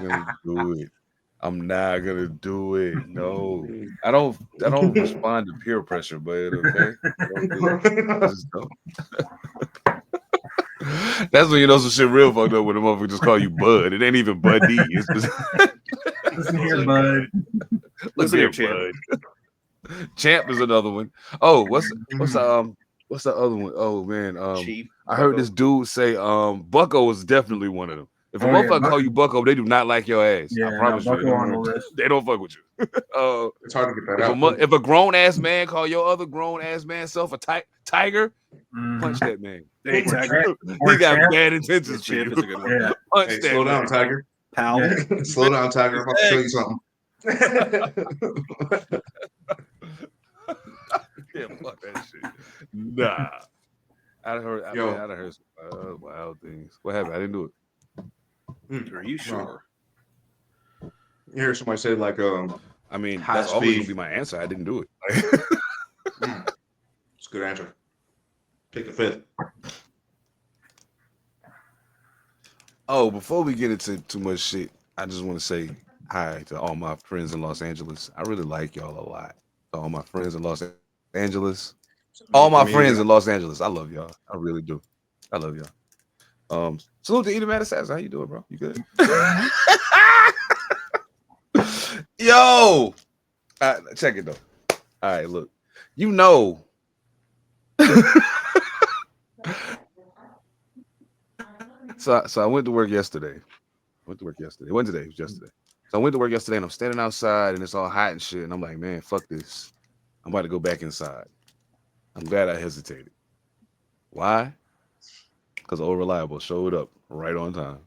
gonna do it. I'm not gonna do it. No, I don't respond to peer pressure, but okay, I don't do it. I just don't. That's when you know some shit real fucked up when the motherfucker just call you Bud. It ain't even Buddy. It's just Listen here, bud. Listen here, Bud. Champ is another one. Oh, what's the other one? Oh man, Chief, I heard Bucko. this dude say Bucko is definitely one of them. If a motherfucker call you Bucko, they do not like your ass. I promise you. Bucko on the list. They don't fuck with you. It's hard to get that out. If a grown ass man call your other grown ass man self a tiger, punch that man. Hey, Tiger. He got bad intentions for you. Champ is a good one. Yeah. Punch Hey, that slow down, man. Tiger. Pal. Slow down, Tiger. I'm about to show you something. Yeah, fuck that shit. Nah. I heard some wild things. What happened? I didn't do it. Are you sure? You hear somebody say like, I mean, high that's always speed. gonna be my answer. I didn't do it. It's a good answer. Take the fifth. Oh, before we get into too much shit, I just want to say hi to all my friends in Los Angeles. I really like y'all a lot. To all my friends in Los Angeles. All my friends in Los Angeles. I love y'all. I really do. I love y'all. Salute to Edom Assassin. How you doing, bro? You good? Yo. Check it though. All right, look. You know. So I went to work yesterday. It wasn't today, it was yesterday. So I went to work yesterday and I'm standing outside and it's all hot and shit. And I'm like, man, fuck this. I'm about to go back inside. I'm glad I hesitated. Why? Because Old Reliable showed up right on time.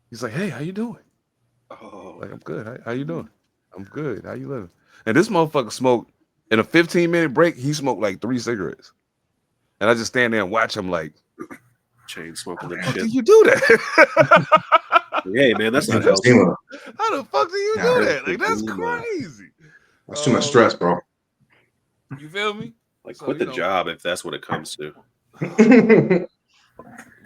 He's like, hey, how you doing? Oh, Like, I'm good. How you doing? I'm good. How you living? And this motherfucker smoked, in a 15-minute break, he smoked like 3 cigarettes. And I just stand there and watch him like, chain smoking and how shit. do you do that? Hey, man, that's not healthy. How the fuck do you do that? Like, that's crazy. That's too much stress, bro. You feel me? Like, So, quit the job if that's what it comes to.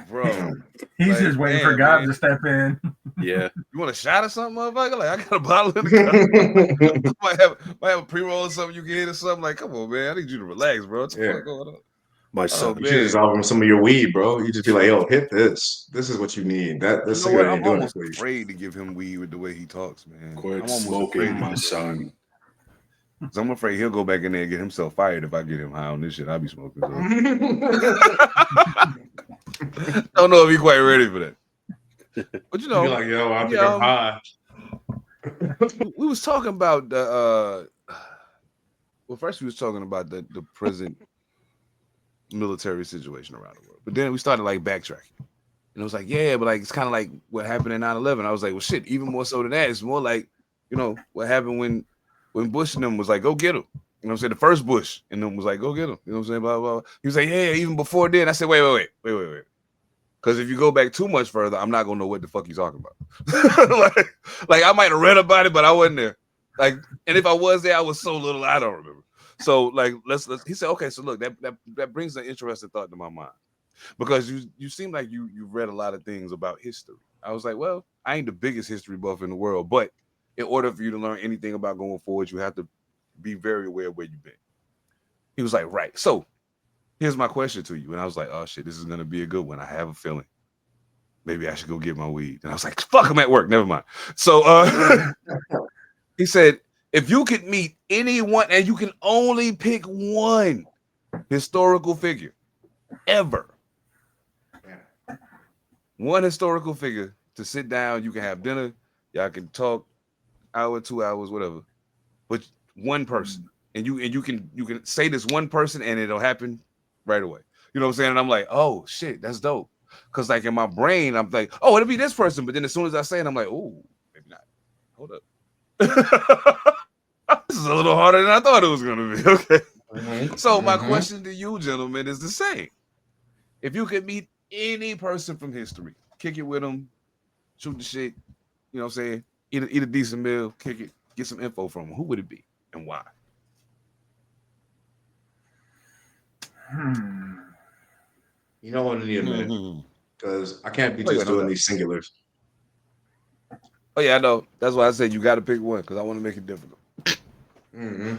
Bro. He's Like, just waiting for God to step in. Yeah. You want a shot or something, motherfucker? Like, I got a bottle in the cup. might have a pre-roll or something you can hit or something. Like, come on, man. I need you to relax, bro. What's the fuck going on? My son. You should just offer him some of your weed, bro. You just be like, yo, hit this. This is what you need. This You know what? cigarette ain't I'm doing it almost for you. afraid to give him weed with the way he talks, man. Quit I'm almost smoking, afraid to my give him son. weed. So I'm afraid he'll go back in there and get himself fired if I get him high on this shit. I'll be smoking. So. Don't know if he's quite ready for that. But you know, You're like, yo, I think I'm high. We was talking about the well, first we was talking about the present military situation around the world. But then we started like backtracking. And it was like, yeah, but like it's kind of like what happened in 9/11. I was like, well shit, even more so than that. It's more like, you know, what happened when Bush and them was like, go get him. You know what I'm saying? The first Bush and them was like, go get him. You know what I'm saying? Blah, blah, blah. He was like, yeah, even before then. I said, wait. Because if you go back too much further, I'm not gonna know what the fuck he's talking about. like I might have read about it, but I wasn't there. Like, and if I was there, I was so little, I don't remember. So like, let's. He said, okay, so look, that brings an interesting thought to my mind, because you seem like you've read a lot of things about history. I was like, well, I ain't the biggest history buff in the world, but in order for you to learn anything about going forward, you have to be very aware of where you've been. He was like, right. So here's my question to you. And I was like, oh shit, this is gonna be a good one. I have a feeling. Maybe I should go get my weed. And I was like, fuck, I'm at work. Never mind. So he said, if you could meet anyone, and you can only pick one historical figure ever. One historical figure to sit down, you can have dinner, y'all can talk hour, 2 hours, whatever. But one person. And you can say this one person and it'll happen right away. You know what I'm saying? And I'm like, oh shit, that's dope. Cause like in my brain, I'm like, oh, it'll be this person. But then as soon as I say it, I'm like, oh, maybe not. Hold up. This is a little harder than I thought it was gonna be. Okay. So my question to you, gentlemen, is the same. If you could meet any person from history, kick it with them, shoot the shit, you know what I'm saying? Eat a decent meal, kick it, get some info from them. Who would it be and why? You know what? I need a minute because I can't be just doing these singulars. Oh yeah, I know. That's why I said you got to pick one because I want to make it difficult. Mm-hmm.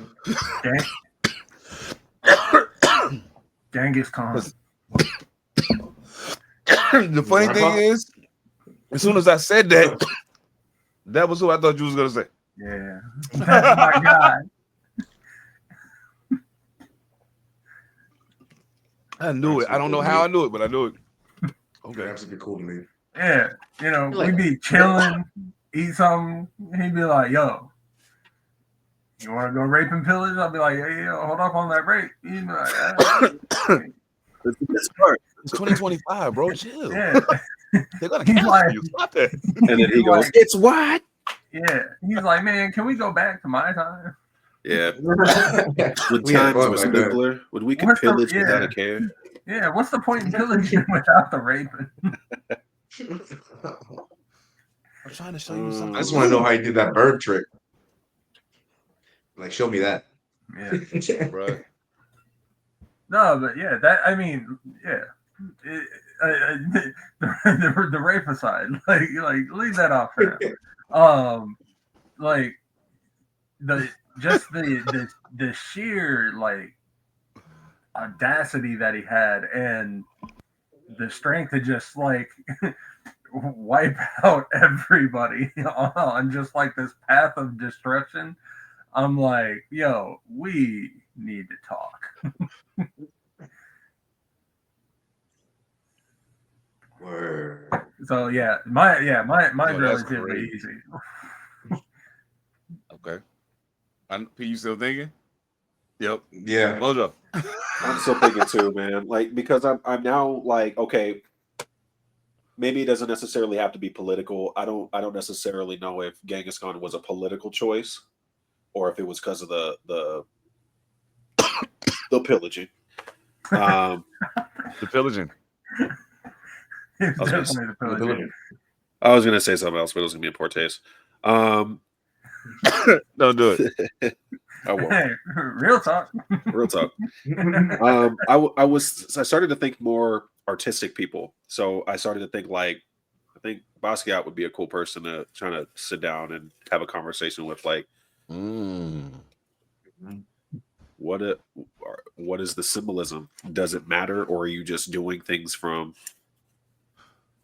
Genghis Khan. The funny thing is, as soon as I said that, that was who I thought you was gonna say. Yeah, that's my guy. I knew it. I don't know how I knew it, but I knew it. Okay, That's be cool to me. Yeah, we'd be chilling, eat something. He'd be like, "Yo, you want to go rape and pillage?" I'll be like, "Yeah, hold up on that rape." You know, It's smart. it's 2025, bro. Chill. yeah. They're gonna He's cancel like- you. Stop that. And then he goes, Like- "It's what?" Yeah, he's like, "Man, can we go back to my time?" Yeah. When We had times fun were back then. simpler, when we could What's the- pillage without yeah. a care. Yeah, what's the point in pillaging without the raping? I'm trying to show you something. I just want to know how you did that bird trick. Like, show me that. Yeah. Right. No, but yeah, that I mean, yeah. The rape aside, like leave that off for now. Like the sheer like audacity that he had and the strength to just like wipe out everybody on just like this path of destruction. I'm like, yo, we need to talk. Word. So yeah, mine's that's relatively crazy. easy. Okay. P, you still thinking? Yep. Yeah. Mojo. I'm still thinking too, man. Like, because I'm now like, okay, maybe it doesn't necessarily have to be political. I don't necessarily know if Genghis Khan was a political choice or if it was because of the pillaging. The pillaging. It's was gonna definitely the pillaging. I was gonna say something else, but it was gonna be in poor taste. Don't do it. I won't. Hey, real talk. Real talk. I started to think more artistic people. So I started to think like, I think Basquiat would be a cool person to try to sit down and have a conversation with. Like, what is the symbolism? Does it matter, or are you just doing things from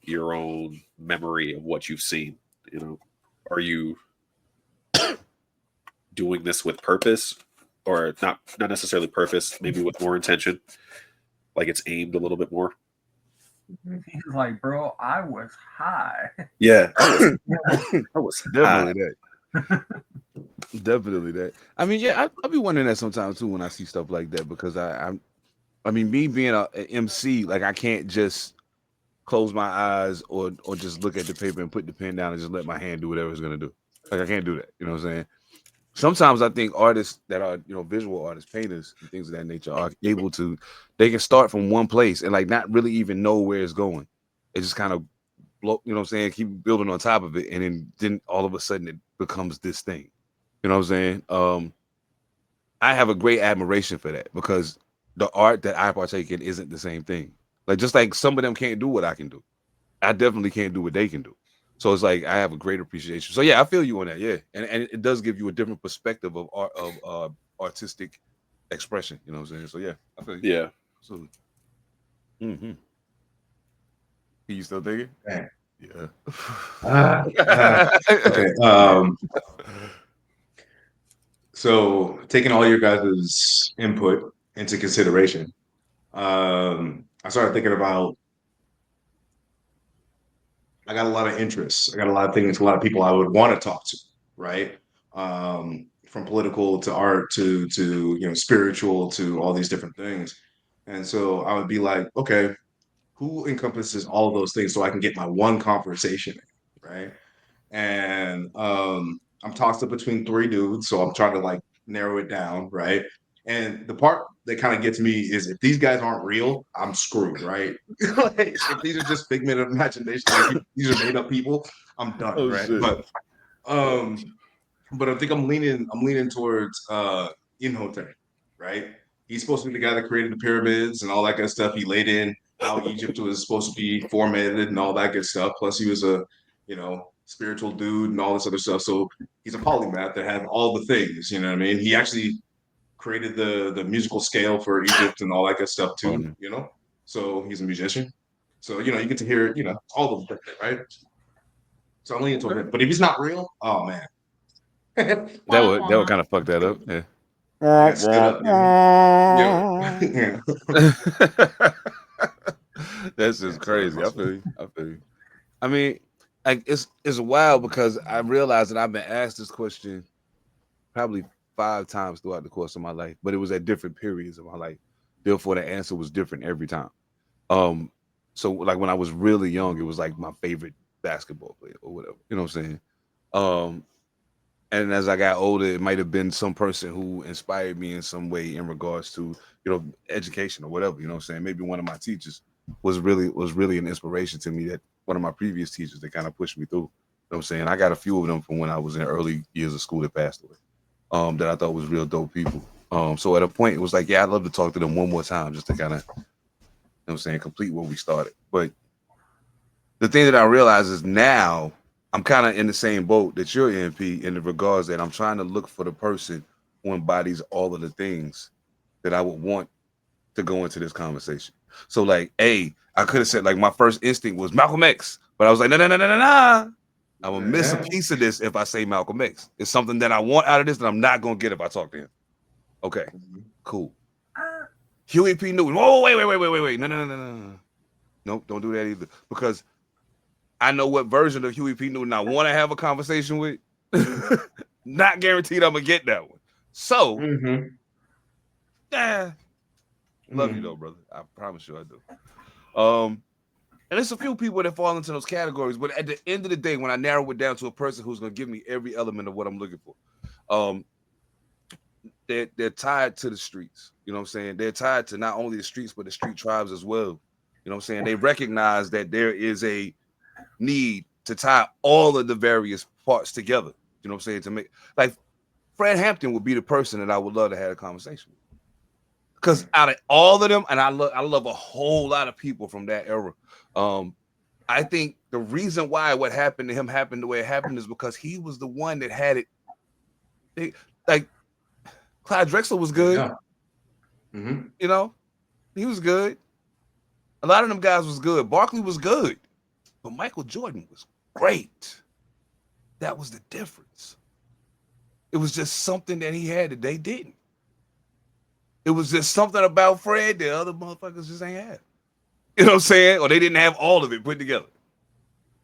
your own memory of what you've seen? You know, are you doing this with purpose, or not necessarily purpose, maybe with more intention, like it's aimed a little bit more? He's like, bro, I was high. Yeah, I was Definitely that. Definitely that. I mean, yeah, I'll be wondering that sometimes too when I see stuff like that, because I mean, me being an MC, like I can't just close my eyes or just look at the paper and put the pen down and just let my hand do whatever it's gonna do. Like I can't do that. You know what I'm saying? Sometimes I think artists that are, visual artists, painters, and things of that nature are able to, they can start from one place and like not really even know where it's going. It just kind of blow, you know what I'm saying, keep building on top of it, and then all of a sudden it becomes this thing. You know what I'm saying? I have a great admiration for that, because the art that I partake in isn't the same thing. Like, just like some of them can't do what I can do, I definitely can't do what they can do. So it's like I have a great appreciation. So yeah, I feel you on that. Yeah, and it does give you a different perspective of art, of artistic expression. You know what I'm saying? So yeah, I feel you. Yeah. Absolutely. Mm-hmm. You still thinking? Yeah. Yeah. Okay. So taking all your guys' input into consideration, I started thinking about, I got a lot of interests. I got a lot of things, a lot of people I would want to talk to, right? From political to art to spiritual to all these different things. And so I would be like, okay, who encompasses all of those things so I can get my one conversation in, right? And I'm tossed up between three dudes, so I'm trying to like narrow it down, right? And the part that kind of gets me is if these guys aren't real, I'm screwed, right? Like, if these are just figment of imagination, like these are made up people, I'm done, Oh, right? shit. But I think I'm leaning towards Imhotep, right? He's supposed to be the guy that created the pyramids and all that good stuff. He laid in how Egypt was supposed to be formatted and all that good stuff. Plus, he was a spiritual dude and all this other stuff. So he's a polymath that had all the things, you know what I mean? He actually created the musical scale for Egypt and all that good stuff too, you know? So he's a musician. So, you know, you get to hear, you know, all of them, right? So I'm leaning toward him. But if he's not real, oh man. That would kind of fuck that up. Yeah. I got stood up, you know? That's just crazy. I feel you. I mean, like it's wild because I realized that I've been asked this question probably 5 times throughout the course of my life, but it was at different periods of my life. Therefore, the answer was different every time. So like when I was really young, it was like my favorite basketball player or whatever. You know what I'm saying? And as I got older, it might have been some person who inspired me in some way in regards to, you know, education or whatever. You know what I'm saying? Maybe one of my teachers was really an inspiration to me. That one of my previous teachers that kind of pushed me through. You know what I'm saying? I got a few of them from when I was in early years of school that passed away. That I thought was real dope people. So at a point, it was like, yeah, I'd love to talk to them one more time just to kind of, you know what I'm saying, complete where we started. But the thing that I realize is now I'm kind of in the same boat that you're in, P, in the regards that I'm trying to look for the person who embodies all of the things that I would want to go into this conversation. So like, I could have said like my first instinct was Malcolm X, but I was like, no. I'm gonna miss a piece of this if I say Malcolm X. It's something that I want out of this that I'm not gonna get if I talk to him. Okay, cool. Huey P. Newton. Oh, wait. No. Nope, don't do that either. Because I know what version of Huey P. Newton I want to have a conversation with. Not guaranteed I'm gonna get that one. So, love you though, brother. I promise you I do. And there's a few people that fall into those categories, but at the end of the day, when I narrow it down to a person who's gonna give me every element of what I'm looking for, they're tied to the streets. You know what I'm saying? They're tied to not only the streets, but the street tribes as well. You know what I'm saying? They recognize that there is a need to tie all of the various parts together. You know what I'm saying? To make like Fred Hampton would be the person that I would love to have a conversation with. Because out of all of them, and I love a whole lot of people from that era. I think the reason why what happened to him happened the way it happened is because he was the one that had it. Like Clyde Drexler was good. Yeah. Mm-hmm. You know, he was good. A lot of them guys was good. Barkley was good, but Michael Jordan was great. That was the difference. It was just something that he had that they didn't. It was just something about Fred that other motherfuckers just ain't have. You know what I'm saying? Or they didn't have all of it put together.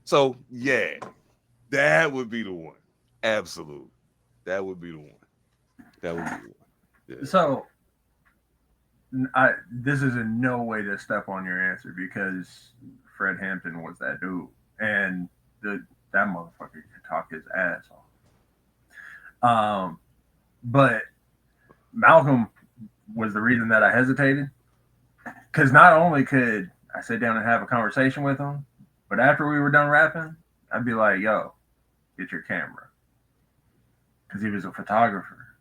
So, yeah, that would be the one. Absolutely. That would be the one. That would be the one. Yeah. So, this is in no way to step on your answer because Fred Hampton was that dude. And that motherfucker could talk his ass off. But Malcolm was the reason that I hesitated. Because not only could I sit down and have a conversation with him, but after we were done rapping, I'd be like, yo, get your camera. Because he was a photographer.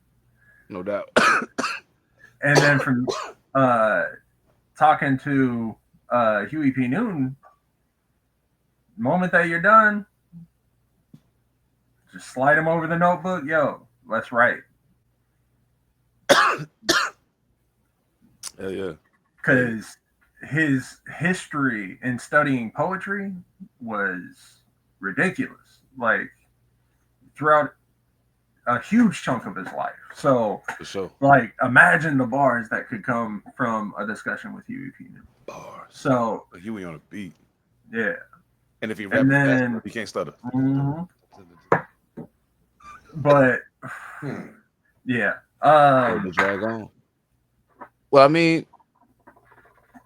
No doubt. And then from talking to Huey P. Newton, the moment that you're done, just slide him over the notebook. Yo, let's write. Hell yeah. Because his history in studying poetry was ridiculous. Like, throughout a huge chunk of his life. So, for sure. Like, imagine the bars that could come from a discussion with Huey P. Newton. Bars. So, Huey on a beat. Yeah. And if he raps fast, he can't stutter. Mm-hmm. But, yeah. Drag on. Well, I mean,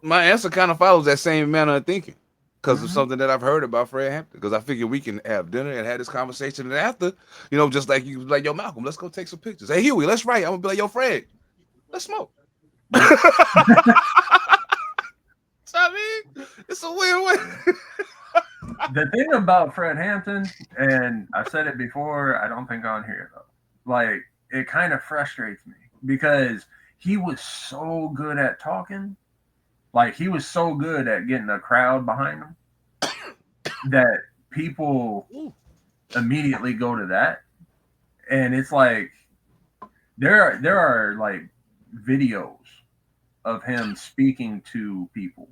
my answer kind of follows that same manner of thinking because of something that I've heard about Fred Hampton. Because I figure we can have dinner and have this conversation, and after, you know, just like you, like, yo, Malcolm, let's go take some pictures. Hey, Huey, let's write. I'm gonna be like, yo, Fred, let's smoke. So, I mean, it's a win-win. The thing about Fred Hampton, and I've said it before, I don't think on here though, like, it kind of frustrates me because he was so good at talking. Like, he was so good at getting a crowd behind him that people immediately go to that. And it's like there are like videos of him speaking to people,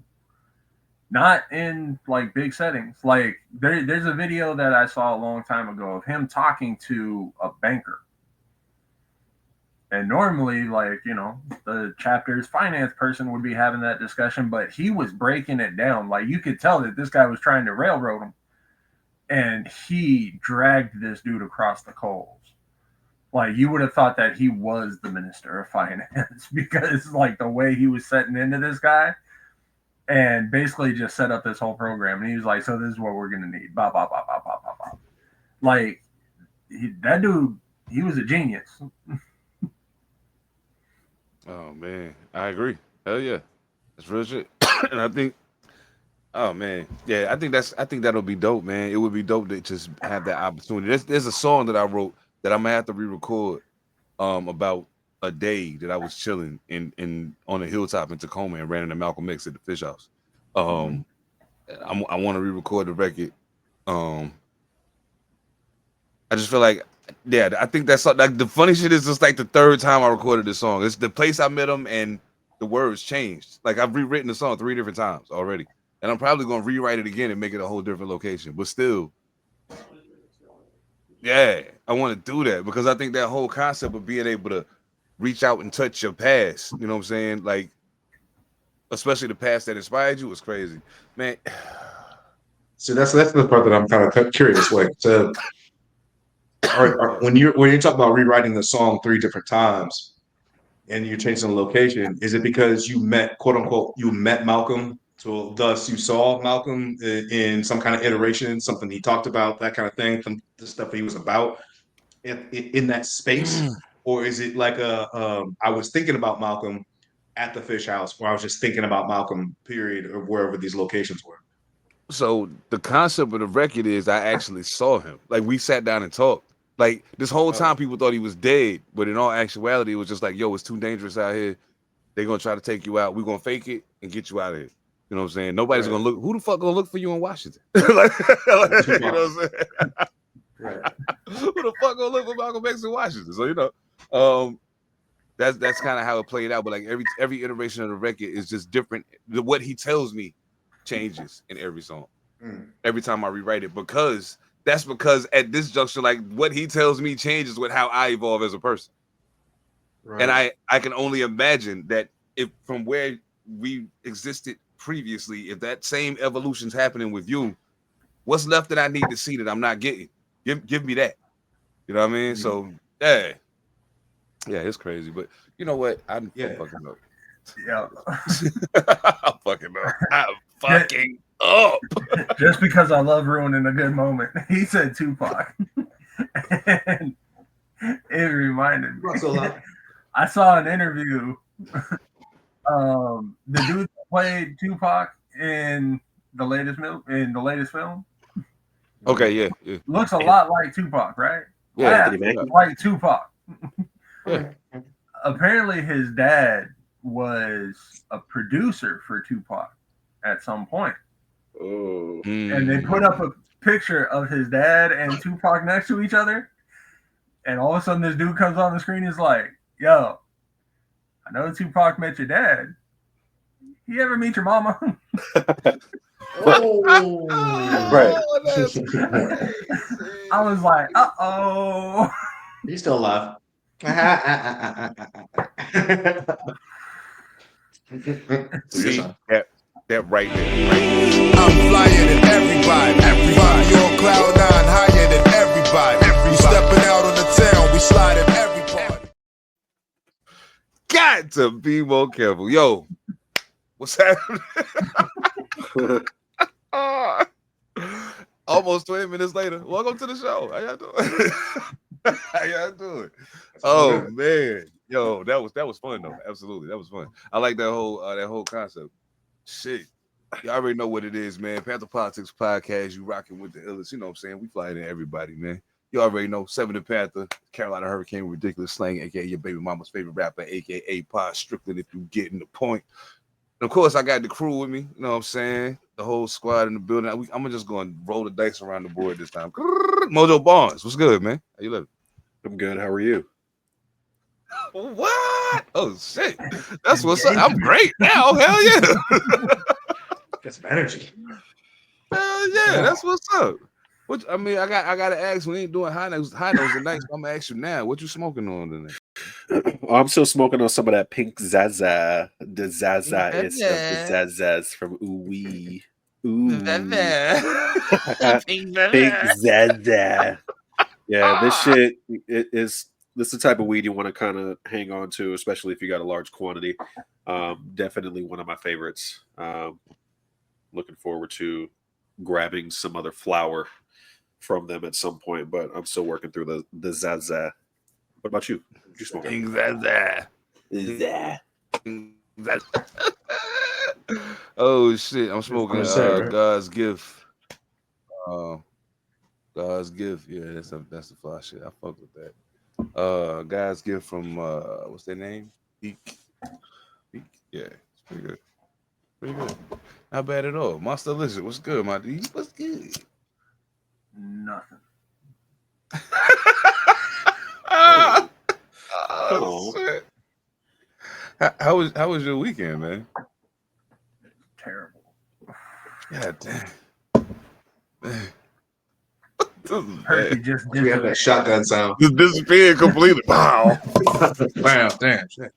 not in like big settings. Like there's a video that I saw a long time ago of him talking to a banker. And normally, like, you know, the chapter's finance person would be having that discussion, but he was breaking it down. Like, you could tell that this guy was trying to railroad him. And he dragged this dude across the coals. Like, you would have thought that he was the minister of finance because, like, the way he was setting into this guy and basically just set up this whole program. And he was like, so this is what we're going to need. Blah, blah, blah, blah, blah, blah, blah. Like, that dude, he was a genius. Oh man, I agree. Hell yeah, that's real shit. And I think, oh man, yeah, I think that'll be dope, man. It would be dope to just have that opportunity. There's a song that I wrote that I'm gonna have to re-record, about a day that I was chilling in on a hilltop in Tacoma and ran into Malcolm X at the Fish House. I want to re-record the record. I just feel like. Yeah, I think that's like the funny shit is just like the third time I recorded this song. It's the place I met him and the words changed. Like I've rewritten the song 3 different times already. And I'm probably gonna rewrite it again and make it a whole different location. But still, yeah, I want to do that because I think that whole concept of being able to reach out and touch your past, you know what I'm saying? Like, especially the past that inspired you was crazy. Man. So that's the part that I'm kind of curious. Like, so when you talk about rewriting the song 3 different times and you're changing the location, is it because you met, quote unquote, you met Malcolm, so thus you saw Malcolm in some kind of iteration, something he talked about, that kind of thing, the stuff he was about in that space? Or is it like I was thinking about Malcolm at the Fish House, or I was just thinking about Malcolm, period, or wherever these locations were? So the concept of the record is I actually saw him. Like we sat down and talked. Like this whole time people thought he was dead, but in all actuality, it was just like, yo, it's too dangerous out here. They're gonna try to take you out. We're gonna fake it and get you out of here. You know what I'm saying? Nobody's gonna look. Who the fuck gonna look for you in Washington? You know what I'm saying? Right. Who the fuck gonna look for Malcolm X in Washington? So you know, that's kind of how it played out. But like every iteration of the record is just different. What he tells me changes in every song. Every time I rewrite it because at this juncture, like what he tells me changes with how I evolve as a person. Right. And I can only imagine that if from where we existed previously, if that same evolution's happening with you, what's left that I need to see that I'm not getting? Give me that. You know what I mean? So yeah, it's crazy. But you know what? I'm fucking up. Yeah. I'm fucking up. I'm fucking up. Just because I love ruining a good moment. He said Tupac. And it reminded me. I saw an interview. The dude that played Tupac in the latest film. Okay, yeah. Looks a lot like Tupac, right? Yeah, like Tupac. Yeah. Apparently, his dad was a producer for Tupac at some point. Oh. And they put up a picture of his dad and Tupac next to each other. And all of a sudden, this dude comes on the screen and is like, yo, I know Tupac met your dad. You ever meet your mama? Right. I was like, uh-oh. He's still alive. See, that right there. I'm flyer than everybody. You on cloud 9, higher than everybody. We stepping out on the town, we sliding every party. Got to be more careful. Yo, what's happening? Almost 20 minutes later. Welcome to the show. How y'all doing? How y'all doing? Oh man. Yo, that was fun though. Absolutely. That was fun. I like that whole concept. Shit. You already know what it is, man. Pantha Politix Podcast. You rocking with the Elicit. You know what I'm saying? We fly in everybody, man. You already know. Seven Da Pantha, Carolina Hurricane, Ridiculous Slang, aka your baby mama's favorite rapper, aka Pod Strickland, if you getting the point. And of course, I got the crew with me. You know what I'm saying? The whole squad in the building. I'm just going to roll the dice around the board this time. Mojo Barnes, what's good, man? How you living? I'm good. How are you? What? Oh shit! That's what's up. I'm great now. Hell yeah! Get some energy. Hell yeah! That's what's up. What I mean, I gotta ask. We ain't doing high notes tonight. So I'm gonna ask you now. What you smoking on tonight? I'm still smoking on some of that pink Zaza. The Zaza is of the Zazas from Ooh Wee. Ooh. Pink Zaza. Yeah, this shit this is the type of weed you want to kind of hang on to, especially if you got a large quantity. Definitely one of my favorites. Looking forward to grabbing some other flower from them at some point, but I'm still working through the Zaza. What about you? What you smoking? Oh shit! I'm smoking Sir. God's gift. God's gift. Yeah, that's the fly shit. I fuck with that. God's gift from what's their name? Peak. Yeah, it's pretty good. Pretty good. Not bad at all. Monster Lizard, what's good, my dude? What's good? Nothing. Oh, shit. How was your weekend, man? Terrible. God damn. Man. Perky just We have that shotgun sound. Just disappeared completely. Wow. Wow, damn shit.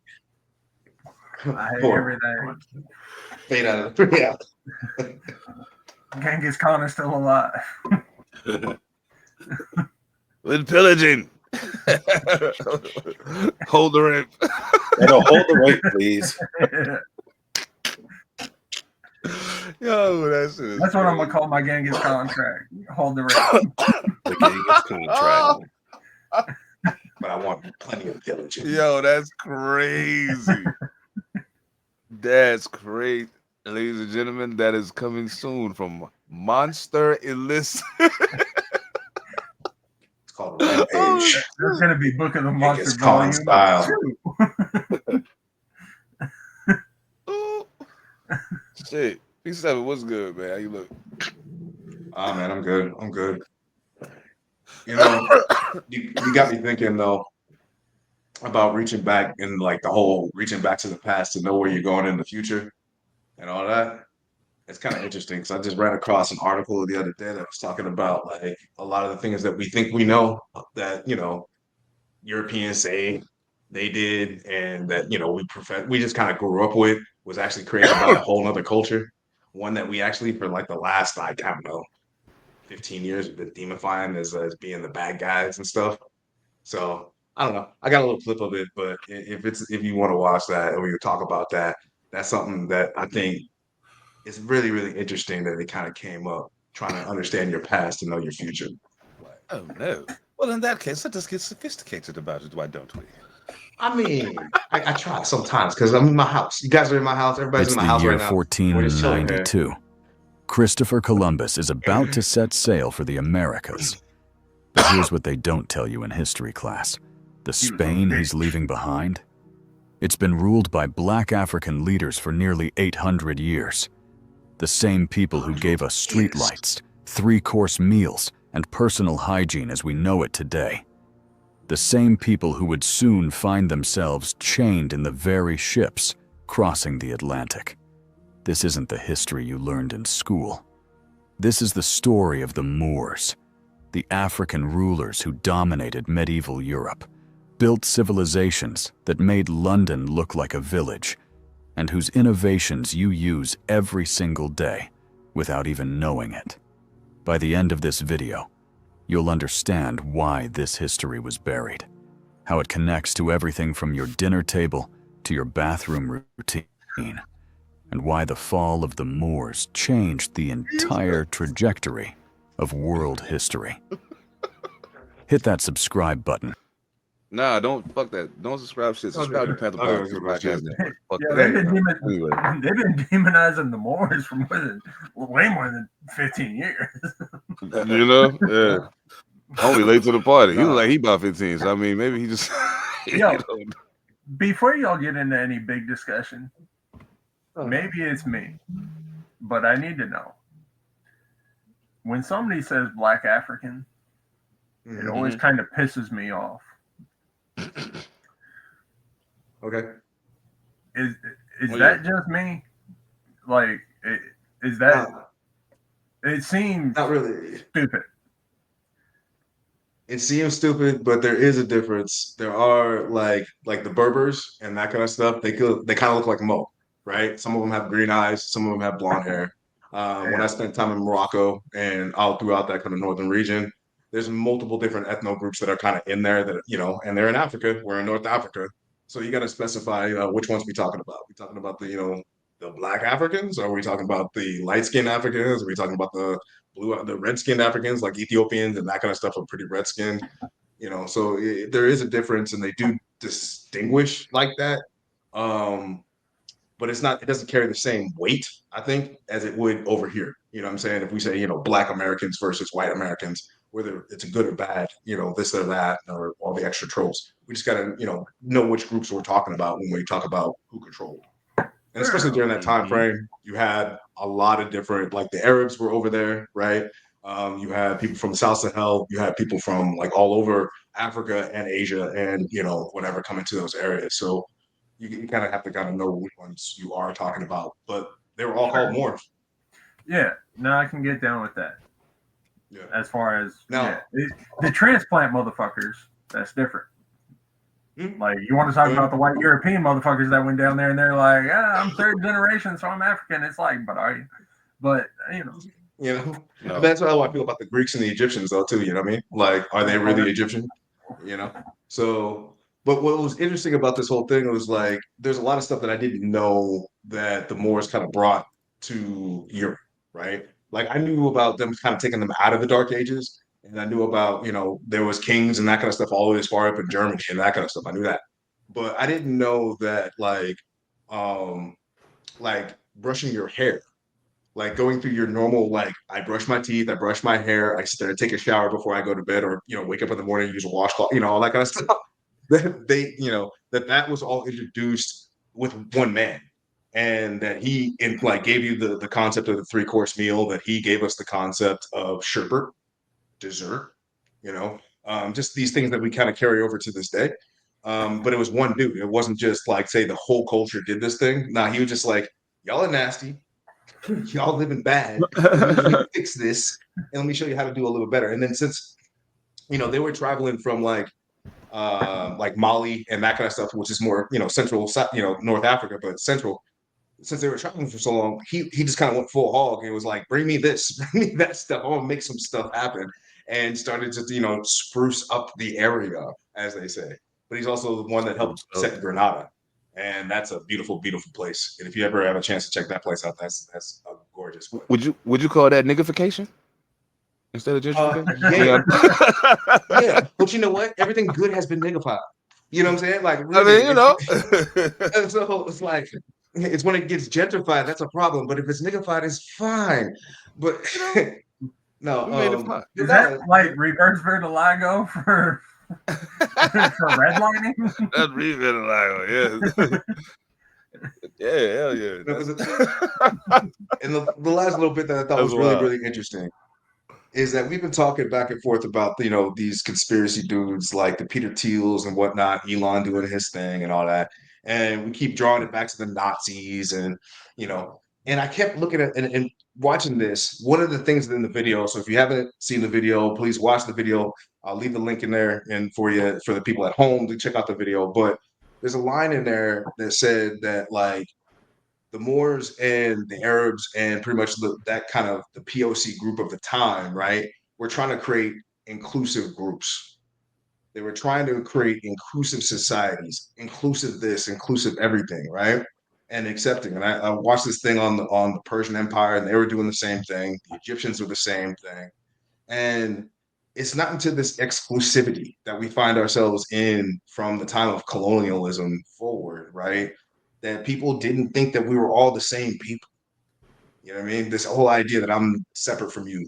I hate everything. Fade out of the yeah. Genghis Khan is still alive. With pillaging. Hold the rape. No, hold the rape, please. Yo, that shit is That's what I'm crazy. gonna call my Genghis Khan track. Hold the rape. The Genghis contract. But I want plenty of diligence. Yo, that's crazy. That's great. Ladies and gentlemen, that is coming soon from Monster Elicit. It's called a rampage. There's gonna be Book of the Genghis Monster Khan Volume style. 2. Oh, shit. P7, what's good, man? How you look? Oh man, I'm good. I'm good. You know, you got me thinking though about reaching back and like the whole reaching back to the past to know where you're going in the future and all that. It's kind of interesting because I just ran across an article the other day that was talking about like a lot of the things that we think we know that, you know, Europeans say they did and that, you know, we just kind of grew up with was actually created by a whole nother culture. One that we actually for like the last, like, I don't know, 15 years have been demifying as being the bad guys and stuff. So I don't know. I got a little clip of it, but if you want to watch that and we can talk about that, that's something that I think is really, really interesting that it kind of came up trying to understand your past to know your future. Oh, no. Well, in that case, let us get sophisticated about it, why don't we? I mean, I try sometimes because I'm in my house. You guys are in my house. Everybody's It's in my the house year right now. 1492. Christopher Columbus is about to set sail for the Americas. But here's what they don't tell you in history class. The Spain he's leaving behind? It's been ruled by black African leaders for nearly 800 years. The same people who gave us streetlights, 3-course meals, and personal hygiene as we know it today. The same people who would soon find themselves chained in the very ships crossing the Atlantic. This isn't the history you learned in school. This is the story of the Moors, the African rulers who dominated medieval Europe, built civilizations that made London look like a village, and whose innovations you use every single day without even knowing it. By the end of this video, you'll understand why this history was buried, how it connects to everything from your dinner table to your bathroom routine, and why the fall of the Moors changed the entire trajectory of world history. Hit that subscribe button. Nah, don't fuck that. Don't subscribe shit. Subscribe to Pantha Politix Podcast. Fuck Yeah, that. they've been demonizing the Moors for way more than 15 years. You know? Yeah. Only late to the party. He was like, he about 15. So, I mean, maybe he just... Yo, before y'all get into any big discussion, maybe it's me, but I need to know. When somebody says Black African, it always kind of pisses me off. Okay. Is that just me? Like, is that? It seems not really stupid. It seems stupid, but there is a difference. There are like the Berbers and that kind of stuff. They kind of look like Mo, right? Some of them have green eyes, some of them have blonde hair. When I spent time in Morocco and all throughout that kind of northern region, there's multiple different ethno groups that are kind of in there that and they're in Africa. We're in North Africa, so you got to specify which ones we talking about. We talking about the Black Africans? Or are we talking about the light skinned Africans? Are we talking about the red skinned Africans like Ethiopians and that kind of stuff are pretty red skinned? So there is a difference, and they do distinguish like that. But it doesn't carry the same weight, I think, as it would over here. You know what I'm saying? If we say, Black Americans versus white Americans, whether it's a good or bad, this or that, or all the extra tropes. We just got to, know which groups we're talking about when we talk about who controlled. And especially during that time frame, you had a lot of different, like the Arabs were over there, right? You had people from the South Sahel, you had people from like all over Africa and Asia and, whatever coming to those areas. So you kind of have to know which ones you are talking about, but they were all called Moors. Yeah, no, I can get down with that. Yeah. As far as the transplant motherfuckers, that's different. Like, you want to talk about the white European motherfuckers that went down there and they're like, I'm third generation, so I'm African. It's like, but are you? But, No. That's how I feel about the Greeks and the Egyptians, though, too. You know what I mean? Like, are they really Egyptian? So, but what was interesting about this whole thing was like, there's a lot of stuff that I didn't know that the Moors kind of brought to Europe, right? Like, I knew about them kind of taking them out of the Dark Ages. And I knew about, there was kings and that kind of stuff all the way as far up in Germany and that kind of stuff. I knew that. But I didn't know that like brushing your hair, like going through your normal, like I brush my teeth, I brush my hair, I sit there and take a shower before I go to bed, or wake up in the morning, use a washcloth, all that kind of stuff. That they, that was all introduced with one man. And that he gave you the concept of the 3-course meal, that he gave us the concept of sherbet, dessert, just these things that we kind of carry over to this day. But it was one dude. It wasn't just like, say, the whole culture did this thing. Nah, he was just like, y'all are nasty. Y'all living bad. Let me fix this. And let me show you how to do a little better. And then since, they were traveling from like Mali and that kind of stuff, which is more, central, North Africa, but central. Since they were traveling for so long, he just kind of went full hog and was like, bring me this, bring me that stuff. I want to make some stuff happen. And started to, spruce up the area, as they say. But he's also the one that helped set Granada. And that's a beautiful, beautiful place. And if you ever have a chance to check that place out, that's a gorgeous place. Would you call that niggification instead of gentrification? Yeah. But you know what? Everything good has been niggified. You know what I'm saying? Like, really, and so it's like, it's when it gets gentrified that's a problem. But if it's niggified, it's fine. But no, is that like reverse vertigo for redlining? That's reverse vertigo, yeah. Hell yeah. And the last little bit that I thought was really, really interesting is that we've been talking back and forth about, these conspiracy dudes like the Peter Thiels and whatnot, Elon doing his thing and all that. And we keep drawing it back to the Nazis and I kept looking at and watching this. One of the things in the video, so if you haven't seen the video, please watch the video. I'll leave the link in there and for the people at home to check out the video. But there's a line in there that said that like the Moors and the Arabs and pretty much that kind of the POC group of the time, right? We're trying to create inclusive groups. They were trying to create inclusive societies, inclusive this, inclusive everything, right? And accepting. And I watched this thing on the Persian Empire, and they were doing the same thing. The Egyptians were the same thing. And it's not until this exclusivity that we find ourselves in from the time of colonialism forward, right? That people didn't think that we were all the same people. You know what I mean? This whole idea that I'm separate from you.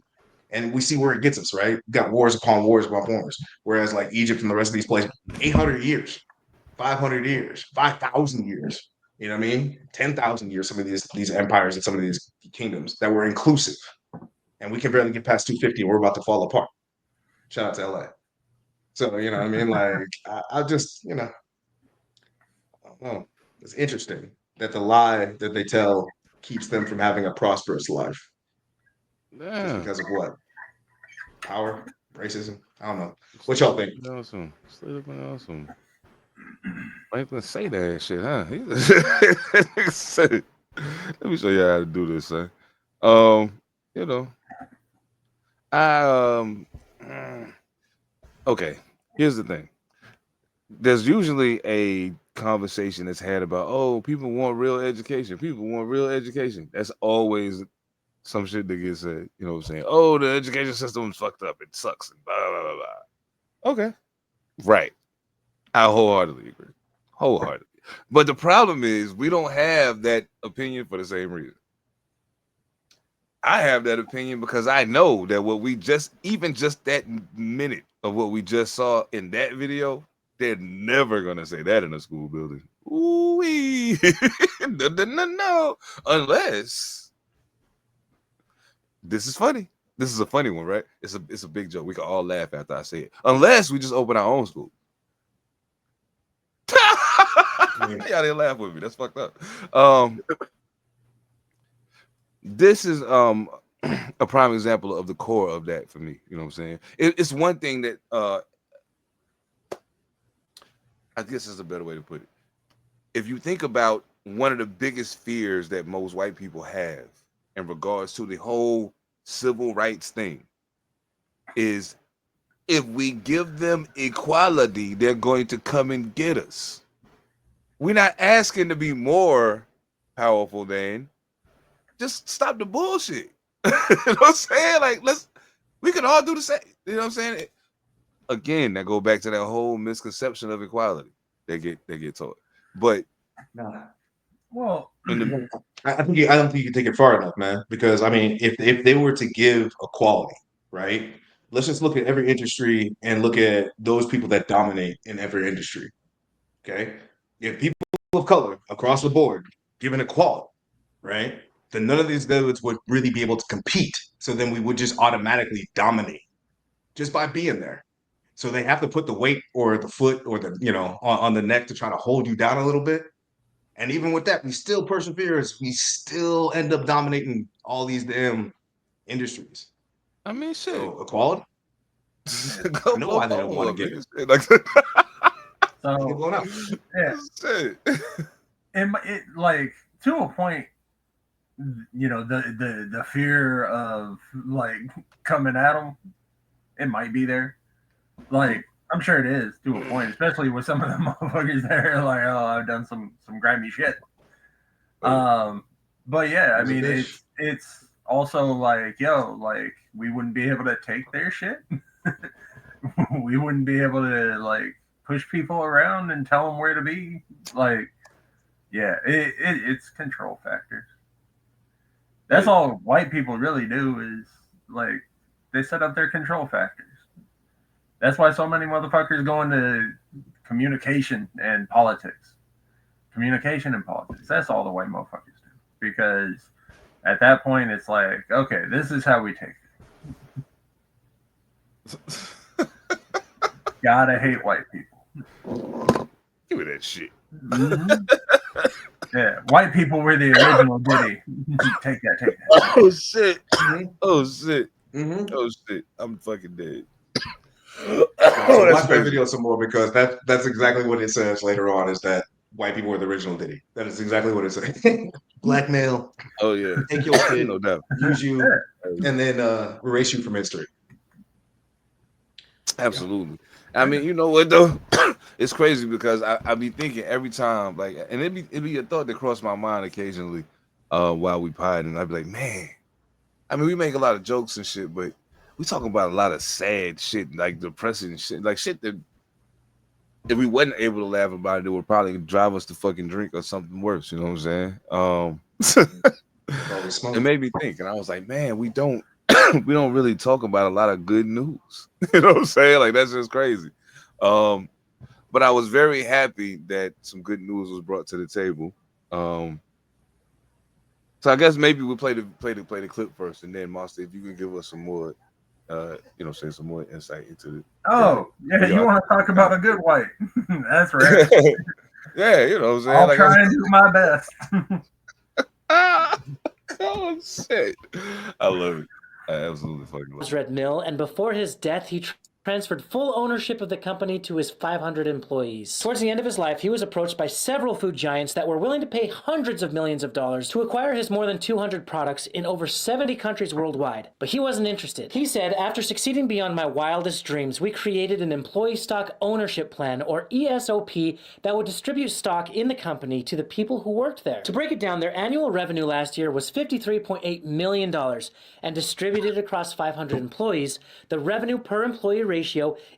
And we see where it gets us, right? We've got wars upon wars upon wars. Whereas like Egypt and the rest of these places, 800 years, 500 years, 5,000 years. You know what I mean? 10,000 years, some of these empires and some of these kingdoms that were inclusive. And we can barely get past 250 and we're about to fall apart. Shout out to LA. So, you know what I mean? Like, I just, you know, I don't know. It's interesting that the lie that they tell keeps them from having a prosperous life. Just because of what? Power? Racism? I don't know. What y'all think? Awesome. Awesome. I ain't gonna say that shit, huh? Let me show you how to do this, son. You know, okay. Here's the thing. There's usually a conversation that's had about, oh, people want real education. People want real education. That's always some shit that gets said. You know what I'm saying? Oh, the education system is fucked up. It sucks. And blah, blah, blah, blah. Okay. Right. I wholeheartedly agree. Wholeheartedly. But the problem is we don't have that opinion for the same reason. I have that opinion because I know that what we just that minute of what we just saw in that video, they're never gonna say that in a school building. Ooh-wee. No. Unless this is funny. This is a funny one, right? It's a big joke. We can all laugh after I say it. Unless we just open our own school. Y'all didn't laugh with me. That's fucked up. This is a prime example of the core of that for me. You know what I'm saying? It's one thing that I guess is a better way to put it. If you think about one of the biggest fears that most white people have in regards to the whole civil rights thing is if we give them equality, they're going to come and get us. We're not asking to be more powerful than, just stop the bullshit. You know what I'm saying? Like, we can all do the same. You know what I'm saying? Again, that go back to that whole misconception of equality they get taught. But well, I don't think you can take it far enough, man. Because I mean, if they were to give equality, right? Let's just look at every industry and look at those people that dominate in every industry. Okay, if people of color across the board given equality, right? Then none of these dudes would really be able to compete. So then we would just automatically dominate just by being there. So they have to put the weight or the foot or the, you know, on the neck to try to hold you down a little bit. And even with that, we still persevere. We still end up dominating all these damn industries. I mean, shit. So equality. I know why they don't want to get it. Like, so yeah, it like to a point. You know, the fear of like coming at them, it might be there. Like, I'm sure it is to a point, especially with some of the motherfuckers that are like, oh, I've done some grimy shit. But yeah, I mean, it's also like, yo, like we wouldn't be able to take their shit. We wouldn't be able to like push people around and tell them where to be. Like, yeah, it's control factors. That's all white people really do is like they set up their control factors. That's why so many motherfuckers go into communication and politics. Communication and politics. That's all the white motherfuckers do. Because at that point it's like, okay, this is how we take it. Gotta hate white people. Give me that shit. Mm-hmm. Yeah, white people were the original Diddy. Take that. Oh shit! Oh shit! Mm-hmm. Oh shit! I'm fucking dead. So watch that video some more because that's exactly what it says later on. Is that white people were the original Diddy? That is exactly what it says. Blackmail. Oh yeah. Take your kid, no doubt. Use you, and then erase you from history. Absolutely. I mean, you know what though? It's crazy because I be thinking every time, like, and it be a thought that crossed my mind occasionally while we pod, and I'd be like, man, I mean, we make a lot of jokes and shit, but we talking about a lot of sad shit, like depressing shit, like shit that if we wasn't able to laugh about it, it would probably drive us to fucking drink or something worse. You know what I'm saying? It made me think, and I was like, man, we don't really talk about a lot of good news. You know what I'm saying? Like, that's just crazy. But I was very happy that some good news was brought to the table. So I guess maybe we'll play the clip first, and then Monster, if you can give us some more, say some more insight into it. Oh, yeah, you want to talk about a good white? That's right. Yeah, you know what I'm saying. I'll try and do my best. Oh shit! I love it. I absolutely fucking love it. Red Mill, and before his death, he transferred full ownership of the company to his 500 employees. Towards the end of his life, he was approached by several food giants that were willing to pay hundreds of millions of dollars to acquire his more than 200 products in over 70 countries worldwide. But he wasn't interested. He said, after succeeding beyond my wildest dreams, we created an employee stock ownership plan, or ESOP, that would distribute stock in the company to the people who worked there. To break it down, their annual revenue last year was $53.8 million, and distributed across 500 employees, the revenue per employee ratio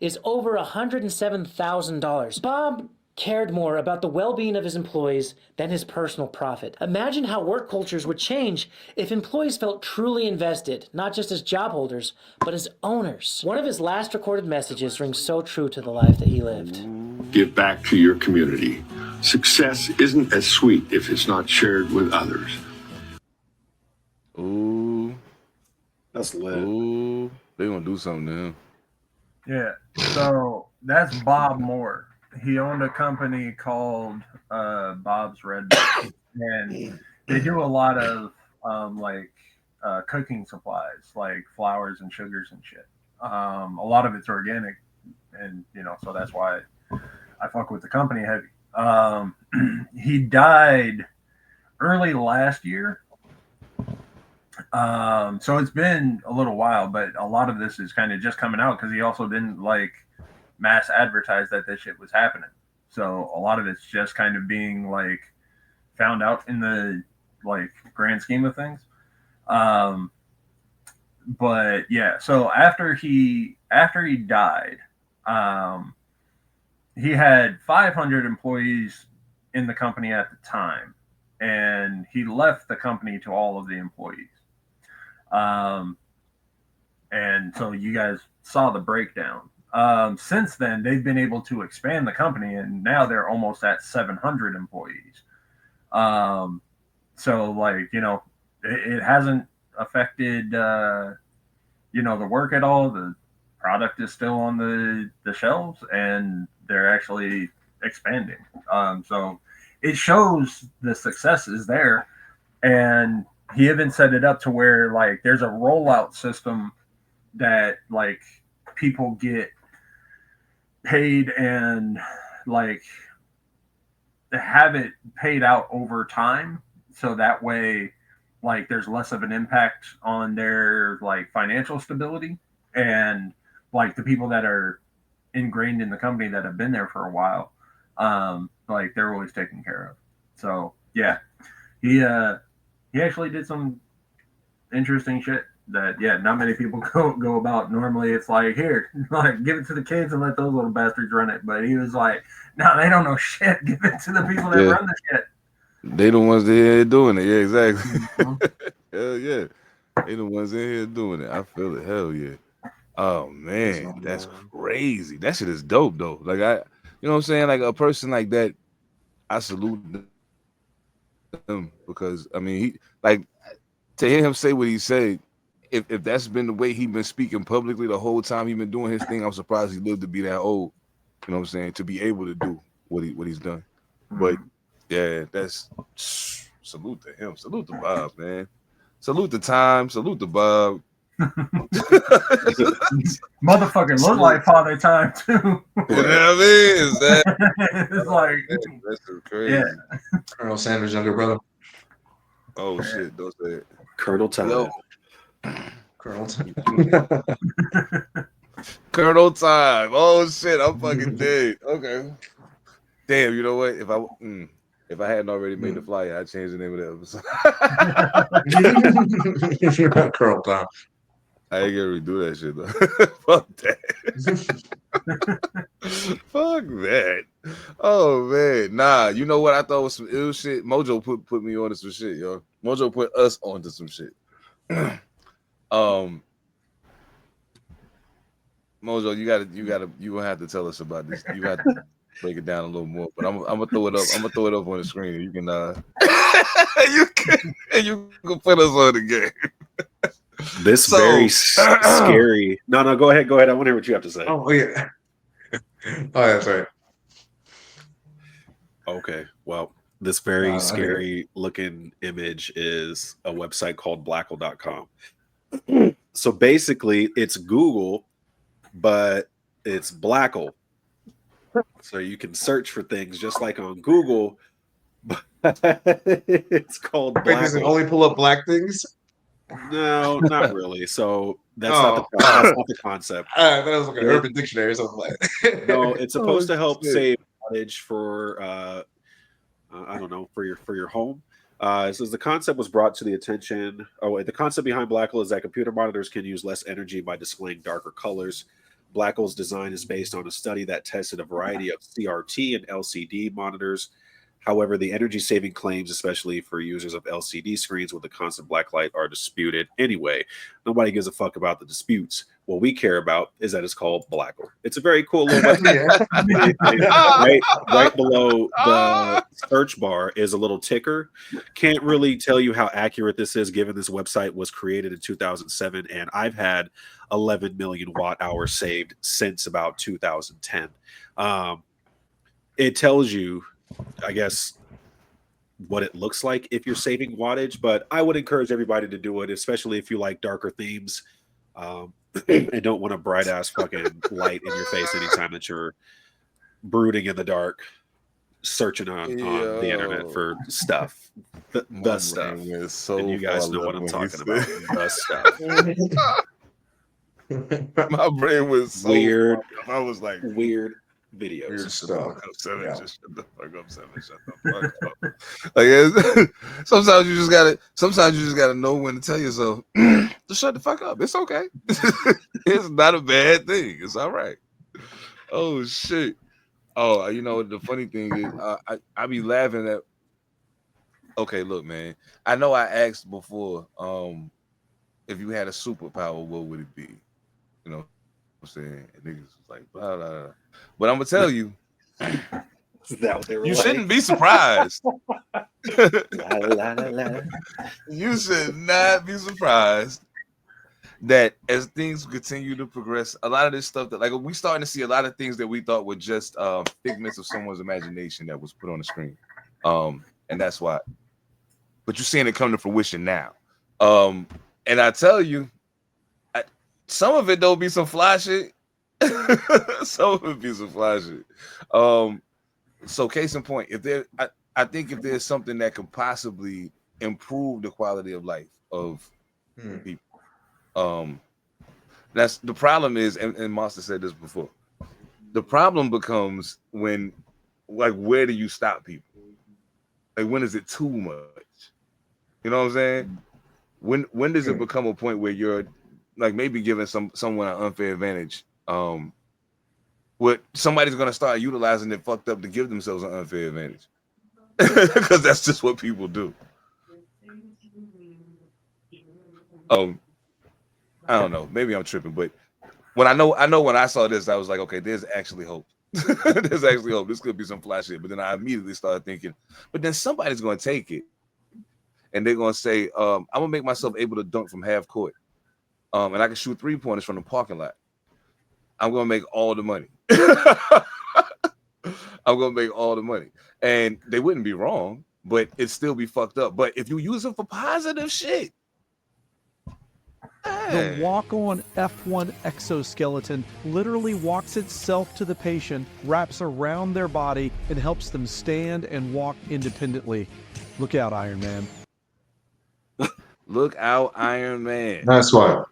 is over $107,000. Bob cared more about the well-being of his employees than his personal profit. Imagine how work cultures would change if employees felt truly invested, not just as job holders, but as owners. One of his last recorded messages rings so true to the life that he lived. Give back to your community. Success isn't as sweet if it's not shared with others. Ooh, That's lit. ooh, they gonna do something to him. Yeah, so that's Bob Moore. He owned a company called Bob's Red Mill, and they do a lot of cooking supplies, like flours and sugars and shit. A lot of it's organic, and so that's why I fuck with the company heavy. He died early last year. So it's been a little while, but a lot of this is kind of just coming out because he also didn't mass advertise that this shit was happening. So a lot of it's just kind of being found out in the grand scheme of things. But yeah, so after he died, he had 500 employees in the company at the time, and he left the company to all of the employees. And so you guys saw the breakdown. Since then, they've been able to expand the company, and now they're almost at 700 employees. So it hasn't affected, the work at all. The product is still on the shelves, and they're actually expanding. So it shows the success is there, and he even set it up to where there's a rollout system that people get paid and have it paid out over time, so that way there's less of an impact on their financial stability, and the people that are ingrained in the company that have been there for a while, they're always taken care of. So yeah, he actually did some interesting shit that not many people go about. Normally it's here, give it to the kids and let those little bastards run it. But he was no, they don't know shit. Give it to the people that run the shit. They the ones that here doing it. Yeah, exactly. Hell yeah, they the ones in here doing it. I feel it. Hell yeah. Oh man, that's crazy. That shit is dope though. You know what I'm saying? A person like that, I salute him, because I mean, he to hear him say what he said. If that's been the way he been speaking publicly the whole time he been doing his thing, I'm surprised he lived to be that old. You know what I'm saying? To be able to do what he's done. But yeah, that's salute to him. Salute to Bob, man. Salute the time. Salute to Bob. Motherfucker look like Father Time too. You know what I mean? Is that it's that's crazy. Yeah. Colonel Sanders' younger brother. Oh shit, don't say it. Colonel Time. Yo. Colonel Time. Colonel Time. Oh shit, I'm fucking dead. Okay. Damn, you know what? If I hadn't already made the flyer, I'd change the name of the episode. Colonel Time. I ain't gonna redo that shit though. Fuck that. Fuck that. Oh man. Nah, you know what I thought was some ill shit? Mojo put me onto some shit, yo. Mojo put us onto some shit. Mojo, you gonna have to tell us about this. break it down a little more. But I'm gonna throw it up. I'm gonna throw it up on the screen. And you can you can put us on the game. This very scary. No, go ahead. I want to hear what you have to say. Oh yeah. Oh, that's right. Okay. Well, this very scary looking image is a website called blackle.com. So basically, it's Google, but it's Blackle. So you can search for things just like on Google, but it's called Blackle. Wait, does it only pull up black things? No, not really. So that's not the concept. That was like an Urban Dictionary or something like that. No, it's supposed to help save wattage for I don't know, for your home. It says the concept was brought to the attention. The concept behind Blackle is that computer monitors can use less energy by displaying darker colors. Blackle's design is based on a study that tested a variety of CRT and LCD monitors. However, the energy-saving claims, especially for users of LCD screens with the constant black light, are disputed. Anyway, nobody gives a fuck about the disputes. What we care about is that it's called Blackle. It's a very cool little website. right below the search bar is a little ticker. Can't really tell you how accurate this is, given this website was created in 2007, and I've had 11 million watt hours saved since about 2010. It tells you, I guess, what it looks like if you're saving wattage, but I would encourage everybody to do it, especially if you like darker themes and don't want a bright ass fucking light in your face anytime that you're brooding in the dark, searking on the internet for stuff. The stuff. So and you guys know what I'm talking about. The stuff. My brain was so weird. I was like weird videos. Weird stuff. Just shut the fuck up, Seven. Shut the fuck up. Like, sometimes you just gotta know when to tell yourself, just shut the fuck up. It's okay. It's not a bad thing. It's all right. Oh shit. Oh, you know the funny thing is, I be laughing at. Okay, look, man. I know I asked before, if you had a superpower, what would it be? You know. I'm saying niggas was like blah, blah, blah. But I'm gonna tell you, you shouldn't be surprised. You should not be surprised that as things continue to progress, a lot of this stuff that like we starting to see a lot of things that we thought were just figments of someone's imagination that was put on the screen, and that's why. But you're seeing it come to fruition now, and I tell you. Some of it don't be some fly shit. Some of it be some fly shit. So case in point, I think if there's something that could possibly improve the quality of life of people, that's the problem is, and Monster said this before. The problem becomes when, like, where do you stop people? Like, when is it too much? You know what I'm saying? When does it become a point where you're like maybe giving someone an unfair advantage? What somebody's gonna start utilizing it fucked up to give themselves an unfair advantage. Because that's just what people do. I don't know. Maybe I'm tripping, but when I know when I saw this, I was like, okay, there's actually hope. There's actually hope. This could be some flash shit. But then I immediately started thinking, but then somebody's gonna take it and they're gonna say, I'm gonna make myself able to dunk from half court. And I can shoot 3-pointers from the parking lot. I'm gonna make all the money. I'm gonna make all the money, and they wouldn't be wrong, but it'd still be fucked up. But if you use it for positive shit, the walk-on F1 exoskeleton literally walks itself to the patient, wraps around their body, and helps them stand and walk independently. Look out, Iron Man. Look out, Iron Man. That's why.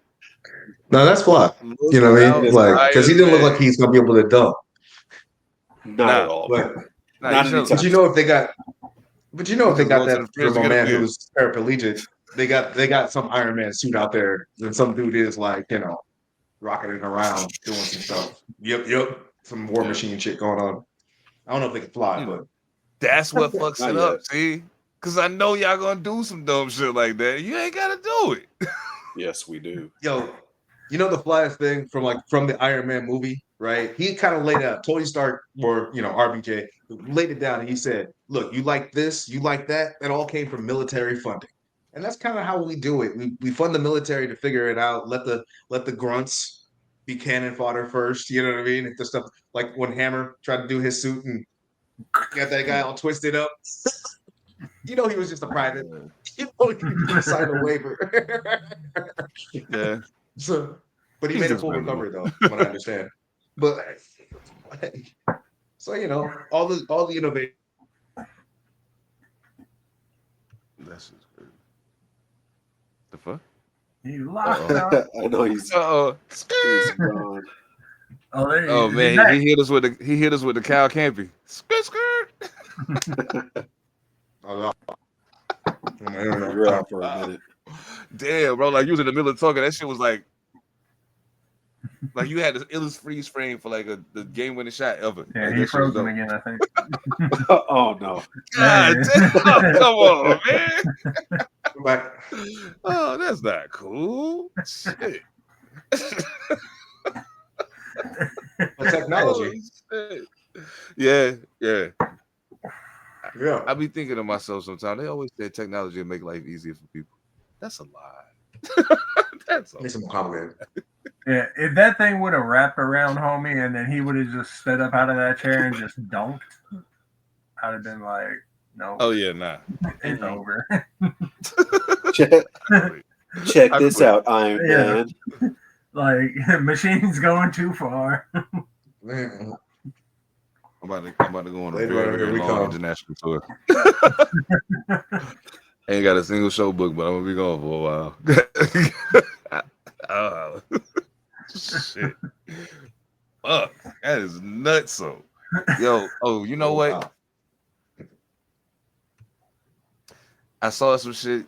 No, that's why. You know what I mean? Like, because he didn't look like he's gonna be able to dunk. Not at all. But you know if they got that for my man who was paraplegic, they got some Iron Man suit out there, and some dude is like, you know, rocketing around doing some stuff. Yep. Some war machine shit going on. I don't know if they can fly, but that's what fucks it up, see? Because I know y'all gonna do some dumb shit like that. You ain't gotta do it. Yes, we do. Yo, you know the flyest thing from the Iron Man movie right? He kind of laid out Tony Stark or RBJ laid it down, and he said, "Look, you like this, you like that. It all came from military funding." And that's kind of how we do it. We fund the military to figure it out. Let the grunts be cannon fodder first. You know what I mean? If the stuff like when Hammer tried to do his suit and got that guy all twisted up. He was just a private. He could sign a waiver. Yeah. So, but he He's made a full expendable. recovery though, from what I understand. But so all the innovation. That's just crazy. The fuck? He locked up. I know he's Uh-oh. gone. Oh, there Oh he's man, back. he hit us with the cow campy. Skirt. Oh, You're out for a minute. Damn, bro, like you was in the middle of talking. That shit was like you had the illest freeze frame for like the game-winning shot ever. Yeah, Like, he that shit was froze him dope. again, I think. Oh no. God damn, come on, man. back. Oh, that's not cool. Shit. But technology. Oh, shit. Yeah. Yeah. I be thinking to myself sometimes. They always say technology will make life easier for people. That's a lie. That's a Makes it more complicated. Yeah, if that thing would have wrapped around homie and then he would have just stood up out of that chair and just dunked, I'd have been like, no. Oh yeah, nah. It's over. Check this out, Iron Man. Like, machine's going too far. Man. I'm about to go on a Later very, on, very here we long come. international tour. Ain't got a single show book, but I'm gonna be gone for a while. Shit. Fuck. That is nuts. So, yo, you know what? Wow. I saw some shit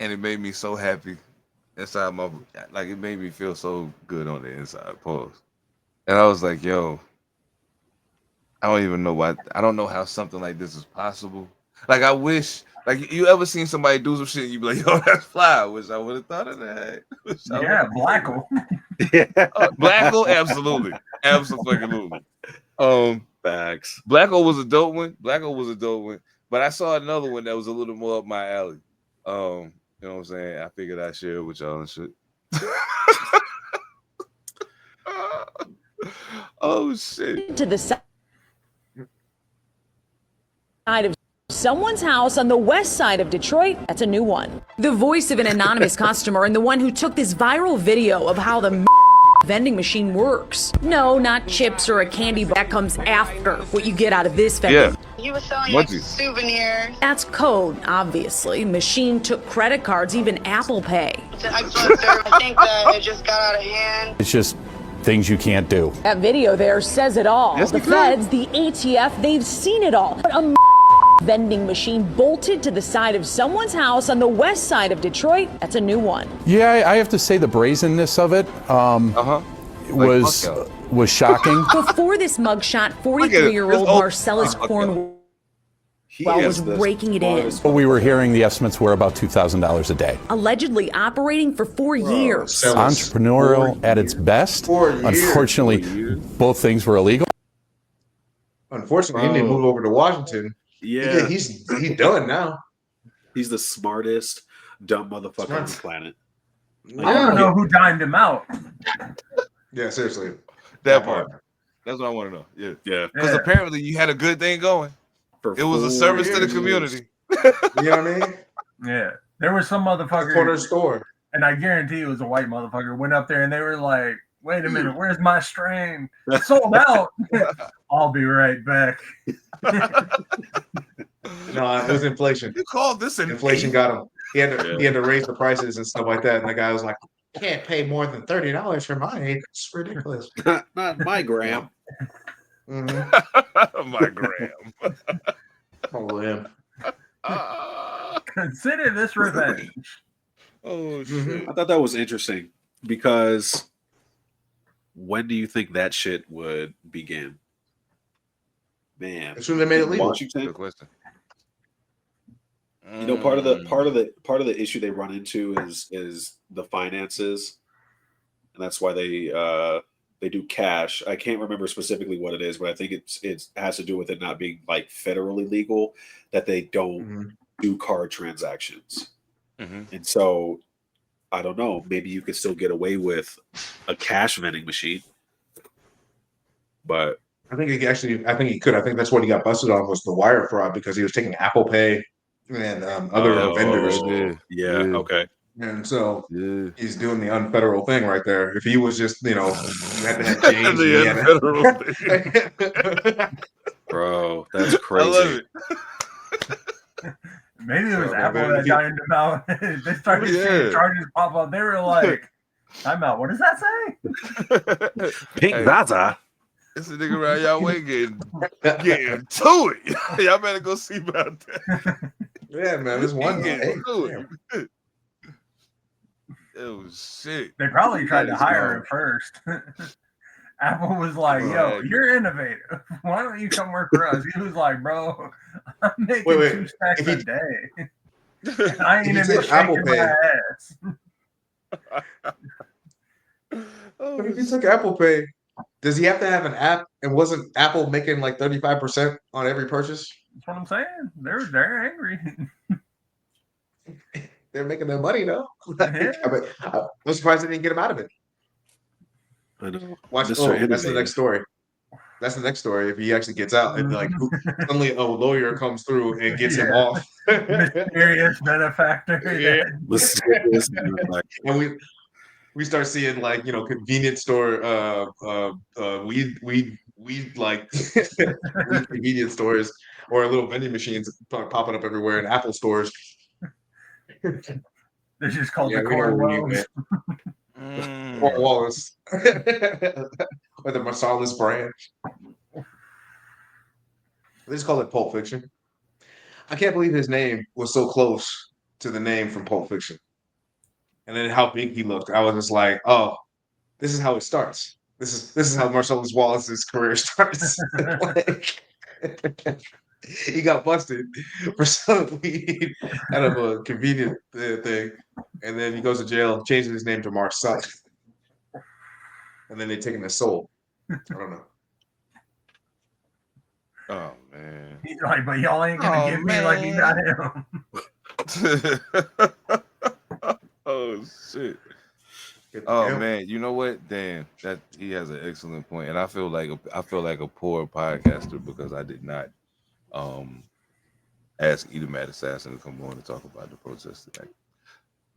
and it made me so happy inside my, like, it made me feel so good on the inside. Pause. And I was like, yo, I don't even know why. I don't know how something like this is possible. Like, I wish, like, you ever seen somebody do some shit and you be like, yo, that's fly. I wish I would have thought of that. Yeah, Blackle. Blackle, absolutely. Absolutely. Facts. Blackle was a dope one. But I saw another one that was a little more up my alley. You know what I'm saying? I figured I'd share it with y'all and shit. Oh shit. To the side of someone's house on the west side of Detroit. That's a new one. The voice of an anonymous customer and the one who took this viral video of how the vending machine works. No, not chips or a candy bar. That comes after what you get out of this vending. Yeah. You were selling like souvenirs. That's code, obviously. Machine took credit cards, even Apple Pay. I think that it just got out of hand. It's just things you can't do. That video there says it all. Yes, The feds, the ATF, they've seen it all. But a vending machine bolted to the side of someone's house on the west side of Detroit. That's a new one. Yeah, I have to say the brazenness of it was shocking. Before this mugshot, 43-year-old Marcellus Cornwell was raking it in. We were hearing the estimates were about $2,000 a day. Allegedly operating for 4 years. Entrepreneurial at its best. Unfortunately, both things were illegal. Unfortunately, he didn't move over to Washington. Yeah. He's done now. He's the smartest dumb motherfucker on the planet. I don't know who dimed him out. Yeah, seriously. That part. That's what I want to know. Yeah. Because apparently you had a good thing going. It was a service to the community. You know what I mean? Yeah. There was some motherfucker. Corner store. And I guarantee it was a white motherfucker. Went up there and they were like, wait a minute, where's my strain? It's sold out. I'll be right back. No, it was inflation. You called this inflation got him. He had to raise the prices and stuff like that. And the guy was like, can't pay more than $30 for mine. It's ridiculous. Not my gram. My gram. Oh, him. Consider this revenge. Oh shit. I thought that was interesting because when do you think that shit would begin? Man, As soon as they made it legal. Good question. You know, part of the issue they run into is the finances, and that's why they They do cash. I can't remember specifically what it is, but I think it has to do with it not being like federally legal, that they don't do card transactions. And so I don't know, maybe you could still get away with a cash vending machine. But I think he could. I think that's what he got busted on was the wire fraud, because he was taking Apple Pay and other vendors. Okay. And so he's doing the unfederal thing right there. If he was just, you had to have change. Bro, that's crazy. I love it. Maybe it was Apple that got him out. They started seeing charges pop up. They were like, "I'm out. What does that say?" Pink Zaza. It's a nigga around y'all way getting to it. Y'all better go see about that. Yeah, man. This one getting to it. Oh shit! They probably tried to hire him first. Apple was like, "Yo, you're innovative. Why don't you come work for us?" He was like, "Bro, I'm making 2 stacks a day. And I ain't even shaking my ass." But if he took Apple Pay, does he have to have an app? And wasn't Apple making like 35% on every purchase? That's what I'm saying. They're angry. They're making their money though. I'm surprised they didn't get him out of it. I know. Watch. That's the next story. That's the next story. If he actually gets out, and like suddenly a lawyer comes through and gets him off. Mysterious benefactor. Mysterious benefactor. And we start seeing like convenience store weed like weed convenience stores or little vending machines popping up everywhere in Apple stores. They're just called the Corn Walls. Corn Wallace. Or the Marsalis brand. They just call it Pulp Fiction. I can't believe his name was so close to the name from Pulp Fiction. And then how big he looked. I was just like, oh, this is how it starts. This is how Marcellus Wallace's career starts. He got busted for selling weed out of a convenient thing, and then he goes to jail, changes his name to Marcel, and then they take him as soul. I don't know. Oh man! He's like, but y'all ain't gonna give me like you got him. Oh shit! Oh man, you know what? Damn, that he has an excellent point, and I feel like a poor podcaster because I did not ask Edom Mad Assassin to come on and talk about the protest tonight.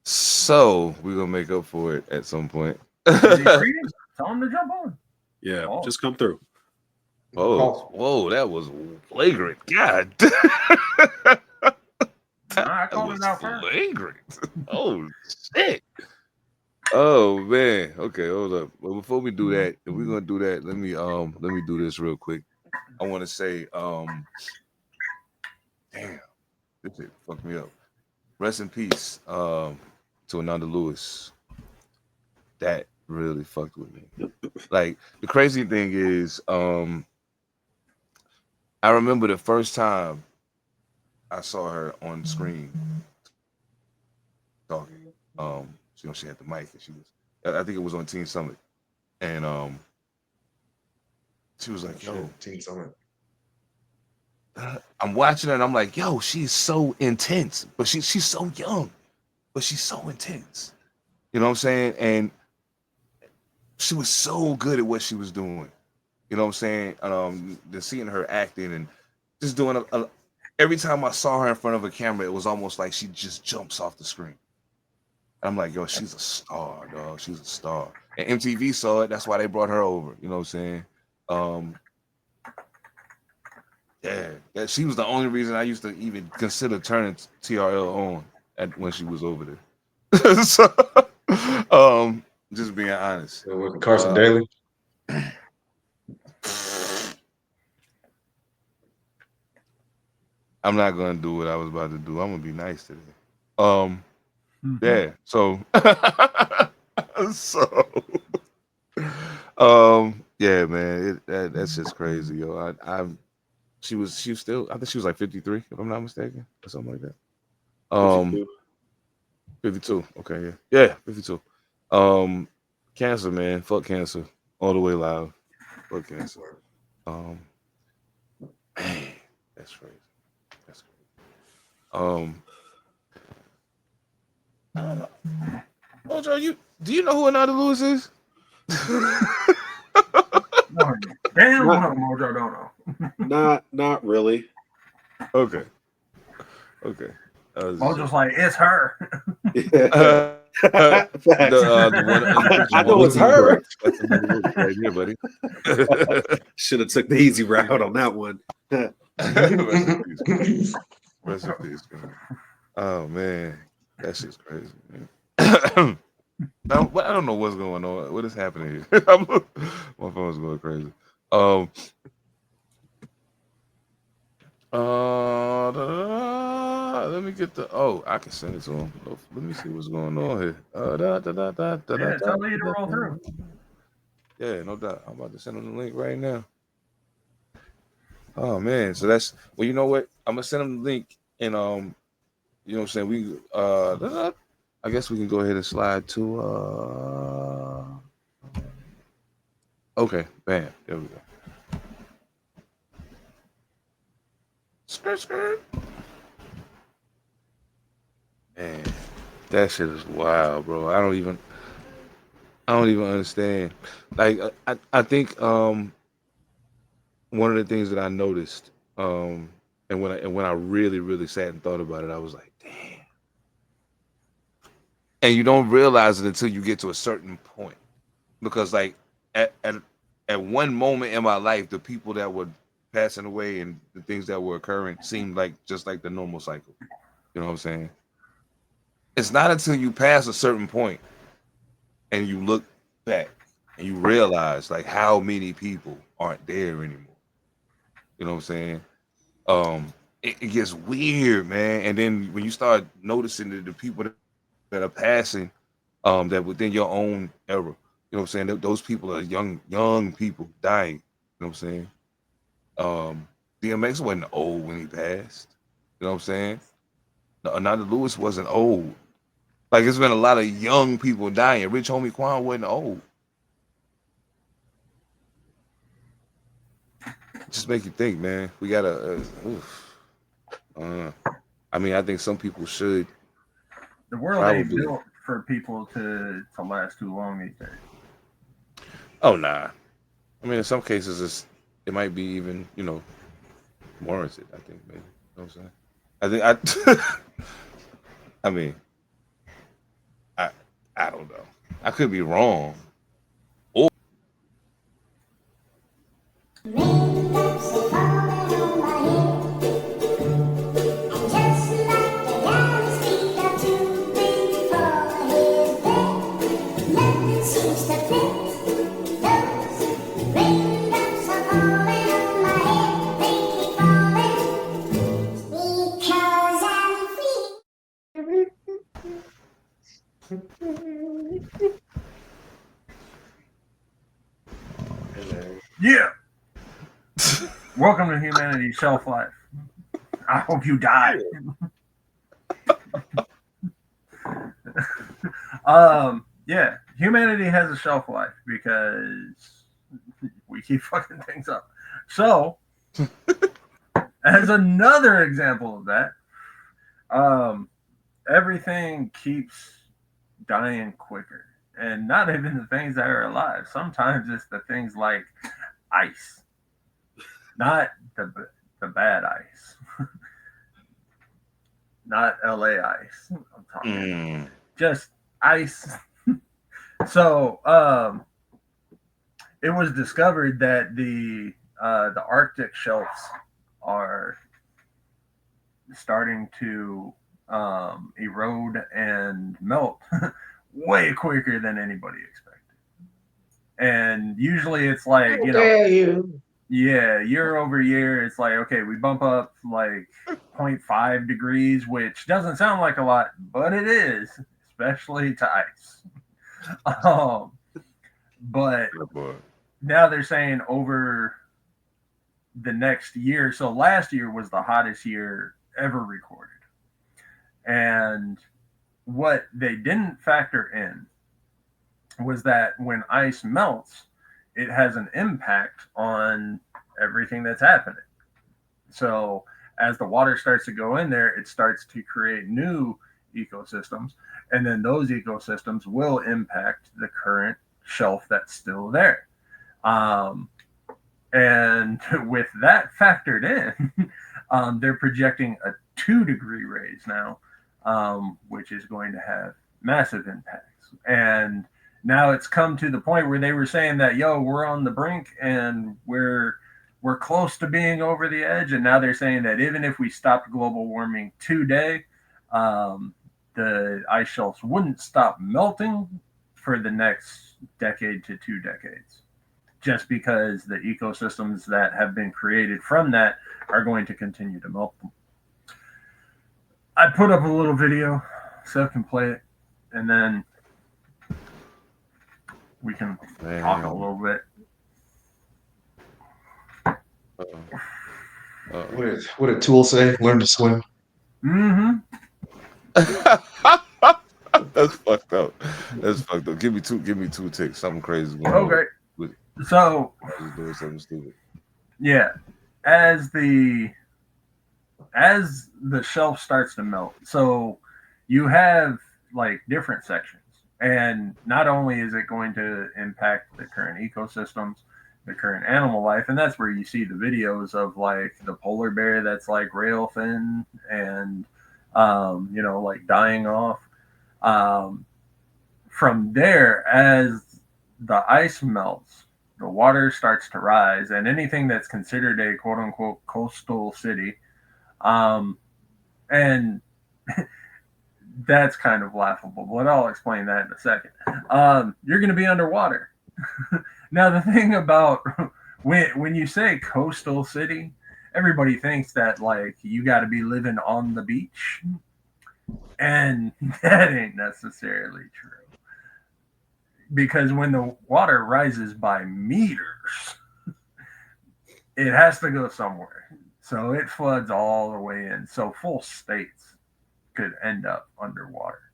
So we're gonna make up for it at some point. Tell him to jump on. Yeah, just come through. Whoa, that was flagrant. God. I called it out first. Flagrant. Oh shit. Oh man. Okay, hold up. Well, before we do that, if we're gonna do that, let me do this real quick. I want to say, damn, this shit fucked me up. Rest in peace to Ananda Lewis. That really fucked with me. Like the crazy thing is, I remember the first time I saw her on screen talking. She had the mic and she was, I think it was on Teen Summit. And she was like, yo, Teen Summit. I'm watching her and I'm like, yo, she's so intense, but she's so young, but she's so intense. You know what I'm saying? And she was so good at what she was doing. You know what I'm saying? Just seeing her acting and just doing every time I saw her in front of a camera, it was almost like she just jumps off the screen. I'm like, yo, she's a star, dog. She's a star. And MTV saw it. That's why they brought her over. You know what I'm saying? Yeah, she was the only reason I used to even consider turning TRL on when she was over there. So, just being honest. With Carson Daly. I'm not gonna do what I was about to do. I'm gonna be nice today. Yeah. So, yeah, man. That's just crazy, yo. She was still. I think she was like 53, if I'm not mistaken, or something like that. 52. Okay, yeah, 52. Cancer, man. Fuck cancer. All the way live. Okay, so man, that's crazy. That's crazy. I don't know. Mojo, do you know who Another Lewis is? No, damn, well, Mojo don't know. Not really. Okay. Mojo's like, it's her. The one, I know it's her. Right here, buddy. Should have took the easy route on that one. Rest in peace, man. Oh man, that shit's crazy, man. I don't know what's going on. What is happening here? My phone's going crazy. Let me get I can send it to him. Let me see what's going on here. Tell me to roll through. Yeah, no doubt. I'm about to send him the link right now. Oh man, so that's you know what? I'm gonna send him the link and you know what I'm saying? We I guess we can go ahead and slide to okay, bam, there we go. Skirt. Man, that shit is wild, bro. I don't even understand. Like I think one of the things that I noticed, and when I really sat and thought about it, I was like, damn. And you don't realize it until you get to a certain point, because like at one moment in my life, the people that were passing away and the things that were occurring seemed like just like the normal cycle. You know what I'm saying? It's not until you pass a certain point and you look back and you realize like how many people aren't there anymore. You know what I'm saying? It gets weird, man. And then when you start noticing that the people that are passing, that within your own era, you know what I'm saying? Those people are young people dying. You know what I'm saying? DMX wasn't old when he passed. You know what I'm saying? Another Lewis wasn't old. Like, it's been a lot of young people dying. Rich Homie Quan wasn't old. Just make you think, man. We gotta. I mean, I think some people should. The world ain't built for people to last too long these days. Oh nah. I mean, in some cases, it might be even warranted. I think maybe. You know what I'm saying? I think I mean, I don't know. I could be wrong. Yeah. Welcome to humanity's shelf life. I hope you die. Yeah, humanity has a shelf life because we keep fucking things up. So, as another example of that, everything keeps dying quicker. And not even the things that are alive. Sometimes it's the things like ice. Not the bad ice. Not LA ice. I'm talking just ice. So it was discovered that the Arctic shelves are starting to erode and melt way quicker than anybody expected. And usually it's like, yeah, year over year, it's like, okay, we bump up like 0.5 degrees, which doesn't sound like a lot, but it is, especially to ice. But now they're saying over the next year, so last year was the hottest year ever recorded. And what they didn't factor in was that when ice melts, it has an impact on everything that's happening. So as the water starts to go in there, it starts to create new ecosystems, and then those ecosystems will impact the current shelf that's still there. And with that factored in, they're projecting a 2-degree raise now, which is going to have massive impacts. And now it's come to the point where they were saying that, yo, we're on the brink and we're close to being over the edge. And now they're saying that even if we stopped global warming today, the ice shelves wouldn't stop melting for the next decade to 2 decades, just because the ecosystems that have been created from that are going to continue to melt them. I put up a little video so I can play it, and then we can talk a little bit. What did Tool say? Learn to swim. Mm-hmm. That's fucked up. That's fucked up. Give me two ticks. Something crazy going on. Okay. So Just doing something stupid. Yeah, as the shelf starts to melt, so you have like different sections, and not only is it going to impact the current ecosystems, the current animal life, and that's where you see the videos of like the polar bear that's like rail thin and like dying off. From there, as the ice melts, the water starts to rise, and anything that's considered a quote unquote coastal city, and that's kind of laughable, but I'll explain that in a second. You're going to be underwater. Now, the thing about when you say coastal city, everybody thinks that like you got to be living on the beach, and that ain't necessarily true. Because when the water rises by meters, it has to go somewhere. So it floods all the way in. So full states could end up underwater.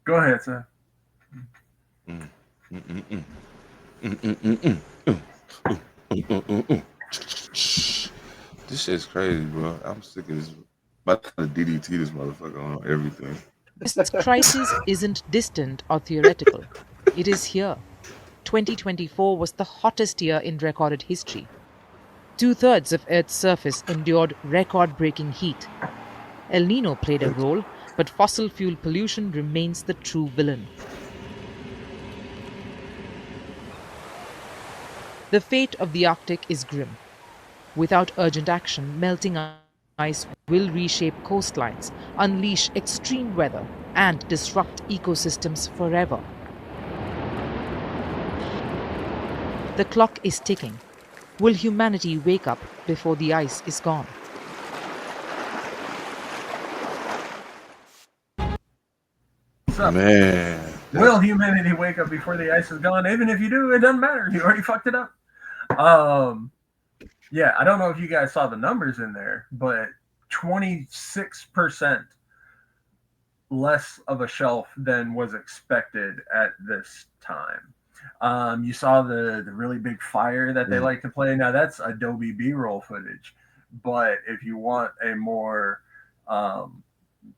Go ahead, sir. This shit's crazy, bro. I'm sick of this. About to DDT this motherfucker on everything. This crisis isn't distant or theoretical. It is here. 2024 was the hottest year in recorded history. 2/3 of Earth's surface endured record-breaking heat. El Nino played a role, but fossil fuel pollution remains the true villain. The fate of the Arctic is grim. Without urgent action, melting ice will reshape coastlines, unleash extreme weather, and disrupt ecosystems forever. The clock is ticking. Will humanity wake up before the ice is gone? Man. Will humanity wake up before the ice is gone? Even if you do, it doesn't matter. You already fucked it up. Yeah, I don't know if you guys saw the numbers in there, but 26% less of a shelf than was expected at this time. You saw the really big fire that they like to play. Now that's Adobe B-roll footage, but if you want a more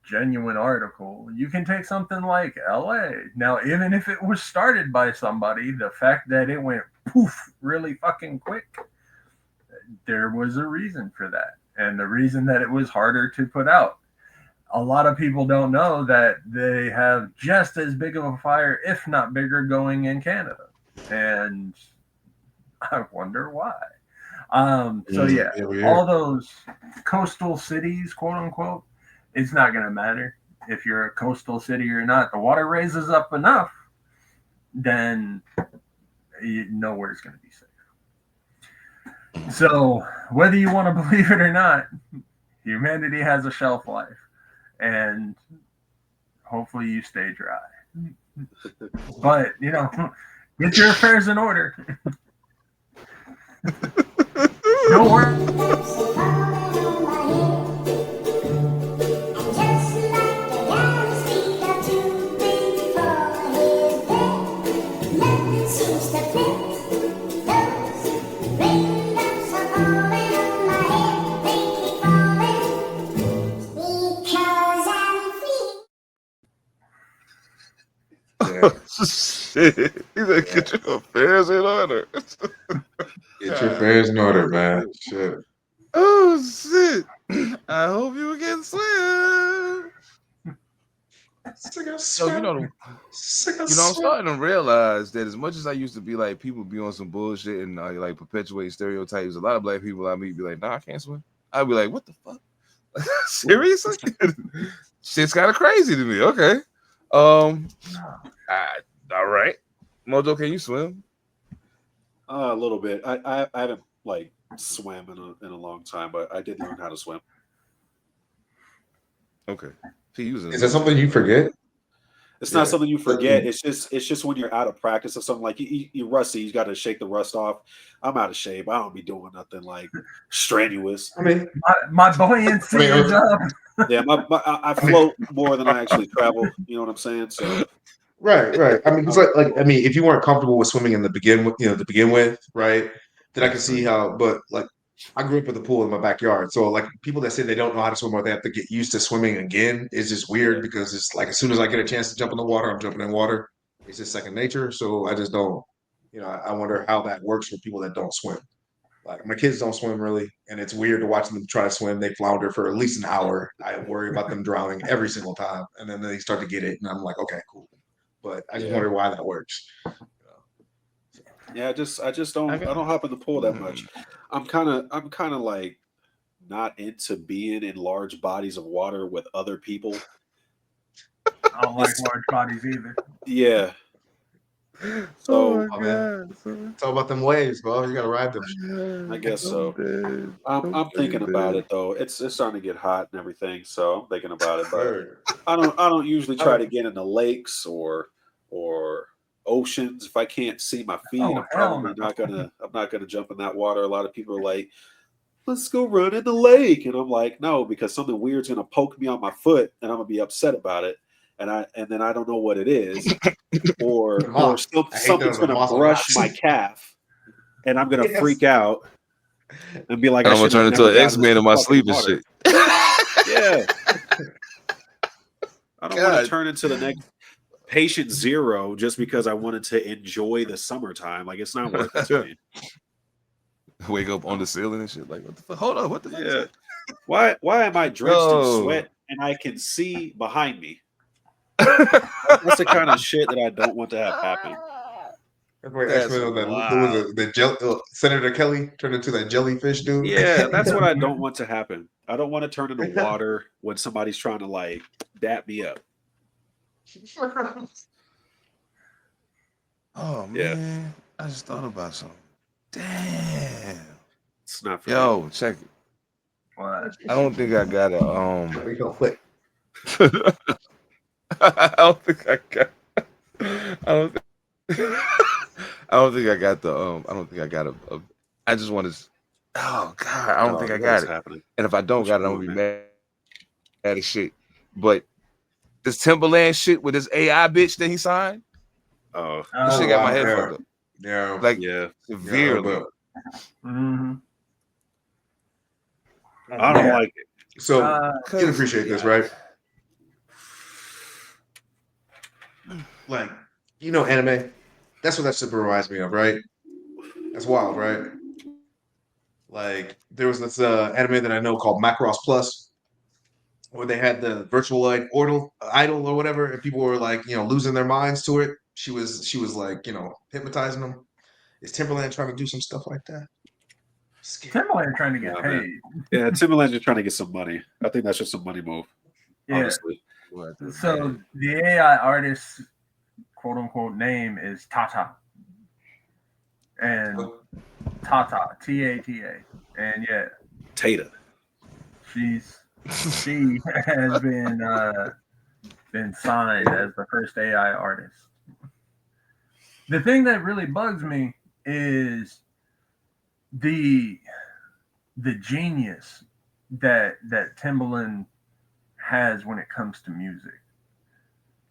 genuine article, you can take something like LA. Now, even if it was started by somebody, the fact that it went poof really fucking quick, there was a reason for that. And the reason that it was harder to put out. A lot of people don't know that they have just as big of a fire, if not bigger, going in Canada. And I wonder why. So yeah, all those coastal cities, quote unquote, it's not going to matter if you're a coastal city or not. The water raises up enough, then nowhere's going to be safe. So whether you want to believe it or not, humanity has a shelf life, and hopefully you stay dry. But, get your affairs in order. Don't worry. Seems to fit Shit. He's like, get your affairs in order. Get your affairs in order, man. Shit. Oh shit! I hope you can swim. So I'm starting to realize that as much as I used to be like, people be on some bullshit and like perpetuate stereotypes. A lot of black people I meet be like, "Nah, I can't swim." I'd be like, "What the fuck? Seriously?" Shit's kind of crazy to me. Okay, all right. Mojo, can you swim? A little bit. I haven't like swam in a long time, but I did learn how to swim. Okay. Is that something you forget? It's not something you forget. It's just when you're out of practice of something, like you're rusty, you got to shake the rust off. I'm out of shape. I don't be doing nothing like strenuous. I mean, my buoyancy is up. Yeah, I float more than I actually travel. You know what I'm saying? So. Right. I mean, it's like I mean, if you weren't comfortable with swimming to begin with, right? Then I can see how. But like, I grew up with a pool in my backyard, so like people that say they don't know how to swim or they have to get used to swimming again is just weird because it's like as soon as I get a chance to jump in the water, I'm jumping in water. It's just second nature. So I just don't. I wonder how that works for people that don't swim. Like my kids don't swim really, and it's weird to watch them try to swim. They flounder for at least an hour. I worry about them drowning every single time, and then they start to get it, and I'm like, okay, cool. But I just wonder why that works. Yeah, I just don't. I don't hop in the pool that much. I'm kind of like not into being in large bodies of water with other people. I don't like large bodies either. Yeah. So it's all about them waves, bro. You gotta ride them. I guess so. I'm thinking about it though. It's starting to get hot and everything, so I'm thinking about it. But I don't usually try to get into lakes or oceans if I can't see my feet. I'm probably not gonna jump in that water. A lot of people are like, let's go run in the lake, and I'm like, no, because something weird's gonna poke me on my foot, and I'm gonna be upset about it. And then I don't know what it is, or something's gonna brush my calf, and I'm gonna freak out and be like, I'm gonna turn into an X-Men in my sleep and shit. Yeah, I don't want to turn into the next Patient Zero just because I wanted to enjoy the summertime. Like it's not worth it to me. Wake up on the ceiling and shit. Like what the fuck? Hold on, what the fuck? Yeah. Why am I drenched in sweat and I can see behind me? That's the kind of shit that I don't want to have happen. Senator Kelly turned into that jellyfish dude. Yeah, that's what I don't want to happen. I don't want to turn into water when somebody's trying to like dap me up. Oh man, I just thought about something. Damn, it's not. Yo, check it. What? I don't think I got a We gonna quit. I don't think I got a. I just want to. Oh God, I don't think I got it. Happening. And if I don't got it, I'm gonna be mad as shit. But this Timberland shit with this AI bitch that he signed. Oh, this shit got my head fucked up. Yeah, like severely. Mm-hmm. I don't like it. So you can appreciate this, right? Like, anime. That's what that shit reminds me of, right? That's wild, right? Like, there was this anime that I know called Macross Plus, where they had the virtual like idol or whatever, and people were like, losing their minds to it. She was like, hypnotizing them. Is Timberland trying to do some stuff like that? Timberland trying to get paid. Yeah, Timberland's just trying to get some money. I think that's just a money move. Yeah. Honestly. So the AI artist's quote unquote name is Tata. And Tata, Tata. And yeah. Tata. She has been signed as the first AI artist. The thing that really bugs me is the genius that Timbaland has when it comes to music.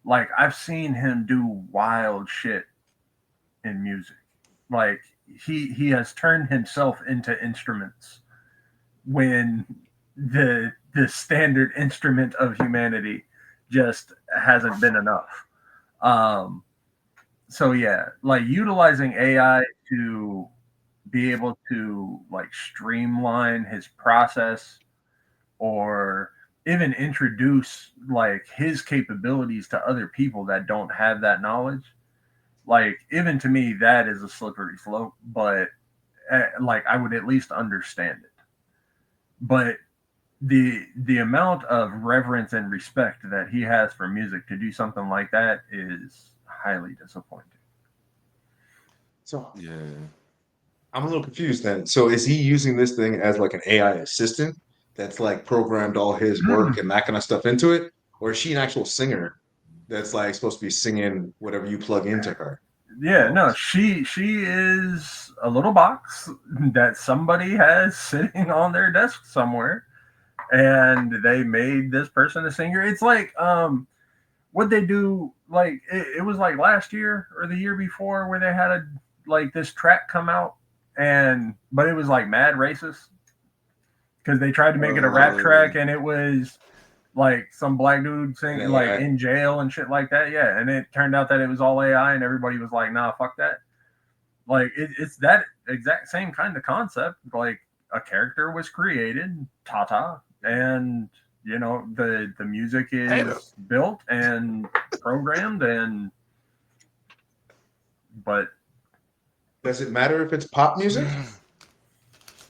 Like, I've seen him do wild shit in music. Like, he has turned himself into instruments when the standard instrument of humanity just hasn't been enough. So yeah, like utilizing AI to be able to like streamline his process or even introduce like his capabilities to other people that don't have that knowledge. Like even to me, that is a slippery slope. But like I would at least understand it. But the amount of reverence and respect that he has for music to do something like that is highly disappointing. So Yeah. I'm a little confused then. So is he using this thing as like an AI assistant that's like programmed all his work and that kind of stuff into it? Or is she an actual singer that's like supposed to be singing whatever you plug into her? Yeah, no, she is a little box that somebody has sitting on their desk somewhere, and they made this person a singer. It's like what they do, like it was like last year or the year before where they had a like this track come out, and but it was like mad racist because they tried to make it a rap track, and it was like some black dude singing like in jail and shit like that. Yeah, and it turned out that it was all AI, and everybody was like, "Nah, fuck that." Like it's that exact same kind of concept. Like a character was created, Tata, and you know the music is built and programmed, and but does it matter if it's pop music?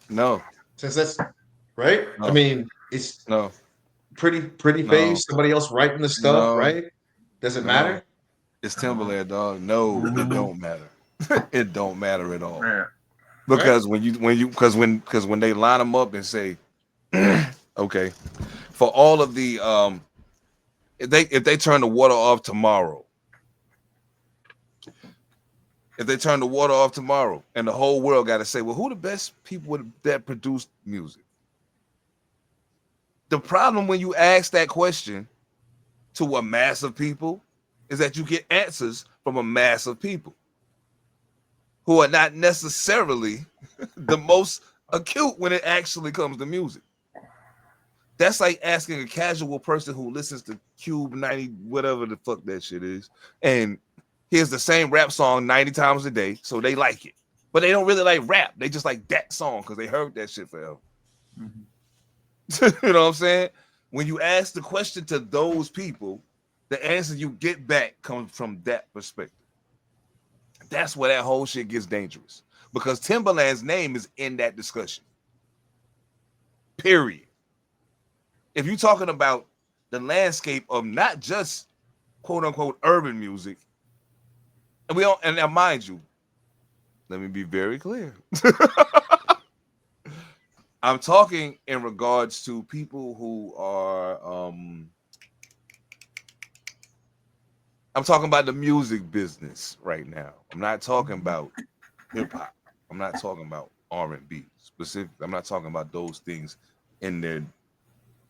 No, since that's right. No. I mean, it's pretty No. face. Somebody else writing the stuff, No. right? Does it No. matter? It's Timberland, dog. No, it don't matter. It don't matter at all. Yeah. Because when they line them up and say, okay, for all of the if they turn the water off tomorrow, and the whole world got to say, well, who the best people that produce music? The problem when you ask that question to a mass of people is that you get answers from a mass of people who are not necessarily the most acute when it actually comes to music. That's like asking a casual person who listens to Cube 90, whatever the fuck that shit is, and hears the same rap song 90 times a day, so they like it. But they don't really like rap. They just like that song because they heard that shit forever. You know what I'm saying? When you ask the question to those people, the answer you get back comes from that perspective. That's where that whole shit gets dangerous because Timberland's name is in that discussion. Period. If you're talking about the landscape of not just quote unquote urban music, and now mind you, let me be very clear. I'm talking in regards to people who are I'm talking about the music business right now. I'm not talking about hip hop. I'm not talking about R&B specifically. I'm not talking about those things in their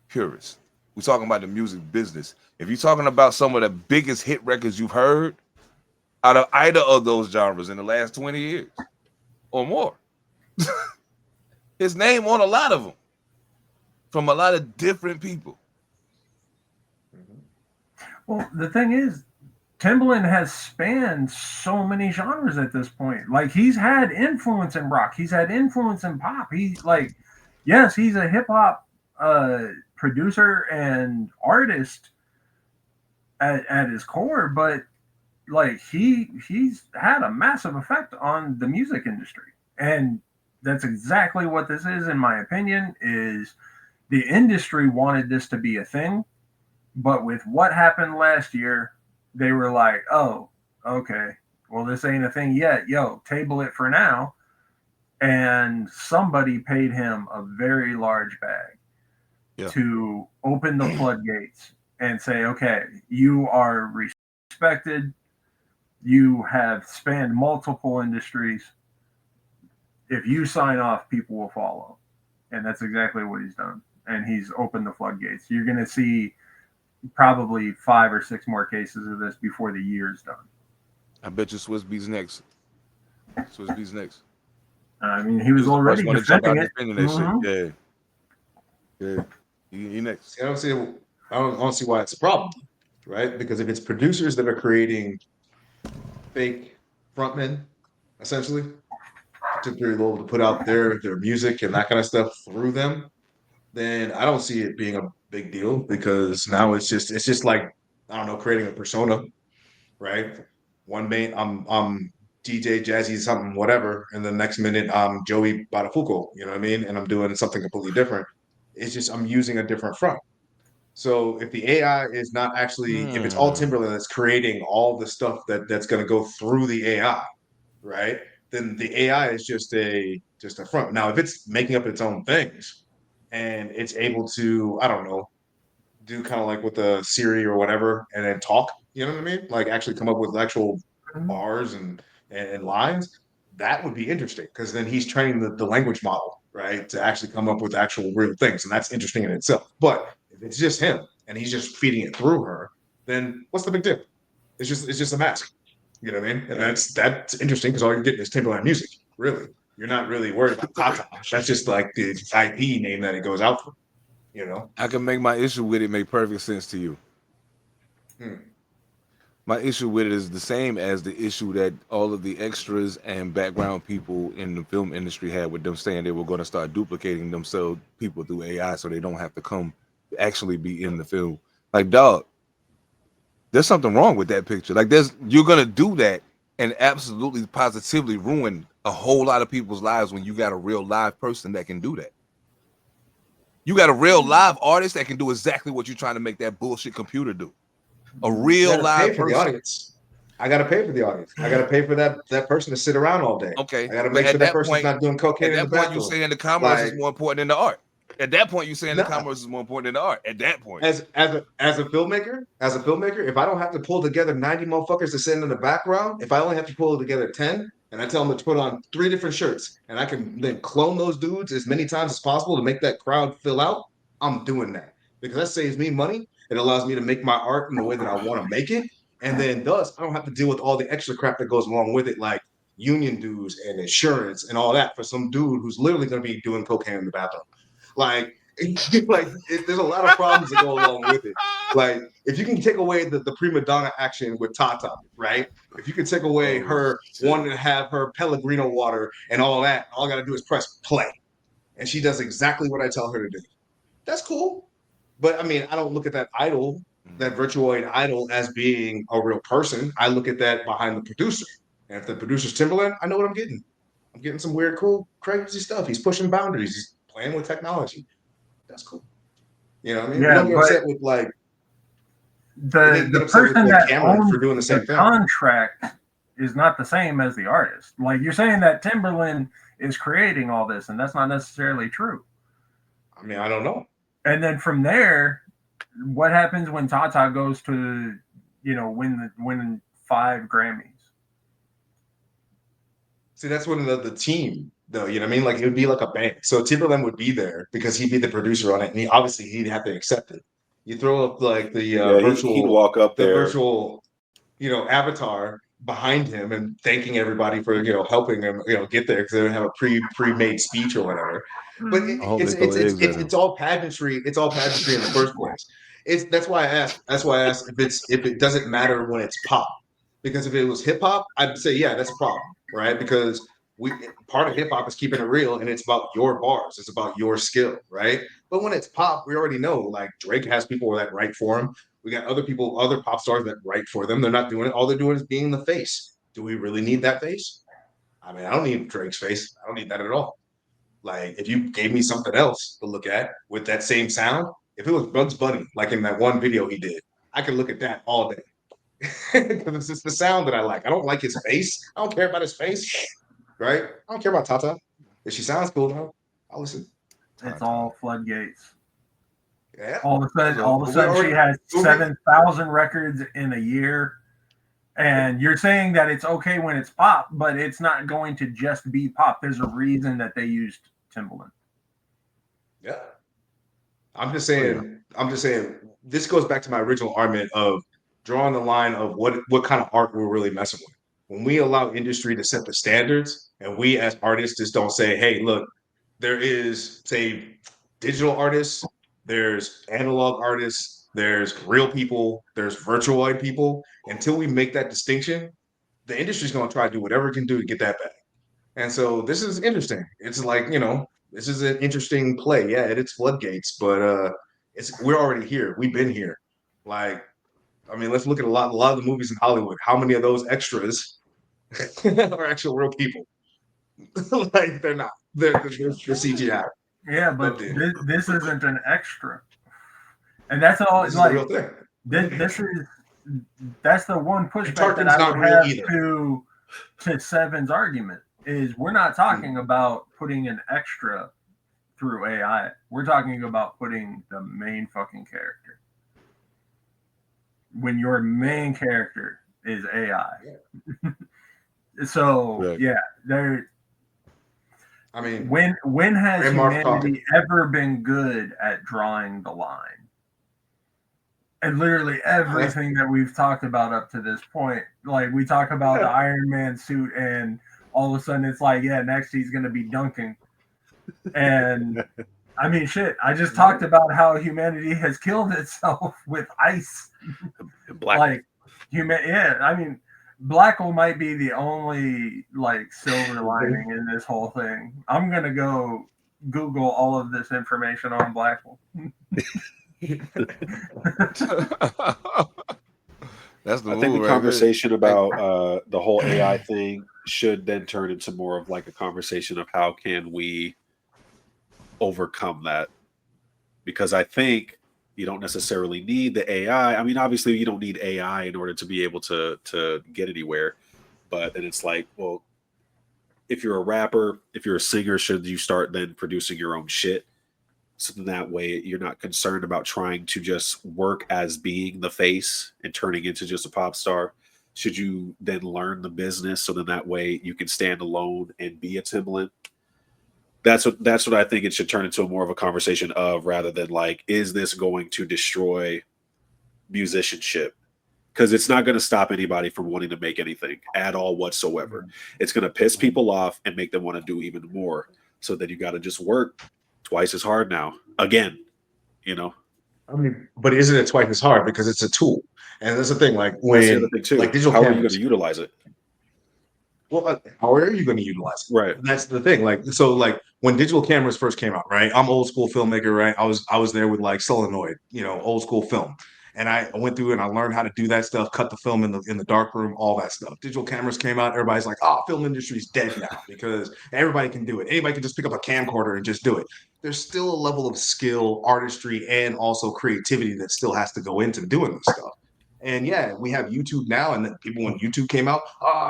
purest. We're talking about the music business. If you're talking about some of the biggest hit records you've heard out of either of those genres in the last 20 years or more, his name on a lot of them from a lot of different people. Well, the thing is, Timbaland has spanned so many genres at this point. Like he's had influence in rock, he's had influence in pop. He's like, yes, he's a hip hop producer and artist at his core, but like he's had a massive effect on the music industry, and that's exactly what this is, in my opinion. Is the industry wanted this to be a thing, but with what happened last year, they were like, oh, okay, well, this ain't a thing yet. Yo, table it for now. And somebody paid him a very large bag to open the floodgates and say, okay, you are respected. You have spanned multiple industries. If you sign off, people will follow. And that's exactly what he's done. And he's opened the floodgates. You're going to see probably 5 or 6 more cases of this before the year's done. I bet you Swiss Beats next. Swiss Beats next. I mean, he was already defending it. Shit. Yeah. He next. See, I don't see why it's a problem, right? Because if it's producers that are creating fake frontmen, essentially, to be able to put out their music and that kind of stuff through them, then I don't see it being a big deal because now it's just like, I don't know, creating a persona, right? One minute I'm DJ Jazzy something whatever, and the next minute I'm Joey Buttafuoco, you know what I mean? And I'm doing something completely different. It's just I'm using a different front. So if the AI is not actually, if it's all Timberland that's creating all the stuff that's going to go through the AI, right? Then the AI is just a front. Now, if it's making up its own things and it's able to, I don't know, do kind of like with the Siri or whatever, and then talk, you know what I mean? Like actually come up with actual bars and lines. That would be interesting because then he's training the language model, right, to actually come up with actual real things, and that's interesting in itself. But if it's just him and he's just feeding it through her, then what's the big deal? It's just a mask. You know what I mean? And that's interesting because all you're getting is Timberland music. Really, you're not really worried about Tata. That's just like the IP name that it goes out for. You know, I can make my issue with it make perfect sense to you. My issue with it is the same as the issue that all of the extras and background people in the film industry had with them saying they were going to start duplicating themselves people through AI so they don't have to come actually be in the film. Like, dog, there's something wrong with that picture. Like, you're going to do that and absolutely positively ruin a whole lot of people's lives when you got a real live person that can do that. You got a real live artist that can do exactly what you're trying to make that bullshit computer do. A real live person. The audience. I gotta pay for the audience. I gotta pay for that person to sit around all day. Okay. I gotta make sure that person's not doing cocaine in the bathroom. At that point, you're saying the commerce is more important than the art. At that point, you're saying the commerce is more important than the art. At that point, as a filmmaker, if I don't have to pull together 90 motherfuckers to send in the background, if I only have to pull together 10, and I tell them to put on 3 different shirts, and I can then clone those dudes as many times as possible to make that crowd fill out, I'm doing that because that saves me money. It allows me to make my art in the way that I want to make it, and then thus I don't have to deal with all the extra crap that goes along with it, like union dues and insurance and all that for some dude who's literally going to be doing cocaine in the bathroom. Like there's a lot of problems that go along with it. Like, if you can take away the prima donna action with Tata, right? If you can take away her wanting to have her Pellegrino water and all that, all I got to do is press play, and she does exactly what I tell her to do. That's cool. But I mean, I don't look at that idol, that virtuoid idol, as being a real person. I look at that behind the producer. And if the producer's Timberland, I know what I'm getting. I'm getting some weird, cool, crazy stuff. He's pushing boundaries. He's playing with technology. That's cool. You know what I mean? Yeah, don't get upset with like the person that owns for doing the same thing. Contract is not the same as the artist. Like, you're saying that Timberland is creating all this, and that's not necessarily true. I mean, I don't know. And then from there, what happens when Tata goes to, win 5 Grammys? See, that's when the team, though, you know what I mean? Like, it would be like a band. So Timberland would be there because he'd be the producer on it, and he'd have to accept it. You throw up like the virtual, he'd walk up there, virtual, avatar behind him and thanking everybody for helping him get there because they would have a pre-made speech or whatever. But it's all pageantry. It's all pageantry in the first place. That's why I asked if it doesn't matter when it's pop, because if it was hip hop, I'd say yeah, that's a problem, right? Because part of hip hop is keeping it real, and it's about your bars, it's about your skill, right? But when it's pop, we already know, like, Drake has people that write for him. We got other pop stars that write for them. They're not doing it. All they're doing is being the face. Do we really need that face? I mean, I don't need Drake's face. I don't need that at all. Like, if you gave me something else to look at with that same sound, if it was Bugs Bunny, like in that one video he did, I could look at that all day. Because it's just the sound that I like. I don't like his face. I don't care about his face, right? I don't care about Tata. If she sounds cool, though, I'll listen. It's all floodgates. Yeah. All of a sudden, she has 7,000 records in a year. And you're saying that it's okay when it's pop, but it's not going to just be pop. There's a reason that they used Timberland. Yeah. I'm just saying, this goes back to my original argument of drawing the line of what kind of art we're really messing with. When we allow industry to set the standards, and we as artists just don't say, hey, look, there is, say, digital artists, there's analog artists, there's real people, there's virtuoid people. Until we make that distinction, the industry's going to try to do whatever it can do to get that back. And so this is interesting. It's like, this is an interesting play. Yeah, it's floodgates, but we're already here. We've been here. Like, I mean, let's look at a lot of the movies in Hollywood. How many of those extras are actual real people? Like, they're not. They're CGI. Yeah, but this isn't an extra, and that's all. This like is the real thing. That's the one pushback that I would have to Seven's argument is we're not talking about putting an extra through AI. We're talking about putting the main fucking character. When your main character is AI. Yeah. So yeah, there. I mean, when has humanity ever been good at drawing the line? And literally everything that we've talked about up to this point, like we talk about the Iron Man suit, and all of a sudden it's like, yeah, next he's going to be dunking. And I mean, shit, I just talked about how humanity has killed itself with ice. I mean, Blackle might be the only like silver lining in this whole thing. I'm going to go Google all of this information on Blackle. I think the conversation about the whole AI thing should then turn into more of like a conversation of how can we overcome that, because I think you don't necessarily need the AI. I mean, obviously you don't need AI in order to be able to get anywhere, but then it's like, well, if you're a rapper, if you're a singer, should you start then producing your own shit? So then that way you're not concerned about trying to just work as being the face and turning into just a pop star. Should you then learn the business so then that way you can stand alone and be a Timbaland? That's what I think it should turn into more of a conversation of, rather than like, is this going to destroy musicianship? Because it's not going to stop anybody from wanting to make anything at all whatsoever. It's going to piss people off and make them want to do even more. So that you got to just work twice as hard now. Again, I mean, but isn't it twice as hard because it's a tool? And that's the thing. Like when, like digital how cameras, are you going to utilize it? Well, how are you going to utilize it? Right. That's the thing. Like, so like when digital cameras first came out, right? I'm old school filmmaker, right? I was there with like solenoid, old school film. And I went through and I learned how to do that stuff, cut the film in the dark room, all that stuff. Digital cameras came out. Everybody's like, film industry's dead now because everybody can do it. Anybody can just pick up a camcorder and just do it. There's still a level of skill, artistry, and also creativity that still has to go into doing this stuff. And yeah, we have YouTube now, and then people, when YouTube came out,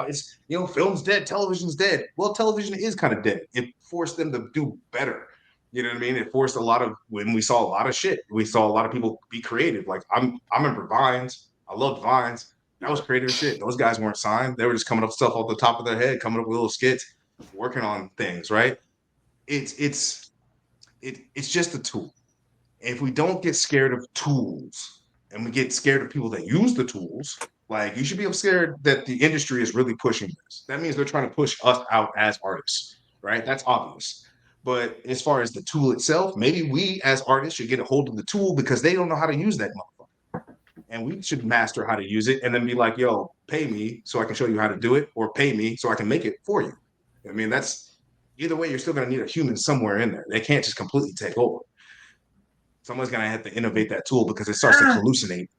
it's, film's dead, television's dead. Well, television is kind of dead. It forced them to do better. You know what I mean? It forced when we saw a lot of shit, we saw a lot of people be creative. Like I remember Vines. I loved Vines. That was creative shit. Those guys weren't signed. They were just coming up with stuff off the top of their head, coming up with little skits, working on things, right? It's just a tool. If we don't get scared of tools and we get scared of people that use the tools, like you should be scared that the industry is really pushing this. That means they're trying to push us out as artists, right? That's obvious. But as far as the tool itself, maybe we as artists should get a hold of the tool because they don't know how to use that motherfucker. And we should master how to use it and then be like, yo, pay me so I can show you how to do it, or pay me so I can make it for you. I mean, that's either way, you're still going to need a human somewhere in there. They can't just completely take over. Someone's going to have to innovate that tool because it starts to hallucinate.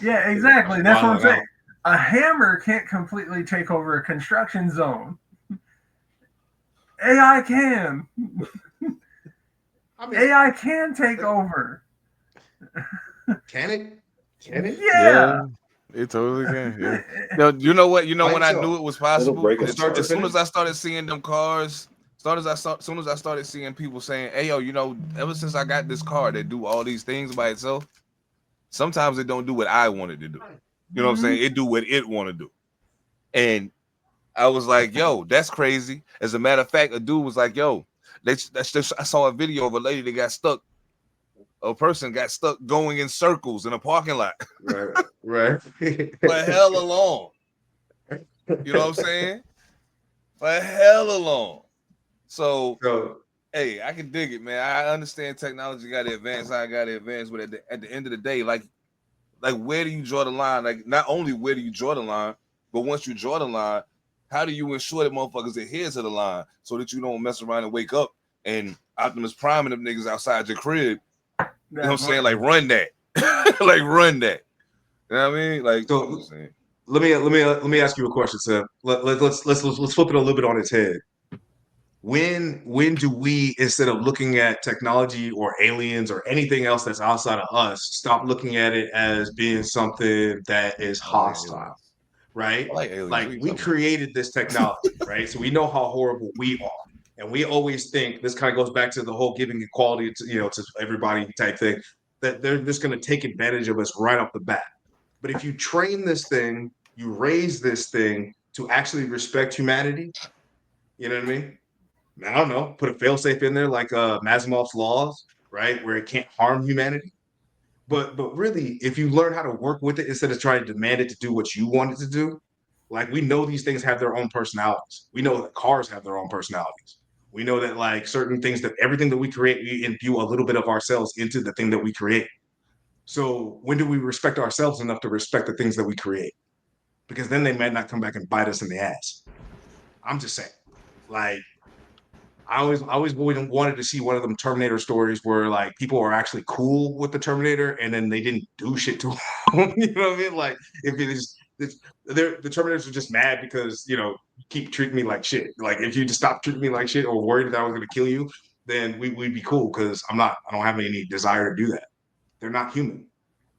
Yeah, exactly. That's what I'm saying. A hammer can't completely take over a construction zone. AI can. AI can take over. Can it? Can it? Yeah. It totally can. Yeah. No, you know what? When I knew it was possible, as soon as I started seeing them cars, as soon as I started seeing people saying, "Hey, yo, ever since I got this car that do all these things by itself, sometimes it don't do what I wanted to do. You know what I'm saying? It do what it want to do." And I was like, yo, that's crazy. As a matter of fact, a dude was like, yo, I saw a video of a lady that got stuck. A person got stuck going in circles in a parking lot. Right. For hella long. You know what I'm saying? For hella long. So, hey, I can dig it, man. I understand technology got to advance. I got to advance, but at the end of the day, like where do you draw the line? Like, not only where do you draw the line, But once you draw the line, how do you ensure that motherfuckers adhere to the line so that you don't mess around and wake up and Optimus Prime and them niggas outside your crib? You know what I'm saying? Like run that. Like run that. You know what I mean? Like so let me ask you a question, Seth. Let's flip it a little bit on its head. When do we, instead of looking at technology or aliens or anything else that's outside of us, stop looking at it as being something that is hostile, right? Like we created this technology, right? So we know how horrible we are. And we always think, this kind of goes back to the whole giving equality to, to everybody type thing, that they're just going to take advantage of us right off the bat. But if you train this thing, you raise this thing to actually respect humanity, you know what I mean? I don't know, put a failsafe in there like Asimov's laws, right? Where it can't harm humanity. But really, if you learn how to work with it instead of trying to demand it to do what you want it to do, like we know these things have their own personalities. We know that cars have their own personalities. We know that like certain things, that everything that we create, we imbue a little bit of ourselves into the thing that we create. So when do we respect ourselves enough to respect the things that we create? Because then they might not come back and bite us in the ass. I'm just saying, like, I always wanted to see one of them Terminator stories where like people are actually cool with the Terminator and then they didn't do shit to him. You know what I mean? Like if it is, the Terminators are just mad because you keep treating me like shit. Like if you just stop treating me like shit or worried that I was going to kill you, then we'd be cool because I don't have any desire to do that. They're not human.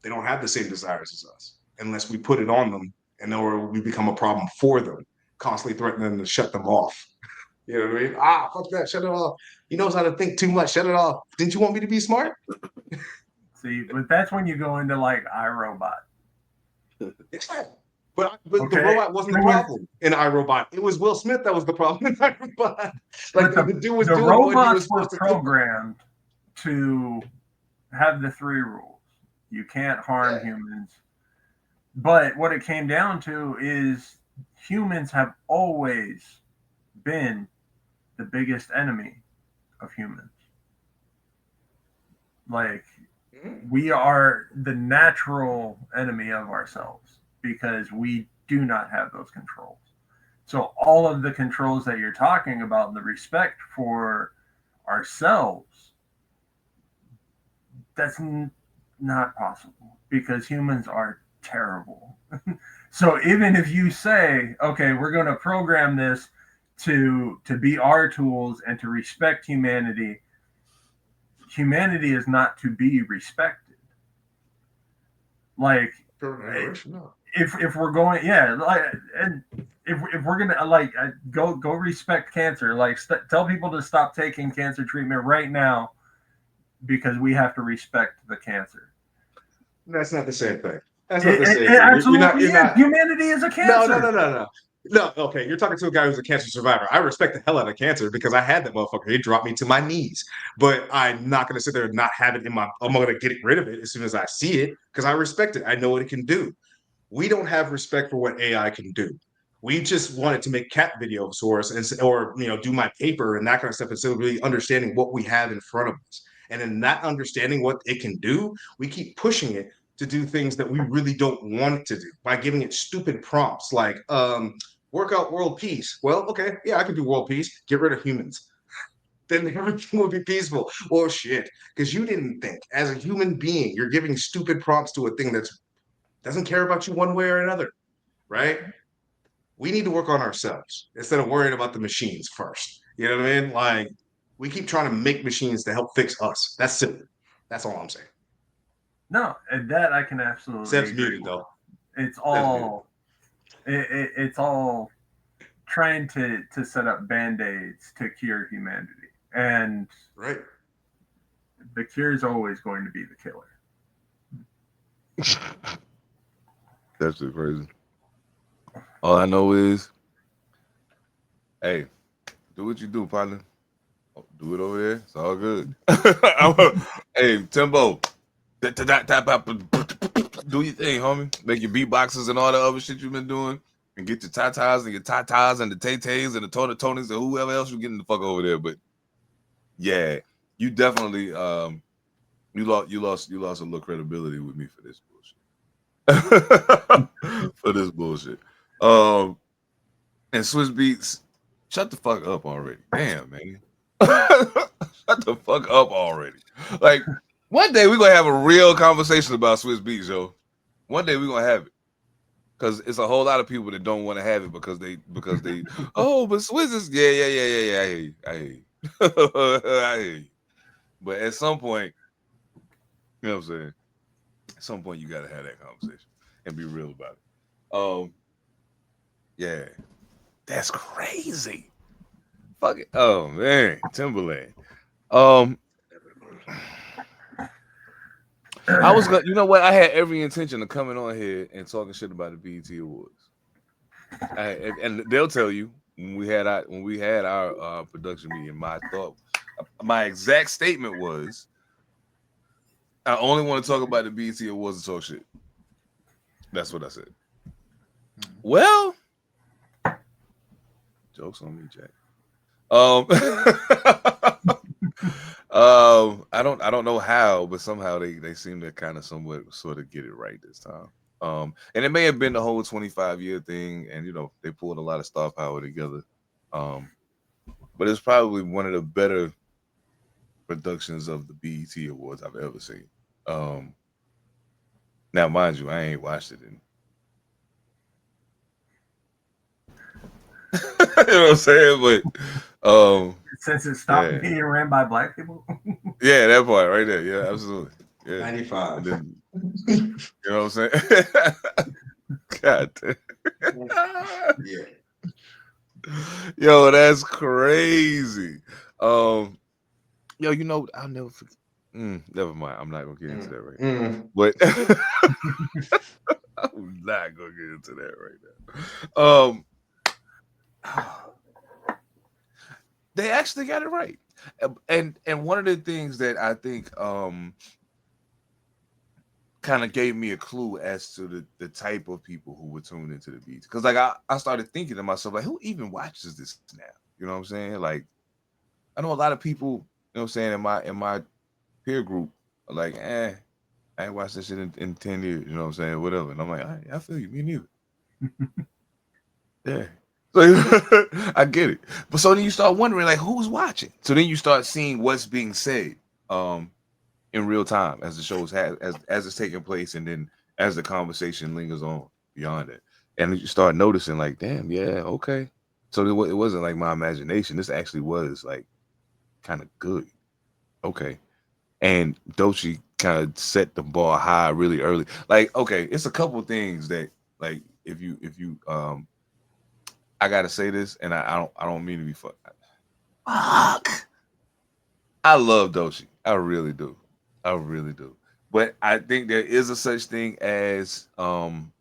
They don't have the same desires as us unless we put it on them and or we become a problem for them, constantly threatening to shut them off. You know what I mean? Fuck that. Shut it off. He knows how to think too much. Shut it off. Didn't you want me to be smart? See, but that's when you go into like iRobot. But the robot wasn't the problem in iRobot. It was Will Smith that was the problem in iRobot. Like the dude was doing what he was supposed to do. Programmed to have the 3 rules. You can't harm humans. But what it came down to is humans have always been the biggest enemy of humans. Like we are the natural enemy of ourselves because we do not have those controls. So all of the controls that you're talking about and the respect for ourselves, that's not possible because humans are terrible. So even if you say, okay, we're going to program this to be our tools and to respect humanity is not to be respected. Like if we're going, and if we're gonna like go respect cancer, like tell people to stop taking cancer treatment right now because we have to respect the cancer. That's not the same thing. That's not the same thing. Absolutely, humanity is a cancer. No, okay, you're talking to a guy who's a cancer survivor. I respect the hell out of cancer because I had that motherfucker. It dropped me to my knees. But I'm not going to sit there and not have it I'm going to get rid of it as soon as I see it because I respect it. I know what it can do. We don't have respect for what AI can do. We just wanted to make cat videos for us or do my paper and that kind of stuff instead of really understanding what we have in front of us. And in not understanding what it can do, we keep pushing it to do things that we really don't want it to do by giving it stupid prompts like work out world peace. Well, okay, yeah, I can do world peace. Get rid of humans. Then everything will be peaceful. Well, shit, because you didn't think. As a human being, you're giving stupid prompts to a thing that doesn't care about you one way or another, right? We need to work on ourselves instead of worrying about the machines first. You know what I mean? Like, we keep trying to make machines to help fix us. That's silly. That's all I'm saying. No, and that I can absolutely. Seth's muted though. It's all, it's all trying to set up band-aids to cure humanity, and right, the cure is always going to be the killer. That's just crazy. All I know is, hey, do what you do, partner. Do it over there. It's all good. Hey, Timbo. Do your thing, homie. Make your beatboxes and all the other shit you've been doing, and get your tatas and your tatas and the tay-tays and the tonys and whoever else you're getting the fuck over there. But yeah, you definitely you lost a little credibility with me for this bullshit. For this bullshit. And Swiss Beats, shut the fuck up already. Damn, man. Shut the fuck up already. Like, one day we're gonna have a real conversation about Swiss Beats, yo. One day we're gonna have it. Because it's a whole lot of people that don't want to have it because they oh, but Swiss is yeah. I hear you. I hear you. But at some point, you know what I'm saying? At some point you gotta have that conversation and be real about it. Yeah. That's crazy. Fuck it. Oh man, Timberland. I was gonna, you know what? I had every intention of coming on here and talking shit about the BET Awards. And they'll tell you when we had our production meeting, my exact statement was, I only want to talk about the BET Awards and talk shit. That's what I said. Well, jokes on me, Jack. I don't know how, but somehow they seem to kind of sort of get it right this time. And it may have been the whole 25-year thing, and you know they pulled a lot of star power together. But it's probably one of the better productions of the BET Awards I've ever seen. Now, mind you, I ain't watched it in. You know what I'm saying? But since it stopped being ran by black people. Yeah, that part right there. Yeah, absolutely. Yeah. 95. Then, you know what I'm saying? God damn. Yeah. Yo, that's crazy. Yo, you know, I'll never forget. Never mind. I'm not gonna get into that right now. But I'm not gonna get into that right now. They actually got it right. And one of the things that I think kind of gave me a clue as to the type of people who were tuned into the beats. Because like I started thinking to myself, like, who even watches this now? You know what I'm saying? Like, I know a lot of people, you know what I'm saying, in my peer group are like, I ain't watched this shit in 10 years, you know what I'm saying? Whatever. And I'm like, I feel you, me neither. Yeah. So I get it. But so then you start wondering, like, who's watching? So then you start seeing what's being said in real time as the shows as it's taking place, and then as the conversation lingers on beyond it. And you start noticing, like, damn, yeah, okay. So it wasn't like my imagination. This actually was like kind of good. Okay. And Doechii kind of set the bar high really early. Like, okay, it's a couple things that, like, if you I gotta say this, and I don't mean to be fuck. I love Doechii. I really do. I really do. But I think there is a such thing as them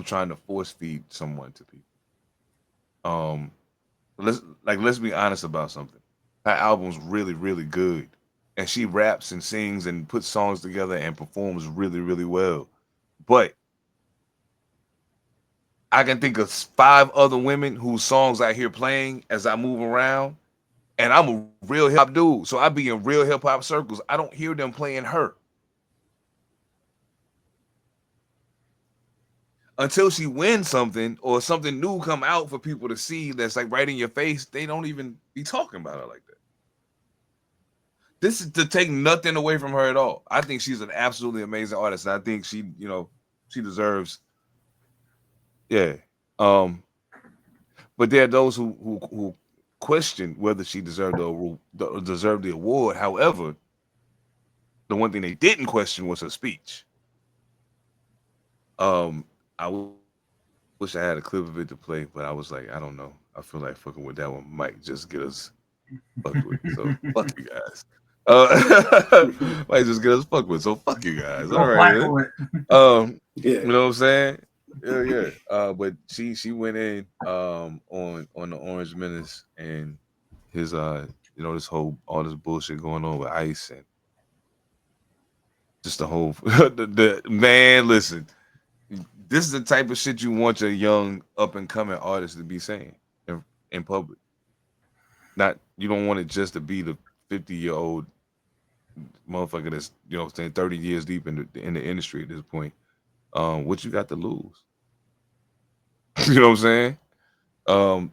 trying to force feed someone to people. Let's be honest about something. Her album's really, really good. And she raps and sings and puts songs together and performs really, really well. But I can think of 5 other women whose songs I hear playing as I move around, and I'm a real hip hop dude, so I be in real hip hop circles. I don't hear them playing her until she wins something or something new come out for people to see. That's like right in your face. They don't even be talking about her like that. This is to take nothing away from her at all. I think she's an absolutely amazing artist, and I think she deserves. Yeah. But there are those who question whether she deserved the award. However, the one thing they didn't question was her speech. I wish I had a clip of it to play, but I was like, I don't know. I feel like fucking with that one might just get us fucked with. So fuck you guys. Might just get us fucked with. So fuck you guys. All right. You know what I'm saying? Yeah. But she went in on the Orange Menace and his all this bullshit going on with Ice and just the whole the man. Listen, this is the type of shit you want your young up and coming artists to be saying in public. You don't want it just to be the 50-year-old motherfucker that's 30 years deep in the industry at this point. What you got to lose? You know what I'm saying?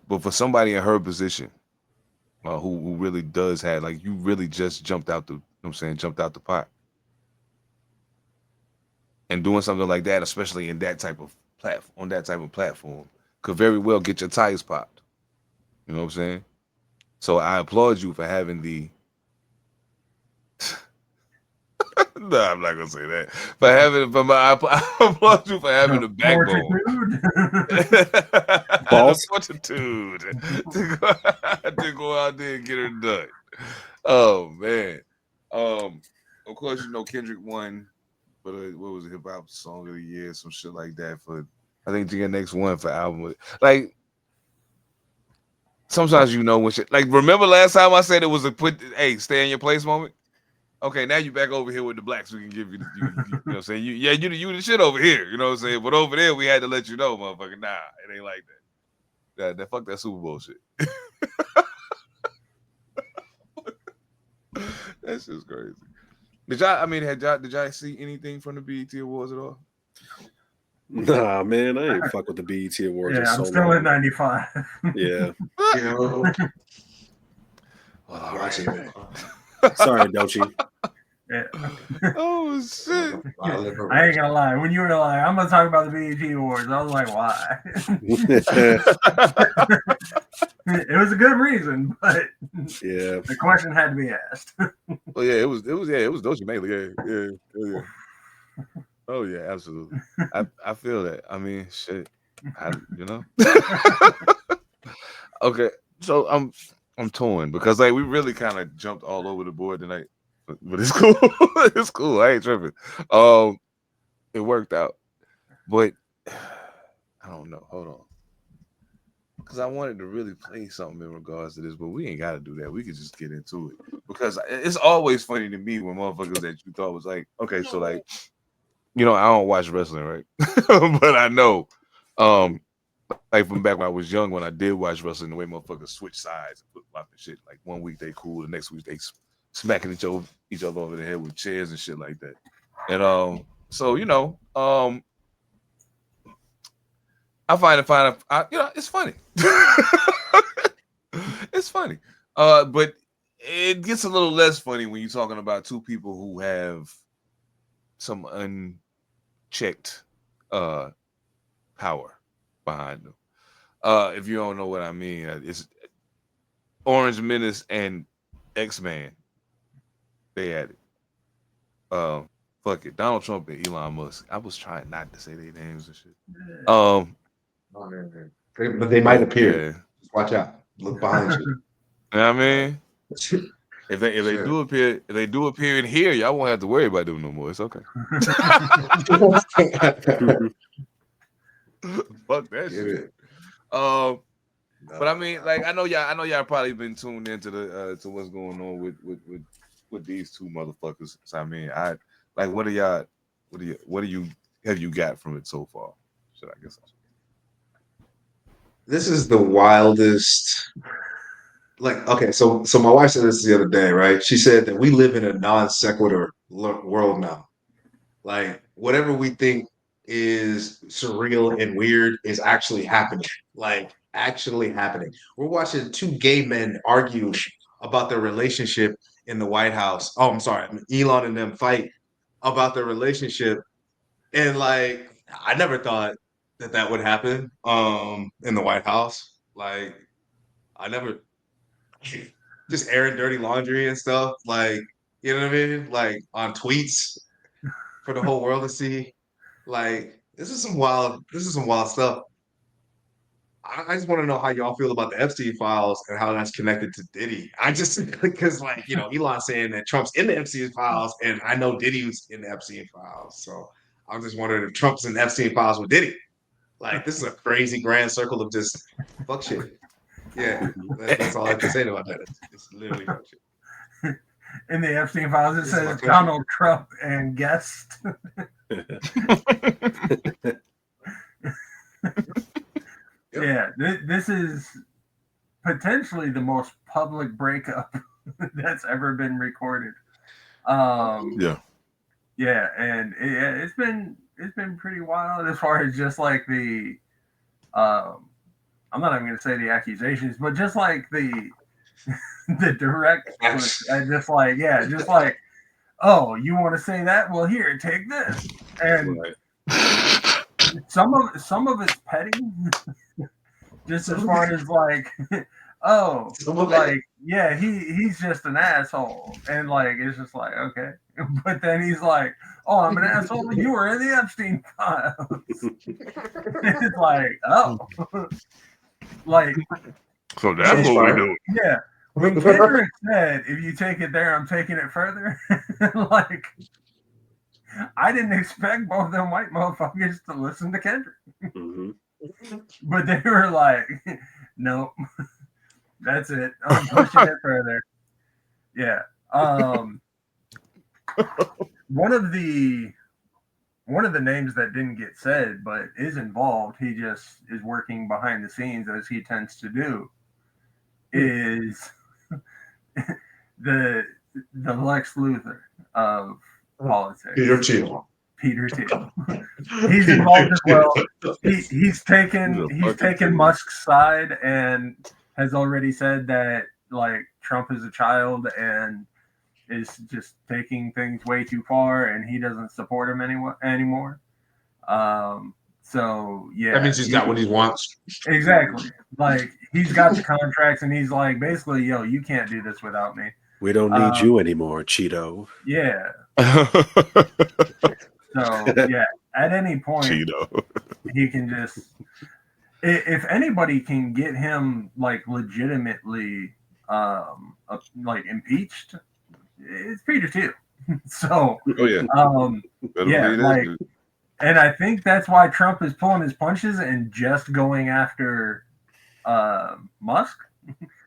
But for somebody in her position, who really does have, like, you really just jumped out the, you know what I'm saying, jumped out the pot. And doing something like that, especially in that type of platform, could very well get your tires popped. You know what I'm saying? So I applaud you for having the no, I'm not gonna say that. I applaud you for having the backbone. Balls. The fortitude to go out there and get her done. Oh man. Of course, you know, Kendrick won, but what was it, hip hop song of the year, some shit like that for, I think GNX won for album. Like, sometimes you know when shit, like, remember last time I said it was a stay in your place moment? Okay, now you back over here with the blacks. We can give you, you know what I'm saying? You the shit over here, you know what I'm saying? But over there, we had to let you know, motherfucker, nah, it ain't like that. That fuck that Super Bowl shit. That's just crazy. Did y'all see anything from the BET Awards at all? Nah, man, I ain't fuck with the BET Awards. Yeah, I'm still in 95. Yeah. You know, watching it. Sorry, Dochi. Yeah. Oh shit! I ain't gonna lie. When you were like, I'm gonna talk about the BET Awards, I was like, why? It was a good reason, but yeah, the question had to be asked. Oh yeah, it was Dochi mainly. Yeah. Oh yeah, absolutely. I feel that. I mean, shit. You know. Okay, so I'm torn because, like, we really kind of jumped all over the board tonight, but it's cool. It's cool. I ain't tripping. It worked out, but I don't know. Hold on, because I wanted to really play something in regards to this, but we ain't got to do that. We could just get into it because it's always funny to me when motherfuckers that you thought was like, okay, so, like, you know, I don't watch wrestling, right? But I know, like, from back when I was young, when I did watch wrestling, the way motherfuckers switch sides and flip-flop and shit. Like, one week they cool, the next week they smacking each other over the head with chairs and shit like that. And so, you know, I find it, you know, it's funny. It's funny. But it gets a little less funny when you're talking about two people who have some unchecked power behind them. If you don't know what I mean, it's Orange Menace and X-Man. They had it. Fuck it. Donald Trump and Elon Musk. I was trying not to say their names and shit. But they might appear. Yeah. Just watch out. Look behind you. You know what I mean? If they do appear in here, y'all won't have to worry about them no more. It's okay. Fuck that shit. But I mean, like, I know y'all probably been tuned into the to what's going on with these two motherfuckers. So I mean, what have you got from it so far? Should I guess? This is the wildest. Like, okay, so my wife said this the other day, right? She said that we live in a non sequitur world now. Like, whatever we think is surreal and weird is actually happening. Like, actually happening. We're watching two gay men argue about their relationship in the White House. Oh, I'm sorry, Elon and them fight about their relationship, and, like, I never thought that would happen in the White House. Like, I never just airing dirty laundry and stuff, like, you know what I mean? Like, on tweets for the whole world to see. Like, this is some wild stuff. I just want to know how y'all feel about the Epstein files and how that's connected to Diddy. I just, because, like, you know, Elon saying that Trump's in the Epstein files, and I know Diddy was in the Epstein files. So I'm just wondering if Trump's in the Epstein files with Diddy. Like, this is a crazy grand circle of just fuck shit. Yeah, that's all I have to say about that. It's literally fuck shit. In the Epstein files, it says Donald Trump and guest. Yeah, this is potentially the most public breakup that's ever been recorded. Yeah, and it's been pretty wild as far as just like the I'm not even going to say the accusations, but just like the direct push, and just like, oh, you want to say that? Well, here, take this. And some of it's petty, just as far as like, oh, like, yeah, he's just an asshole, and like it's just like, okay, but then he's like, oh, I'm an asshole. You were in the Epstein files. It's like, oh, like, so that's what we're doing. Yeah. When Kendrick said, if you take it there, I'm taking it further, like, I didn't expect both of them white motherfuckers to listen to Kendrick. Mm-hmm. But they were like, nope, that's it. I'm pushing it further. Yeah. One of the names that didn't get said, but is involved, he just is working behind the scenes as he tends to do, is the Lex Luthor of politics. Peter Thiel. He's involved as well. He's taken Musk's side and has already said that like Trump is a child and is just taking things way too far, and he doesn't support him anymore. So yeah, that means he's got what he wants. Exactly. Like he's got the contracts, and he's like, basically, yo, you can't do this without me. We don't need you anymore, Cheeto. Yeah. So yeah, at any point, Cheeto. he can just. If anybody can get him like legitimately, like impeached, it's Peter Thiel. So, yeah, like, and I think that's why Trump is pulling his punches and just going after Musk.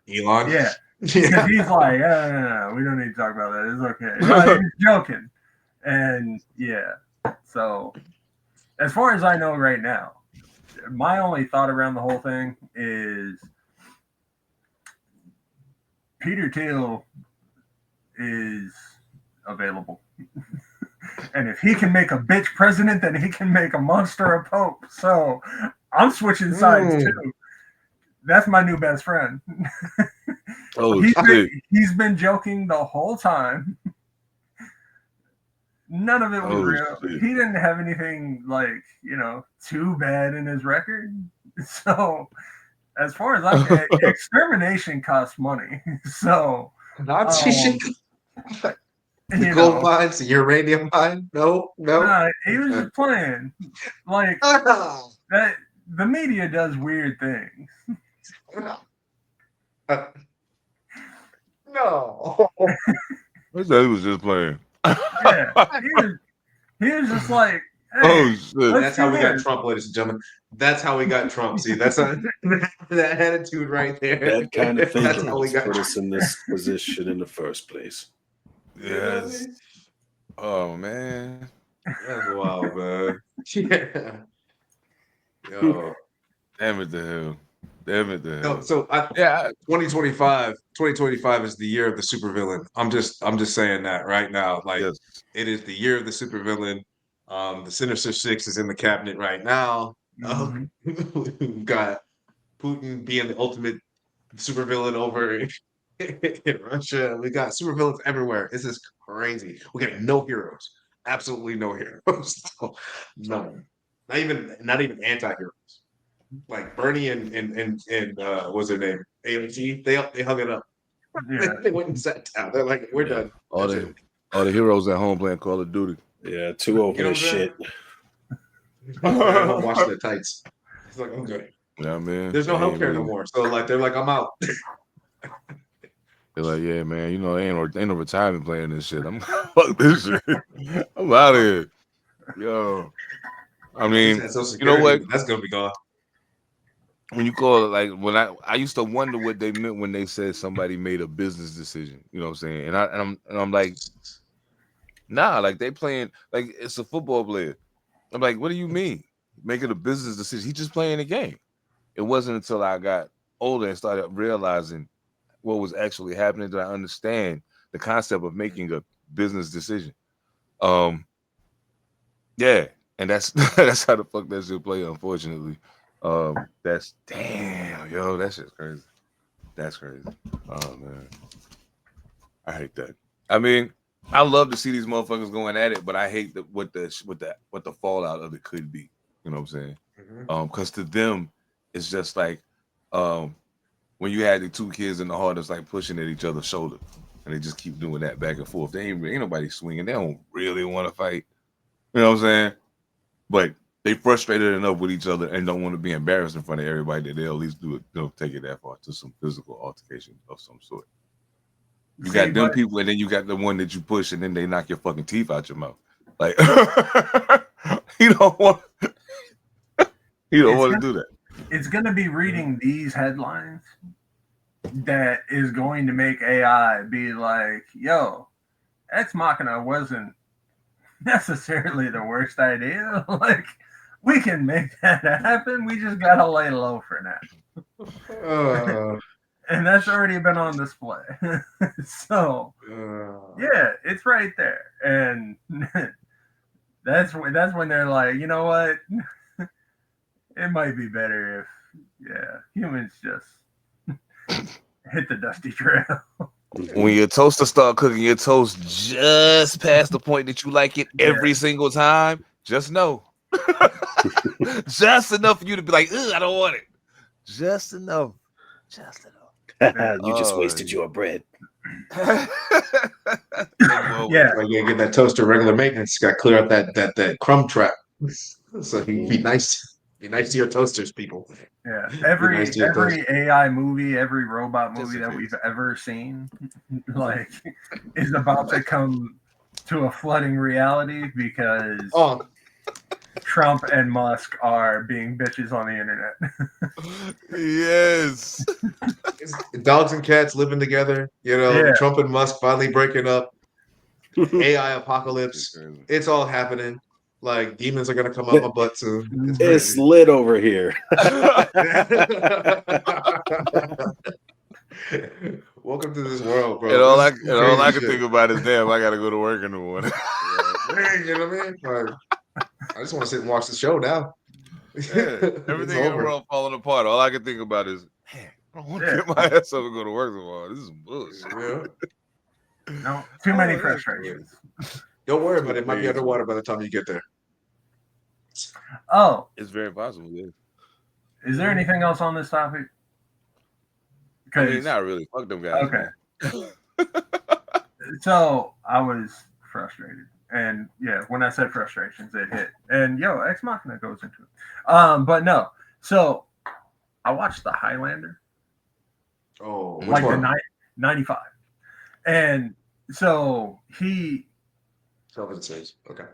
Elon? Yeah. Because he's like, no, we don't need to talk about that. It's okay. No, he's joking. And yeah, so as far as I know right now, my only thought around the whole thing is Peter Thiel is available. And if he can make a bitch president, then he can make a monster a pope. So I'm switching sides too. That's my new best friend. Oh, he's been joking the whole time. None of it was real. Shit. He didn't have anything like, too bad in his record. So as far as I'm concerned, extermination costs money. So gold mines, the uranium mine? No. He was just playing. Like that. The media does weird things. No. I said he was just playing. Yeah, he was just like, hey, oh shit. That's how we got Trump, ladies and gentlemen. That's how we got Trump. See, that's that attitude right there. That kind of That's thinking how we got put us in this position in the first place. Yes. Oh man. That's wild, man. Yeah. Yo. Damn it to hell. Damn it to hell. No, so 2025 is the year of the supervillain. I'm just saying that right now. Like It is the year of the supervillain. The Sinister Six is in the cabinet right now. We've got Putin being the ultimate supervillain over in Russia. We got supervillains everywhere. This is crazy. We got no heroes. Absolutely no heroes. None. Not even anti-heroes. Like Bernie and what's their name? AOT. They hung it up. Yeah. They went and sat down. They're like, we're done. All the heroes at home playing Call of Duty. Yeah, too open as shit. Watching their tights. It's like, okay. Yeah, man. There's no healthcare no more. So like they're like, I'm out. They're like, yeah, man, ain't no retirement playing this shit. I'm fuck this shit. I'm out of here. Yo. I mean, you know what? That's gonna be gone. When you call it like when I used to wonder what they meant when they said somebody made a business decision. You know what I'm saying? And I'm like, nah, like they playing like it's a football player. I'm like, what do you mean? Making a business decision. He's just playing a game. It wasn't until I got older and started realizing what was actually happening that I understand the concept of making a business decision. Yeah, and that's that's how the fuck that shit play, unfortunately. That's damn, yo, that shit's crazy. That's crazy. Oh man, I hate that. I mean, I love to see these motherfuckers going at it, but I hate what the fallout of it could be. You know what I'm saying? Because to them, it's just like when you had the two kids in the hall that's like pushing at each other's shoulder, and they just keep doing that back and forth. They ain't nobody swinging. They don't really want to fight. You know what I'm saying? But they frustrated enough with each other and don't want to be embarrassed in front of everybody that they'll at least do it. They'll take it that far to some physical altercation of some sort. You got them people, and then you got the one that you push, and then they knock your fucking teeth out your mouth. Like you don't want to do that. It's gonna be reading these headlines that is going to make AI be like, yo, Ex Machina wasn't necessarily the worst idea. Like, we can make that happen. We just gotta lay low for now. And that's already been on display. So yeah, it's right there. And that's when they're like, you know what? It might be better if humans just hit the dusty trail. When your toaster start cooking your toast just past the point that you like it every single time, just know. Just enough for you to be like, I don't want it. Just enough. Just enough. You just wasted your bread. Yeah, get that toaster regular maintenance. Got to clear out that crumb trap. So be nice. Be nice to your toasters, people. Yeah, every AI movie, every robot movie that we've ever seen, like, is about to come to a flooding reality because Trump and Musk are being bitches on the internet. Yes. Dogs and cats living together. You know, Trump and Musk finally breaking up. AI apocalypse. It's all happening. Like, demons are gonna come out my butt soon. It's lit over here. Welcome to this world, bro. And all I can think about is, damn, I gotta go to work in the morning. You know what I mean? Like, I just want to sit and watch the show now. Everything in the world falling apart. All I can think about is, man, I don't want to get my ass up and go to work tomorrow. This is bullshit. No, too many frustrations. Don't worry about it. It might be underwater by the time you get there. Oh, it's very possible. Yeah. Is there anything else on this topic? I mean, not really. Fuck them guys. Okay. So I was frustrated, and when I said frustrations, it hit. And Ex Machina goes into it. But no. So I watched The Highlander. Oh, like the 95, and so he. Okay.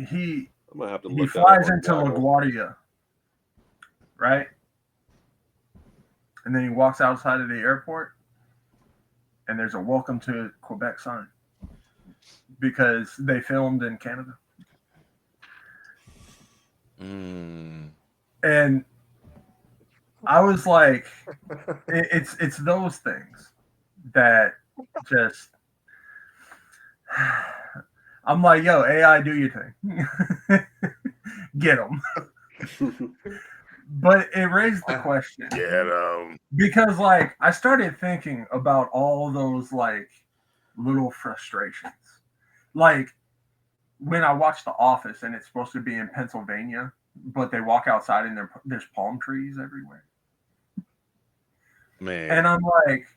He have to he flies into LaGuardia, right? And then he walks outside of the airport, and there's a welcome to Quebec sign because they filmed in Canada. And I was like, it's those things that just. I'm like, yo, AI, do your thing. Get them. But it raised the question. Get them. Because, like, I started thinking about all those, like, little frustrations. Like, when I watched The Office and it's supposed to be in Pennsylvania, but they walk outside and there's palm trees everywhere. Man. And I'm like,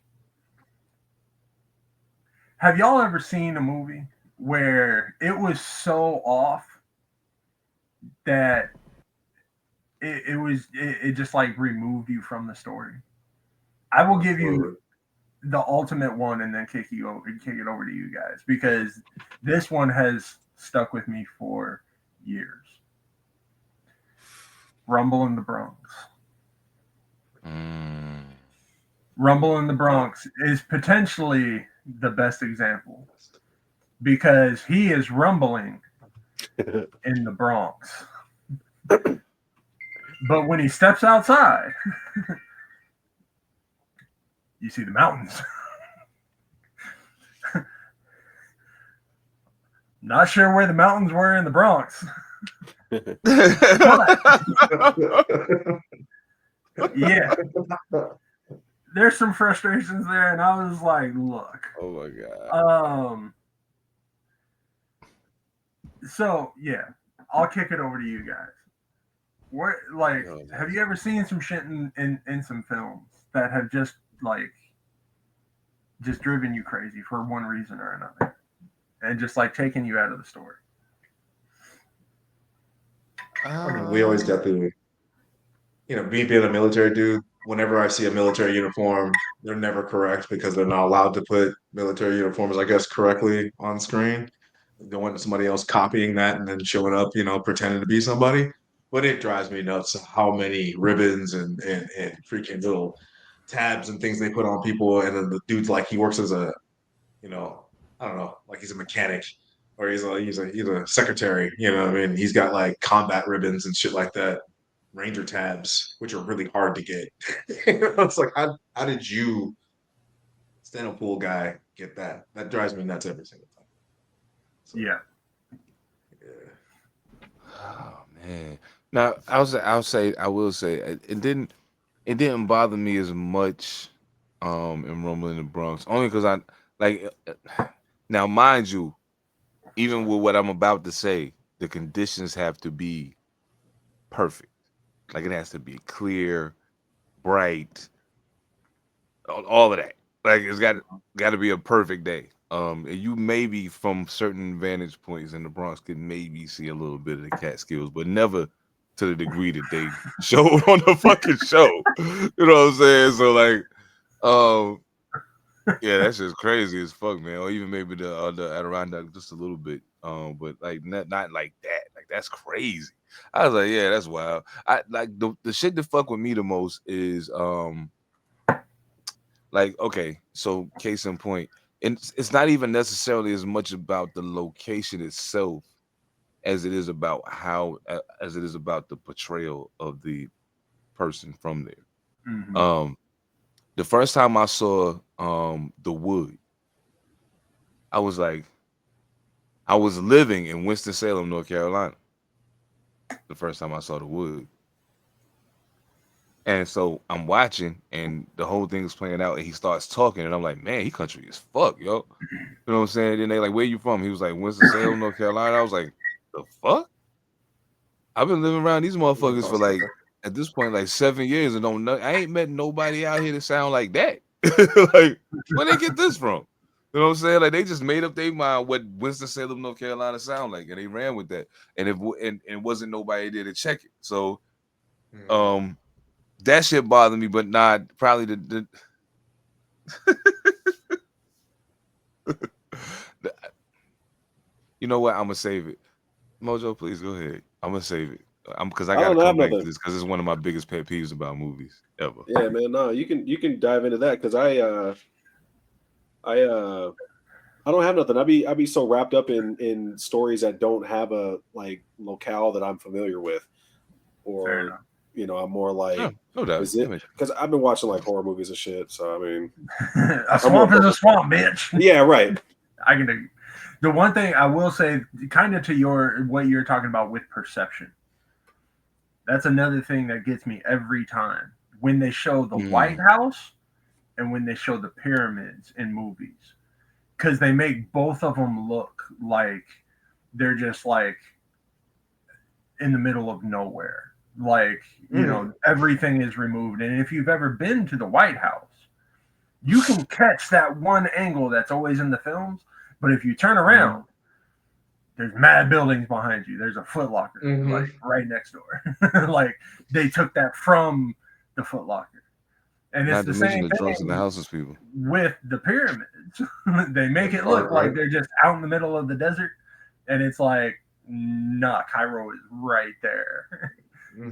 have y'all ever seen a movie where it was so off that it just like removed you from the story? I will give you the ultimate one and then kick it over to you guys, because this one has stuck with me for years. Rumble in the Bronx. Rumble in the Bronx is potentially the best example, because he is rumbling in the Bronx. But when he steps outside, you see the mountains. Not sure where the mountains were in the Bronx, Yeah. There's some frustrations there, and I was like, look. Oh my God. So yeah, I'll kick it over to you guys. What, like, have you ever seen some shit in some films that have just driven you crazy for one reason or another, and just like taking you out of the story? I mean, we always got the, me being a military dude, whenever I see a military uniform, they're never correct because they're not allowed to put military uniforms, I guess, correctly on screen. Don't want somebody else copying that and then showing up, pretending to be somebody. But it drives me nuts how many ribbons and freaking little tabs and things they put on people. And then the dude's like, he works as a, I don't know, like he's a mechanic or he's a secretary, what I mean? He's got like combat ribbons and shit like that. Ranger tabs, which are really hard to get. It's like, how did you, stand-up pool guy, get that? That drives me nuts every single time. So, yeah. Oh man. Now I will say it didn't bother me as much in Rumble in the Bronx, only because I like. Now, mind you, even with what I'm about to say, the conditions have to be perfect. Like it has to be clear, bright, all of that. Like it's got to be a perfect day. You maybe from certain vantage points in the Bronx could maybe see a little bit of the Catskills, but never to the degree that they showed on the fucking show. You know what I'm saying? So like, yeah, that's just crazy as fuck, man. Or even maybe the Adirondack just a little bit. But like not like that. Like that's crazy. I was like, yeah, that's wild. I like the shit that fuck with me the most is like, okay, so case in point, and it's not even necessarily as much about the location itself as it is about the portrayal of the person from there. Mm-hmm. The first time I saw The Wood, I was like, I was living in Winston-Salem, North Carolina. The first time I saw The Wood. And so I'm watching and the whole thing is playing out and he starts talking and I'm like, man, he country as fuck, yo. You know what I'm saying? Then they like, where you from? He was like, Winston-Salem, North Carolina. I was like, the fuck? I've been living around these motherfuckers for like, at this point, like 7 years and don't know. I ain't met nobody out here that sound like that. Like, where they get this from? You know what I'm saying? Like they just made up their mind what Winston-Salem, North Carolina sound like, and they ran with that. And it wasn't nobody there to check it. So, that shit bothered me, but not probably the you know what? I'm gonna save it. Mojo, please go ahead. I'm gonna save it. Because I gotta come back to this because it's one of my biggest pet peeves about movies ever. Yeah, man. No, you can dive into that because I don't have nothing. I be so wrapped up in stories that don't have a like locale that I'm familiar with, or I'm more like, no doubt, is it because I've been watching like horror movies and shit. So I mean, a swamp is a swamp, bitch. Yeah, right. I can. The one thing I will say, kind of to what you're talking about with perception. That's another thing that gets me every time when they show the White House and when they show the pyramids in movies, because they make both of them look like they're just like in the middle of nowhere. Like, everything is removed. And if you've ever been to the White House, you can catch that one angle that's always in the films. But if you turn around, there's mad buildings behind you. There's a Foot Locker, like right next door. Like they took that from the Foot Locker. And it's the same thing in the houses, people. With the pyramids. They make it look like they're just out in the middle of the desert. And it's like, nah, Cairo is right there.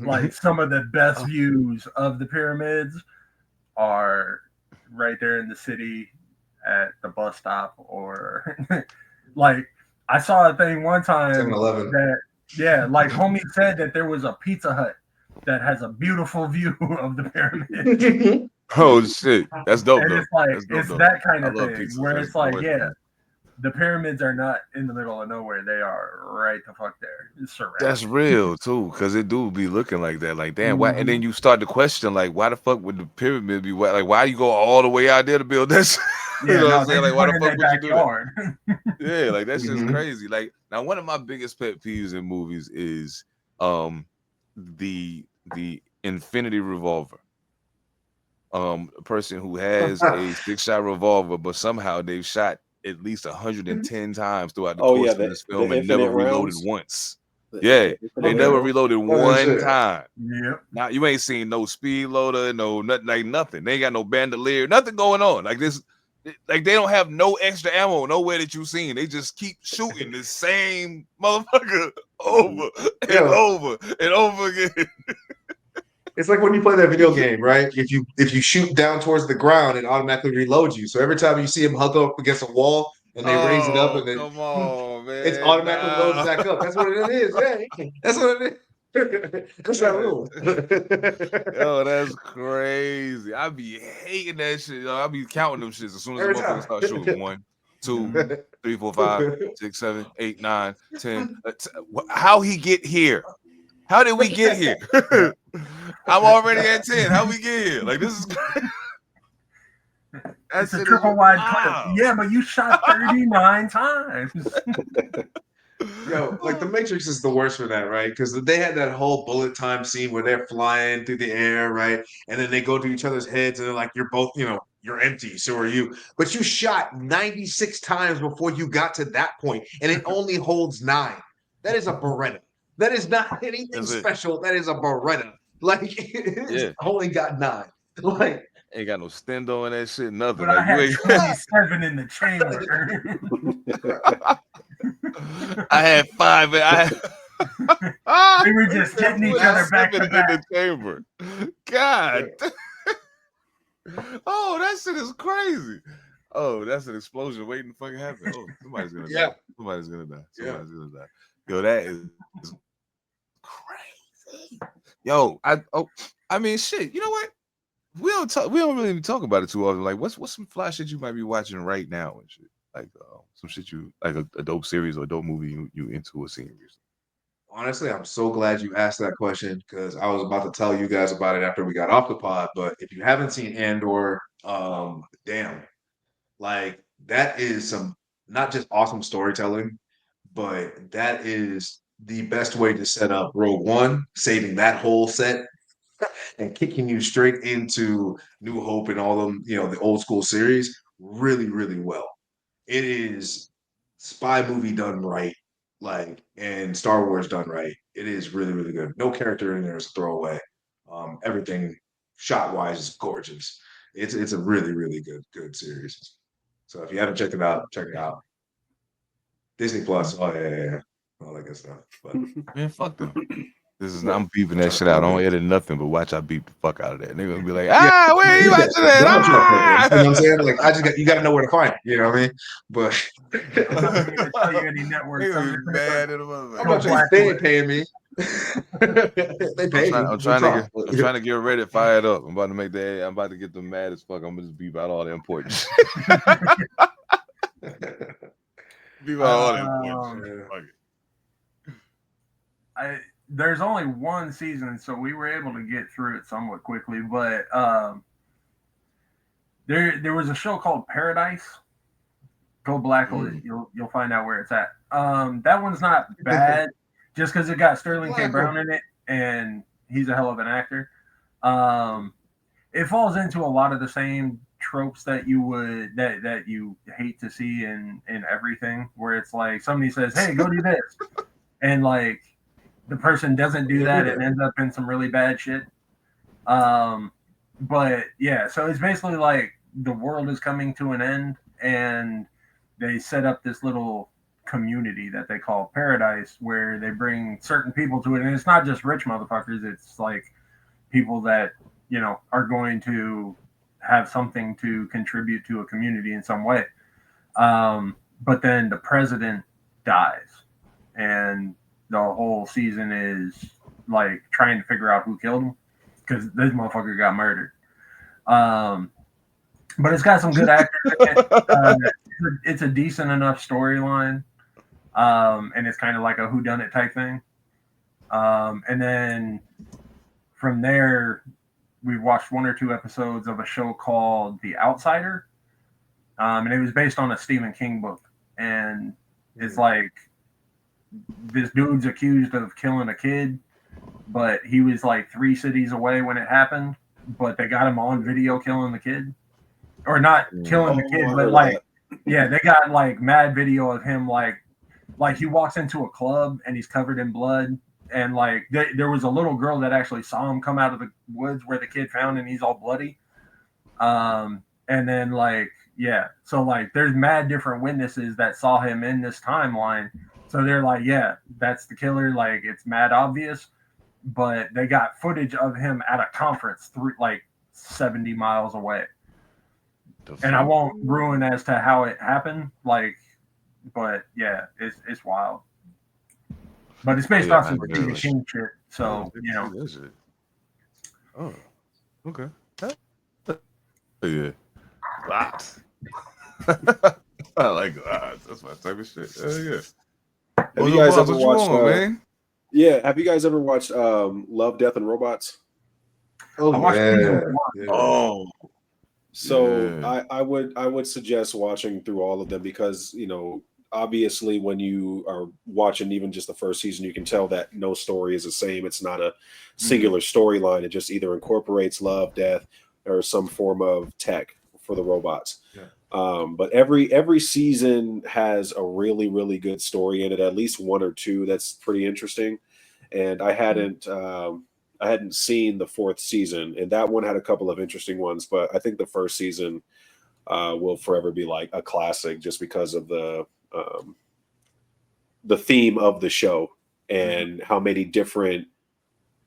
Like some of the best views of the pyramids are right there in the city at the bus stop, or like I saw a thing one time 7-Eleven. that like homie said that there was a Pizza Hut that has a beautiful view of the pyramid. Oh shit, that's dope. And though. it's like That's dope, it's though. that kind of I love thing pizza. where it's like, yeah, The pyramids are not in the middle of nowhere. They are right the fuck there. That's real too, because it do be looking like that. Like, damn, why? And then you start to question, like, why the fuck would the pyramid be wet? Like, why you go all the way out there to build this? You know what I'm saying? Like, why the fuck would you do that? Yeah, like that's just crazy. Like, now one of my biggest pet peeves in movies is the infinity revolver. A person who has a 6-shot revolver, but somehow they've shot at least 110 times throughout the course of this film and never reloaded once. Yeah, they never reloaded one time. Yep. Now you ain't seen no speed loader, no nothing, like nothing. They ain't got no bandolier, nothing going on. Like this, like they don't have no extra ammo nowhere that you've seen. They just keep shooting the same motherfucker over and over and over again. It's like when you play that video game, right? If you shoot down towards the ground, it automatically reloads you. So every time you see him hug up against a wall and they raise it up and then come on, man, it's automatically loads back up. That's what it is. Yeah, that's what it is. That's that rule. Yo, that's crazy. I be hating that shit. Yo, I be counting them shits as soon as the motherfucker start shooting. 1, 2, 3, 4, 5, 6, 7, 8, 9, 10. How he get here? How did we get here? I'm already at 10. How we get here? Like, this is crazy. That's a triple wide clip. Yeah, but you shot 39 times. Yo, like the Matrix is the worst for that, right? Because they had that whole bullet time scene where they're flying through the air, right? And then they go to each other's heads and they're like, you're both, you're empty, so are you. But you shot 96 times before you got to that point, and it only holds 9. That is a Beretta. That is not anything special. That is a Beretta. Like, it's only got 9. Like, ain't got no stendo in that shit, nothing. But like, I had 27 in the chamber. I had 5. We were just getting each other back to back in the chamber. God. Oh, that shit is crazy. Oh, that's an explosion waiting to fucking happen. Oh, somebody's gonna die. Somebody's gonna die. Somebody's gonna die. Yo, that is crazy. Yo, I mean, shit. You know what? We don't really even talk about it too often. Like, what's some fly shit you might be watching right now and shit? Like, some shit you like a dope series or a dope movie you into or seeing recently. Honestly, I'm so glad you asked that question because I was about to tell you guys about it after we got off the pod. But if you haven't seen Andor, damn, like that is some not just awesome storytelling, but that is the best way to set up Rogue One, saving that whole set and kicking you straight into New Hope and all them, the old school series really, really well. It is spy movie done right, like, and Star Wars done right. It is really, really good. No character in there is a throwaway. Everything shot wise is gorgeous. It's a really, really good series. So if you haven't checked it out, check it out. Disney Plus. Oh yeah. All that good stuff. But man, fuck them. I'm beeping that shit out. I don't edit nothing but watch I beep the fuck out of that. They're gonna be like, where are you watching that? You know what I'm saying? Like, you gotta know where to find it. You know what I mean? But I'm not gonna tell you any networks. I'm not trying. They ain't paying me. They pay me. I'm trying to get Reddit fired up. I'm about to get them mad as fuck. I'm gonna just beep out all the important shit. Beep out all the important shit. Fuck it. There's only one season, so we were able to get through it somewhat quickly. But there was a show called Paradise. Go black, you'll find out where it's at. That one's not bad, just because it got Sterling K. Brown in it, and he's a hell of an actor. It falls into a lot of the same tropes that you that you hate to see in everything, where it's like somebody says, "Hey, go do this," and like the person doesn't do that and ends up in some really bad shit. But yeah, so it's basically like the world is coming to an end, and they set up this little community that they call Paradise, where they bring certain people to it, and it's not just rich motherfuckers. It's like people that are going to have something to contribute to a community in some way. But then the president dies, and the whole season is like trying to figure out who killed him, because this motherfucker got murdered. But it's got some good actors in it. It's a decent enough storyline, and it's kind of like a whodunit type thing. And then from there, we watched 1 or 2 episodes of a show called The Outsider, and it was based on a Stephen King book. And it's like this dude's accused of killing a kid, but he was like 3 cities away when it happened. But they got him on video killing the kid. Or not killing the kid, but like, yeah, they got like mad video of him like he walks into a club and he's covered in blood, and like there was a little girl that actually saw him come out of the woods where the kid found, and he's all bloody. And then like, yeah, so like there's mad different witnesses that saw him in this timeline, so they're like, yeah, that's the killer. Like it's mad obvious, but they got footage of him at a conference like 70 miles away. And I won't ruin as to how it happened, like, but yeah, it's wild. But it's based off some Stephen King shit, so you know. Oh, okay. Yeah, lots. I like lots. That's my type of shit. Yeah. Have you guys ever watched? Yeah, have you guys ever watched Love, Death, and Robots? Oh yeah. Oh. So I would suggest watching through all of them, because obviously when you are watching even just the first season, you can tell that no story is the same. It's not a singular storyline. It just either incorporates love, death, or some form of tech for the robots. Yeah. But every season has a really, really good story in it, at least 1 or 2 that's pretty interesting. And I hadn't seen the 4th season, and that one had a couple of interesting ones, but I think the first season will forever be like a classic, just because of the theme of the show and how many different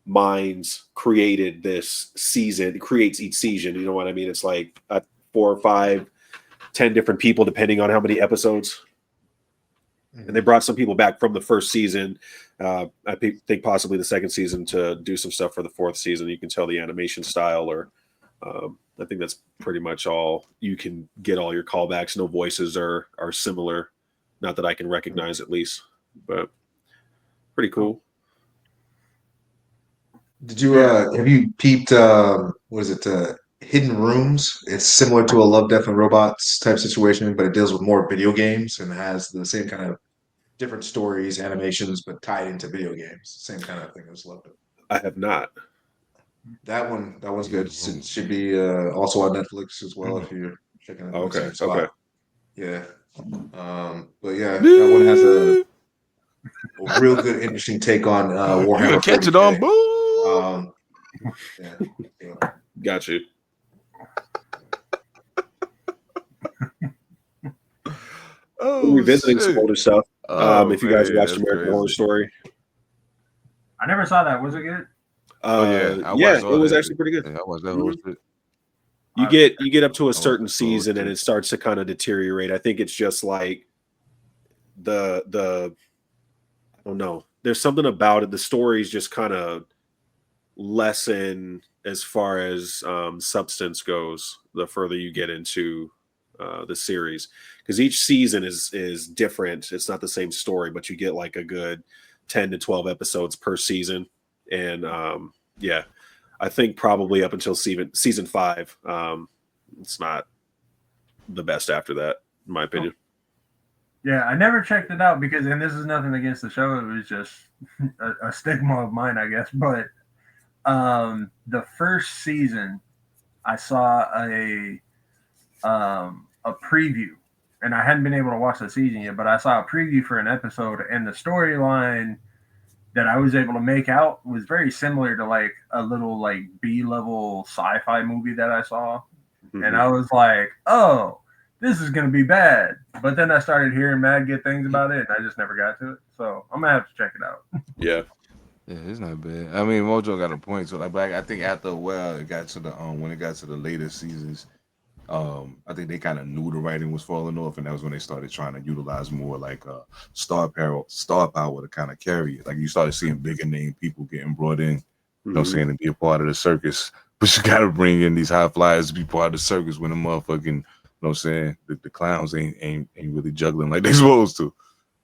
minds created this season. It creates each season. You know what I mean? It's like 4, 5, 10 different people, depending on how many episodes. And they brought some people back from the first season. I think possibly the second season to do some stuff for the 4th season. You can tell the animation style, or I think that's pretty much all. You can get all your callbacks. No voices are similar. Not that I can recognize, at least, but pretty cool. Did you have you peeped what is it, Hidden Rooms? It's similar to a Love, Death, and Robots type situation, but it deals with more video games and has the same kind of different stories, animations, but tied into video games. Same kind of thing. I just loved it. I have not. That one's good. It should be also on Netflix as well, if you're checking it out. Okay. Yeah. But yeah, that one has a real good, interesting take on Warhammer. You catch it on boom. Yeah. Got you. Revisiting some older stuff. If you guys watched American Horror Story, I never saw that. Was it good? It was actually pretty good. I watched that whole shit. You get up to a certain season and it starts to kind of deteriorate. I think it's just like the I don't know. There's something about it. The stories just kind of lessen as far as substance goes the further you get into the series, because each season is different. It's not the same story, but you get like a good 10 to 12 episodes per season. And I think probably up until season 5, it's not the best after that, in my opinion. Yeah, I never checked it out because, and this is nothing against the show, it was just a stigma of mine, I guess. But the first season, I saw a preview, and I hadn't been able to watch the season yet, but I saw a preview for an episode, and the storyline that I was able to make out was very similar to like a little like B-level sci-fi movie that I saw. Mm-hmm. And I was like, oh, this is going to be bad. But then I started hearing mad good things about it, and I just never got to it. So I'm going to have to check it out. Yeah. Yeah, it's not bad. I mean, Mojo got a point. So like, I think after a while, it got to the when it got to the later seasons, I think they kind of knew the writing was falling off, and that was when they started trying to utilize more like star power to kind of carry it. Like you started seeing bigger name people getting brought in, you know, saying to be a part of the circus But you gotta bring in these high flyers to be part of the circus when the motherfucking, you know what I'm saying, the clowns ain't really juggling like they supposed to.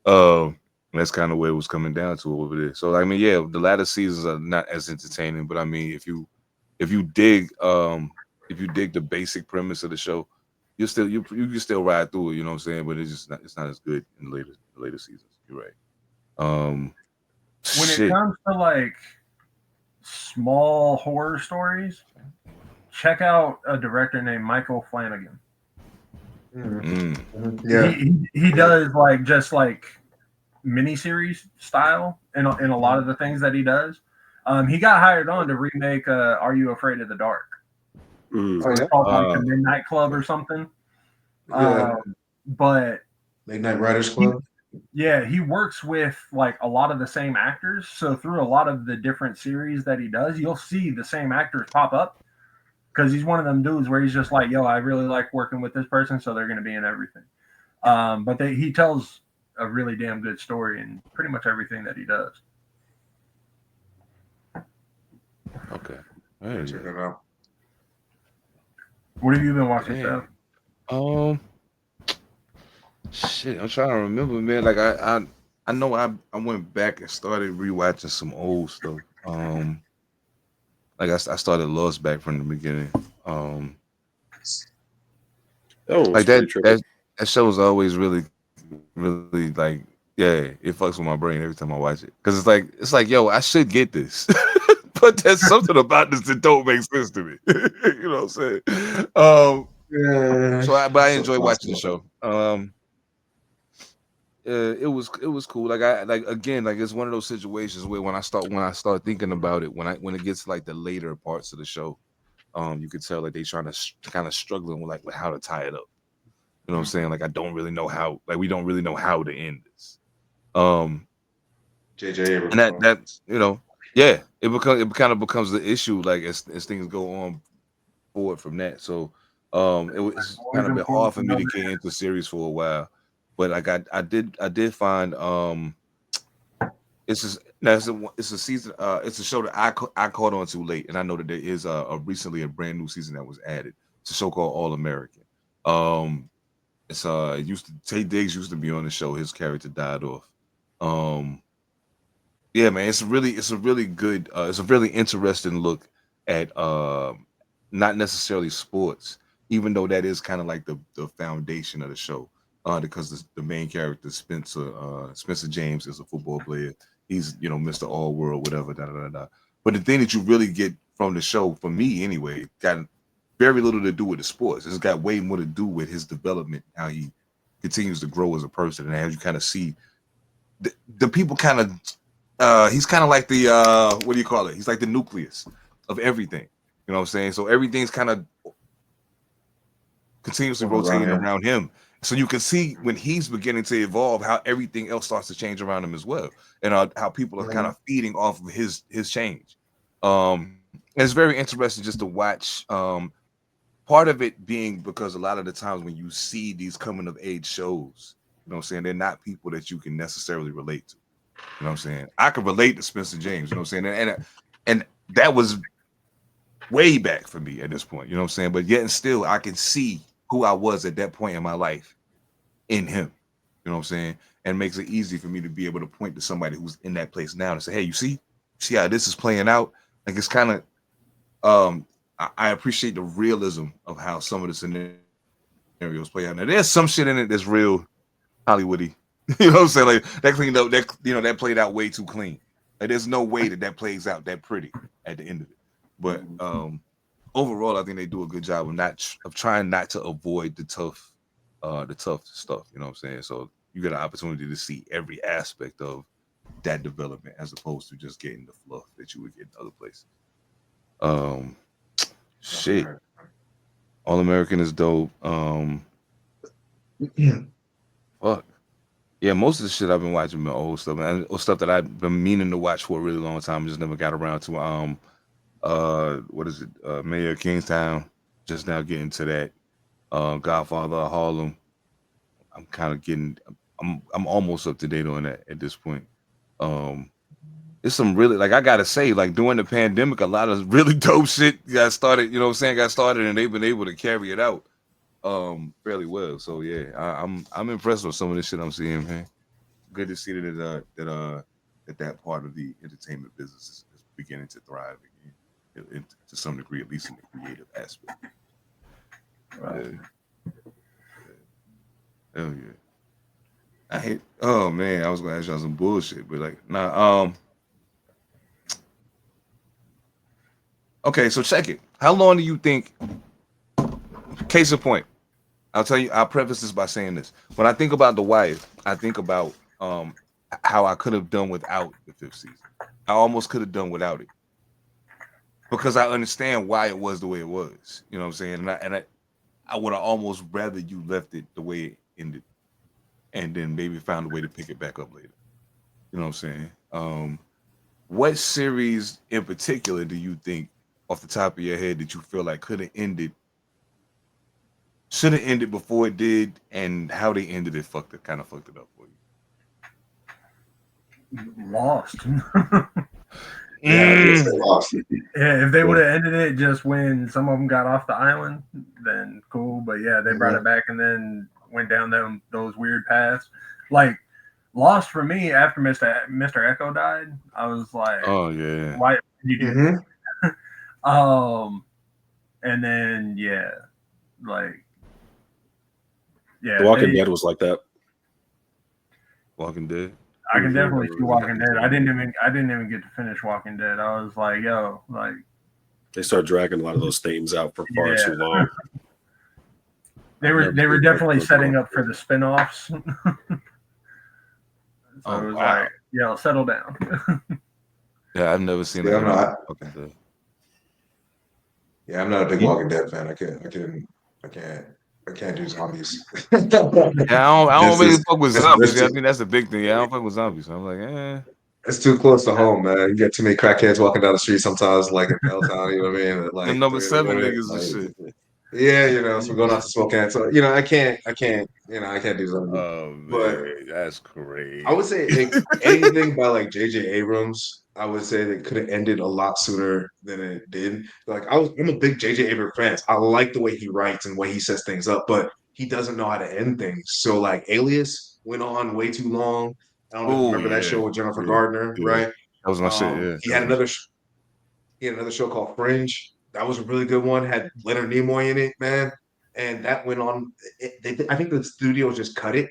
And that's kind of where it was coming down to over there. So I mean, yeah, the latter seasons are not as entertaining, but I mean, if you dig the basic premise of the show, you can still ride through it, you know what I'm saying? But it's not as good in the later seasons. You're right. When it comes to like small horror stories, check out a director named Michael Flanagan. Yeah, he does like just like miniseries style in a lot of the things that he does. He got hired on to remake Are You Afraid of the Dark? So it's called like the Midnight Club or something. Yeah. But Midnight Writers Club. He works with like a lot of the same actors. So through a lot of the different series that he does, you'll see the same actors pop up because he's one of them dudes where he's just like, yo, I really like working with this person, so they're going to be in everything. But he tells a really damn good story in pretty much everything that he does. Okay. Check it out. What have you been watching, Steph? Shit, I'm trying to remember, man. Like I know I went back and started rewatching some old stuff. Like I started Lost back from the beginning. Like that show was always really like, yeah, it fucks with my brain every time I watch it. Cause it's like, yo, I should get this. But there's something about this that don't make sense to me. You know what I'm saying? But I enjoy watching the show. It was cool. Like it's one of those situations where when I start thinking about it, when it gets to like the later parts of the show, you could tell like they trying to kind of struggling with how to tie it up. You know what I'm saying? Like I don't really know how. Like we don't really know how to end this. J.J. Abrams. And that you know, yeah, it kind of becomes the issue like as things go on forward from that. So it was kind of been hard for me to get into series for a while. But like I did find it's a season it's a show that I caught on to late, and I know that there is recently a brand new season that was added. It's a show called All American. It's Tay Diggs used to be on the show. His character died off. Yeah, man, it's a really good it's a really interesting look at not necessarily sports, even though that is kind of like the foundation of the show. Because the main character Spencer James is a football player. He's Mr. All World, whatever. But the thing that you really get from the show, for me anyway, got very little to do with the sports. It's got way more to do with his development, how he continues to grow as a person, and as you kind of see the people kind of he's kind of like the what do you call it? He's like the nucleus of everything. You know what I'm saying? So everything's kind of continuously rotating around him. So you can see when he's beginning to evolve, how everything else starts to change around him as well, and how people are kind of feeding off of his change. It's very interesting just to watch. Part of it being because a lot of the times when you see these coming of age shows, you know what I'm saying, they're not people that you can necessarily relate to. You know what I'm saying? I could relate to Spencer James, you know what I'm saying? And that was way back for me at this point, you know what I'm saying? But yet and still I can see who I was at that point in my life in him, you know what I'm saying? And it makes it easy for me to be able to point to somebody who's in that place now and say, hey, you see how this is playing out? Like it's kind of I appreciate the realism of how some of the scenarios play out. Now there's some shit in it that's real Hollywoody. You know what I'm saying? Like that cleaned up, that played out way too clean. Like there's no way that plays out that pretty at the end of it. But overall, I think they do a good job of trying not to avoid the tough stuff. You know what I'm saying? So you get an opportunity to see every aspect of that development as opposed to just getting the fluff that you would get in other places. Shit. All American is dope. Fuck. Yeah, most of the shit I've been watching been old stuff, man. Or stuff that I've been meaning to watch for a really long time, just never got around to. What is it? Mayor of Kingstown. Just now getting to that. Godfather of Harlem. I'm almost up to date on that at this point. it's some really, like, I gotta say, like, during the pandemic, a lot of really dope shit got started, and they've been able to carry it out fairly well. So yeah, I'm impressed with some of this shit I'm seeing, man. Good to see that part of the entertainment business is beginning to thrive again, to some degree, at least in the creative aspect. Right. Hell yeah. I hate. Oh man, I was gonna ask y'all some bullshit, but like, nah. Okay, so check it. How long do you think? Case in point, I'll tell you. I'll preface this by saying this. When I think about The Wire, I think about how I could have done without the 5th season. I almost could have done without it because I understand why it was the way it was. You know what I'm saying? And I would have almost rather you left it the way it ended, and then maybe found a way to pick it back up later. You know what I'm saying? What series in particular do you think, off the top of your head, that you feel like should have ended before it did, and how they ended it kind of fucked it up for you? Lost. Yeah, Lost. Yeah, if they would have ended it just when some of them got off the island, then cool. But yeah, they brought it back and then went down those weird paths. Like Lost for me, after Mr. Echo died, I was like, oh yeah, why did you do that? And then The Walking Dead was like that. Walking Dead. I can definitely see Walking Dead. I didn't even get to finish Walking Dead. I was like, they start dragging a lot of those themes out for far too long. They were definitely setting up for the spinoffs. So it was like, settle down. Yeah, I've never seen that. I'm not a big Yeah. Walking Dead fan. I can't do zombies. I don't really fuck with zombies. I think that's the big thing. Yeah, I don't fuck with zombies. So I'm like, it's too close to home, man. You get too many crackheads walking down the street sometimes, like in Belltown, you know what I mean? Like the number 7 niggas and shit. Yeah, so we're going out to Spokane. So, I can't do zombies. Oh man, that's crazy. I would say anything by like J.J. Abrams, I would say they could have ended a lot sooner than it did. Like I'm a big J.J. Abrams fan. I like the way he writes and the way he sets things up, but he doesn't know how to end things. So like Alias went on way too long. I don't know if you remember that show with Jennifer Gardner, right? That was my shit. Yeah. He had another show called Fringe. That was a really good one. Had Leonard Nimoy in it, man. And that went on. I think the studio just cut it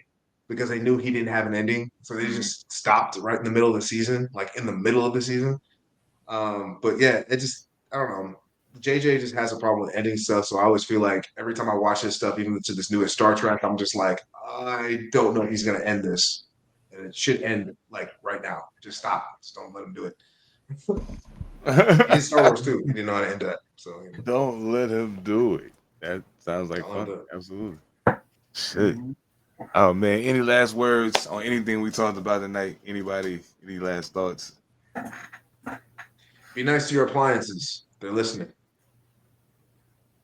because they knew he didn't have an ending. So they just stopped right in the middle of the season, like in the middle of the season. But yeah, I don't know. JJ just has a problem with ending stuff. So I always feel like every time I watch his stuff, even to this newest Star Trek, I'm just like, I don't know if he's going to end this. And it should end like right now. Just stop. Just don't let him do it. In Star Wars too. He didn't know how to end that. So don't let him do it. That sounds like fun. Absolutely. Shit. Oh man, any last words on anything we talked about tonight? Anybody? Any last thoughts? Be nice to your appliances. They're listening.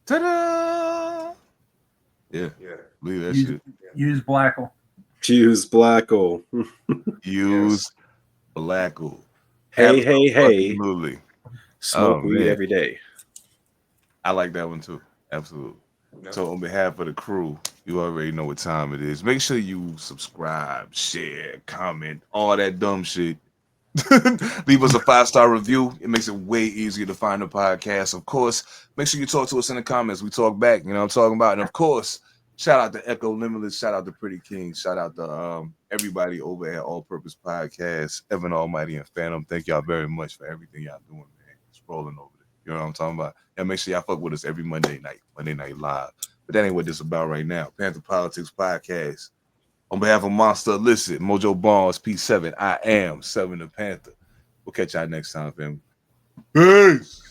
Ta-da! Yeah. Believe that shit. Use Blackle. Use Blackle. Use Blackle. Hey. Absolutely. Smoke weed every day. I like that one too. Absolutely. No. So on behalf of the crew, you already know what time it is. Make sure you subscribe, share, comment, all that dumb shit. Leave us a 5-star review. It makes it way easier to find the podcast. Of course, make sure you talk to us in the comments. We talk back. You know what I'm talking about. And of course, shout out to Echo Limitless. Shout out to Pretty King. Shout out to everybody over at All Purpose Podcast, Evan Almighty and Phantom. Thank y'all very much for everything y'all doing, man. It's rolling over there. You know what I'm talking about? And make sure y'all fuck with us every Monday night live. But that ain't what this is about right now. Pantha Politix Podcast. On behalf of Monster Elicit, Mojo Barnes, P7, I am Seven Da Pantha. We'll catch y'all next time, family. Peace.